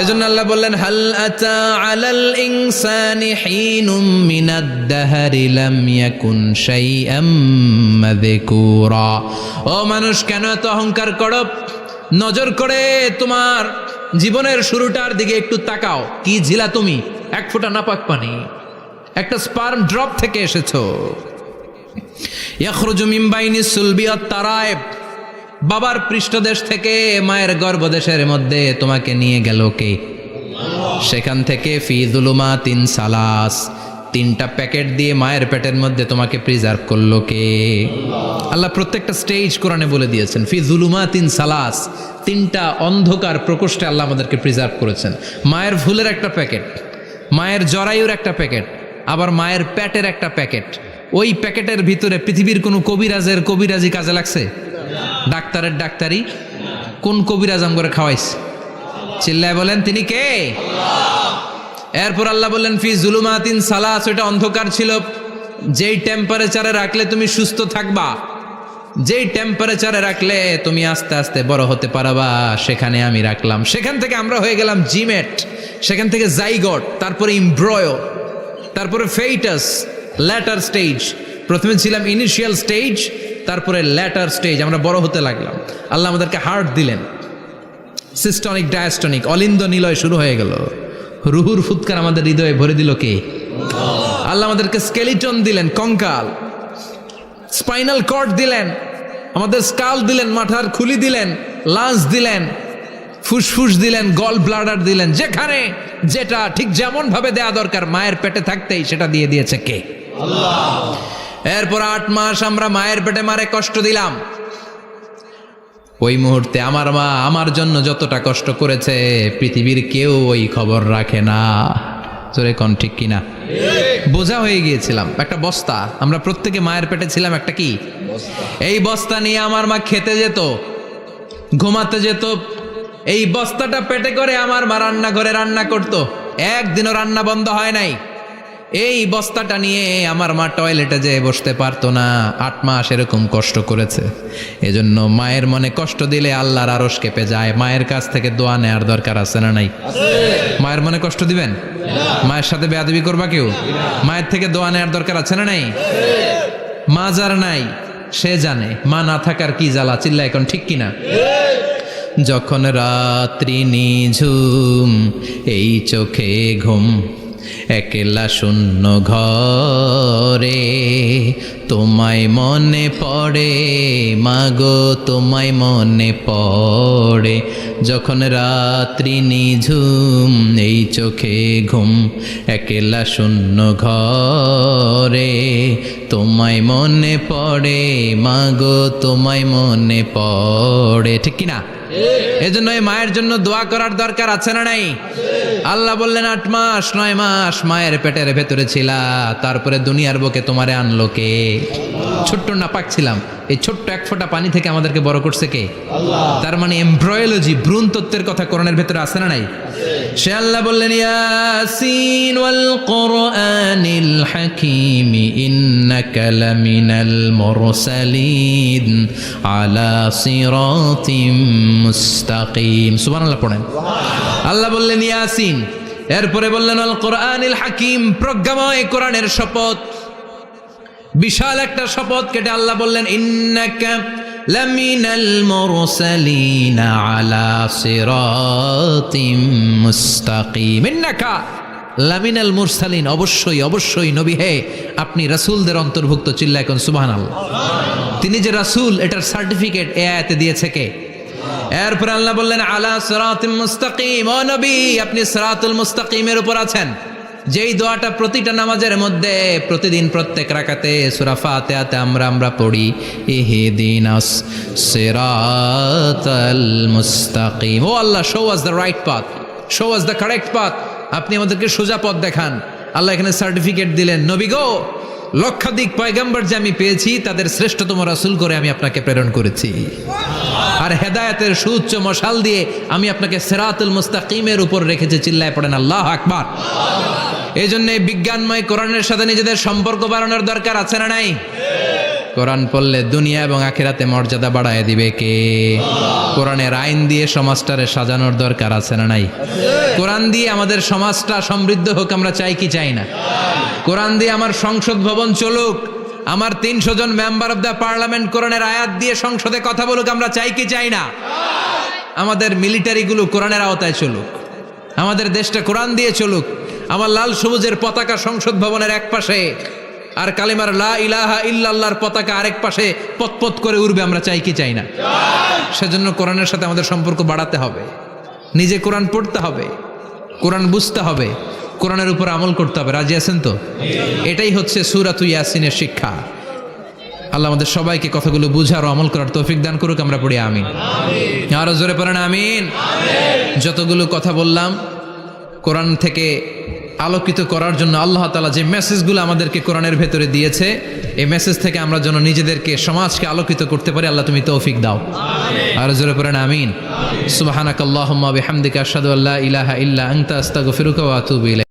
এজন্য আল্লাহ বললেন হাল আতা আলাল ইনসানি হিনুম মিনাদ দাহরি লাম ইয়াকুন শাইআম মাযকুরা। ও মানুষ, কেন এত অহংকার করো? নজর করে তোমার জীবনের শুরুটার দিকে একটু তাকাও। কি ঝিলা তুমি? এক ফোঁটা নাপাক পানি, একটা স্পার্ম ড্রপ থেকে এসেছো। ইয়াখরুজু মিন বাইনি সুলবি ওয়াত তারায়েব। বাবার পৃষ্ঠদেশ থেকে মায়ের গর্ভদেশের মধ্যে তোমাকে নিয়ে গেল কে? সেখান থেকে ফি যুলুমাতিন সালাস, 3টা প্যাকেট দিয়ে মায়ের পেটের মধ্যে তোমাকে প্রিজার্ভ করলো কে? আল্লাহ প্রত্যেকটা স্টেজ কোরআনে বলে দিয়েছেন। ফি যুলুমাতিন সালাস, 3টা অন্ধকার প্রকোষ্ঠে আল্লাহ আমাদেরকে প্রিজার্ভ করেছেন। মায়ের ভুলের একটা প্যাকেট, মায়ের জরায়ুর একটা প্যাকেট, আবার মায়ের পেটের একটা প্যাকেট। ওই প্যাকেটের ভিতরে পৃথিবীর কোনো কবিরাজের কবিরাজি কাজে লাগছে? ডাক্তারের ডাক্তারি? কোন কবিরাজ আম করে খাওয়াইছে? চিল্লায় বলেন তিনি কে? এরপর আল্লাহ বললেন ফি যুলুমাতিন সালাস, ওইটা অন্ধকার ছিল। যেই টেম্পারেচারে রাখলে তুমি সুস্থ থাকবা, যেই টেম্পারেচারে রাখলে তুমি আস্তে আস্তে বড় হতে পারবা, সেখানে আমি রাখলাম। সেখান থেকে আমরা হয়ে গেলাম জিমেট, সেখান থেকে জাইগট, তারপরে ইমব্রয়ো, তারপরে ফেইটাস, ল্যাটার স্টেজ। প্রথমে ছিলাম ইনিশিয়াল স্টেজ, তারপরে ল্যাটার স্টেজ, আমরা বড় হতে লাগলাম। আল্লাহ আমাদেরকে হার্ট দিলেন, সিস্টনিক ডায়াস্টনিক, অলিন্দ নিলয় শুরু হয়ে গেল। রুহুর ফুৎকার আমাদের হৃদয়ে ভরে দিল কে? আল্লাহ আমাদেরকে স্কেলিটন দিলেন, কঙ্কাল, স্পাইনাল কর্ড দিলেন, আমাদের স্কাল দিলেন, মাথার খুলি দিলেন, লাঞ্চ দিলেন, ফুসফুস দিলেন, গল ব্লাডার দিলেন। যেখানে যেটা ঠিক যেমন ভাবে দেয়া দরকার মায়ের পেটে থাকতেই সেটা দিয়ে দিয়েছে কে? আল্লাহ। এরপর 8 মাস আমরা মায়ের পেটে মারে কষ্ট দিলাম। ওই মুহূর্তে আমার মা আমার জন্য যতটা কষ্ট করেছে পৃথিবীর কেউ ওই খবর রাখে না। জোরে কোন ঠিক কিনা? বোঝা হয়ে গিয়েছিলাম, একটা বস্তা। আমরা প্রত্যেকে মায়ের পেটে ছিলাম একটা কি এই বস্তা নিয়ে আমার মা খেতে যেত, ঘুমাতে যেত। এই বস্তাটা পেটে করে আমার মা রান্নাঘরে রান্না করত, একদিনও রান্না বন্ধ হয় নাই। এই বস্তাটা নিয়ে আমার মা টয়লেটে যেয়ে বসতে পারতো না। 8 মাস এরকম কষ্ট করেছে। এজন্য মায়ের মনে কষ্ট দিলে আল্লাহর আরশ কেঁপে যায়। মায়ের কাছ থেকে দোয়া নেওয়ার দরকার আছে না নাই? মায়ের মনে কষ্ট দিবেন? মায়ের সাথে বেয়াদবি করবা কেউ? মায়ের থেকে দোয়া নেওয়ার দরকার আছে না নাই? মা যার নাই সে জানে মা না থাকার কি জ্বালা। চিল্লা এখন ঠিক কিনা? যখন রাত্রি নিঝুম, এই চোখে ঘুম, একলা শূন্য ঘরে, তোমায় মনে পড়ে মাগো, তোমায় মনে পড়ে। যখন রাত্রি নিঝুম, এই চোখে ঘুম, একলা শূন্য ঘরে, তোমায় মনে পড়ে মাগো, তোমায় মনে পড়ে। ঠিক কিনা? এজন্য এই মায়ের জন্য দোয়া করার দরকার আছে না নাই? আল্লাহ বললেন 8 মাস 9 মাস মায়ের পেটের ভেতরে ছিলা, তারপরে দুনিয়ার বুকে তোমারে আনলো কে? ছোট্ট নাপাক ছিলাম, এই ছোট্ট এক ফোঁটা পানি থেকে আমাদেরকে বড় করছে কে? আল্লাহ। তার মানে এমব্রয়োলজি, ভ্রূণ তত্ত্বের কথা কোরআনের ভেতরে আছে না নাই? সে আল্লাহ বললেন ইয়াসিন ওয়াল কোরআনিল হাকীম ইন্নাকা লামিনাল মুরসালিন আলা সিরাতিম মুস্তাকিম। সুবহানাল্লাহ পড়েন। আল্লাহ বললেন ইয়াসিন, এরপরে বললেন আল কোরআনিল হাকীম, প্রজ্ঞাময় কোরআনের শপথ। বিশাল একটা শপথ কেটে আল্লাহ বললেন ইন্নাকা লামিনাল মুরসালিন আলা সিরাতিম মুস্তাকিম। ইন্নাকা লামিনাল মুরসালিন, অবশ্যই অবশ্যই নবী হে আপনি রাসূলদের অন্তর্ভুক্ত। চিল্লা এখন সুবহানাল্লাহ। তিনি যে রাসূল এটার সার্টিফিকেট এই আয়াতে দিয়েছে কে? এরপর আল্লাহ বললেন আলা সিরাতিম মুস্তাকিম, ও নবী আপনি সিরাতুল মুস্তাকিমের উপর আছেন। যেই দোয়াটা প্রতিটা নামাজের মধ্যে প্রতিদিন প্রত্যেক রাকাতে সূরা ফাতিহাতে আমরা পড়ি, ইহদিনাস সিরাতাল মুস্তাকিম। O Allah, show us the right path, show us the correct path. আপনি আমাদেরকে সোজা পথ দেখান। আল্লাহ এখানে সার্টিফিকেট দিলেন, নবী গো, লক্ষাধিক পয়গম্বর যে আমি পেয়েছি তাদের শ্রেষ্ঠতম রাসূল করে আমি আপনাকে প্রেরণ করেছি, আর হেদায়েতের সুউচ্চ মশাল দিয়ে আমি আপনাকে সিরাতুল মুস্তাকিমের উপর রেখেছি। চিল্লায় পড়েন আল্লাহু আকবার। এই জন্য বিজ্ঞানময় কোরআনের সাথে নিজেদের সম্পর্ক বাড়ানোর দরকার আছে না নাই? কোরআন পড়লে দুনিয়া এবং আখিরাতে মর্যাদা বাড়ায় দিবে কে? কোরআনের আইন দিয়ে সমাজটারে সাজানোর দরকার আছে না নাই? কোরআন দিয়ে আমাদের সমাজটা সমৃদ্ধ হোক আমরা চাই কি চাই না? কোরআন দিয়ে আমার সংসদ ভবন চলুক, আমার 300 জন মেম্বার অফ দ্য পার্লামেন্ট কোরআনের আয়াত দিয়ে সংসদে কথা বলুক আমরা চাই কি চাই না? আমাদের মিলিটারিগুলো কোরআনের আওতায় চলুক, আমাদের দেশটা কোরআন দিয়ে চলুক। আমার লাল সবুজের পতাকা সংসদ ভবনের এক পাশে, আর কালেমার লা ইলাহা ইল্লাল্লাহর পতাকা আরেক পাশে পতপত করে উড়বে, আমরা চাই কি চাই না? সেজন্য কোরআনের সাথে আমাদের সম্পর্ক বাড়াতে হবে, নিজে কোরআন পড়তে হবে, কোরআন বুঝতে হবে, কোরআনের উপর আমল করতে হবে। রাজি আছেন তো? এটাই হচ্ছে সূরাতু ইয়াসিনের শিক্ষা। আল্লাহ আমাদের সবাইকে কথাগুলো বুঝার ও আমল করার তৌফিক দান করুক। আমরা পড়ি আমিন। আরো জোরে পড়েন আমিন। যতগুলো কথা বললাম কোরআন থেকে আলোকিত করার জন্য আল্লাহ তাআলা যে মেসেজগুলো আমাদেরকে কোরআনের ভেতরে দিয়েছে, এই মেসেজ থেকে আমরা যেন নিজেদেরকে, সমাজকে আলোকিত করতে পারি। আল্লাহ তুমি তৌফিক দাও। আরো জোরে পড়েন আমিন। সুবহানাকাল্লাহুম্মা বিহামদিকা আশহাদু আল্লা ইলাহা ইল্লা আনতা আস্তাগফিরুকা ওয়া আতুবু ইলাইক।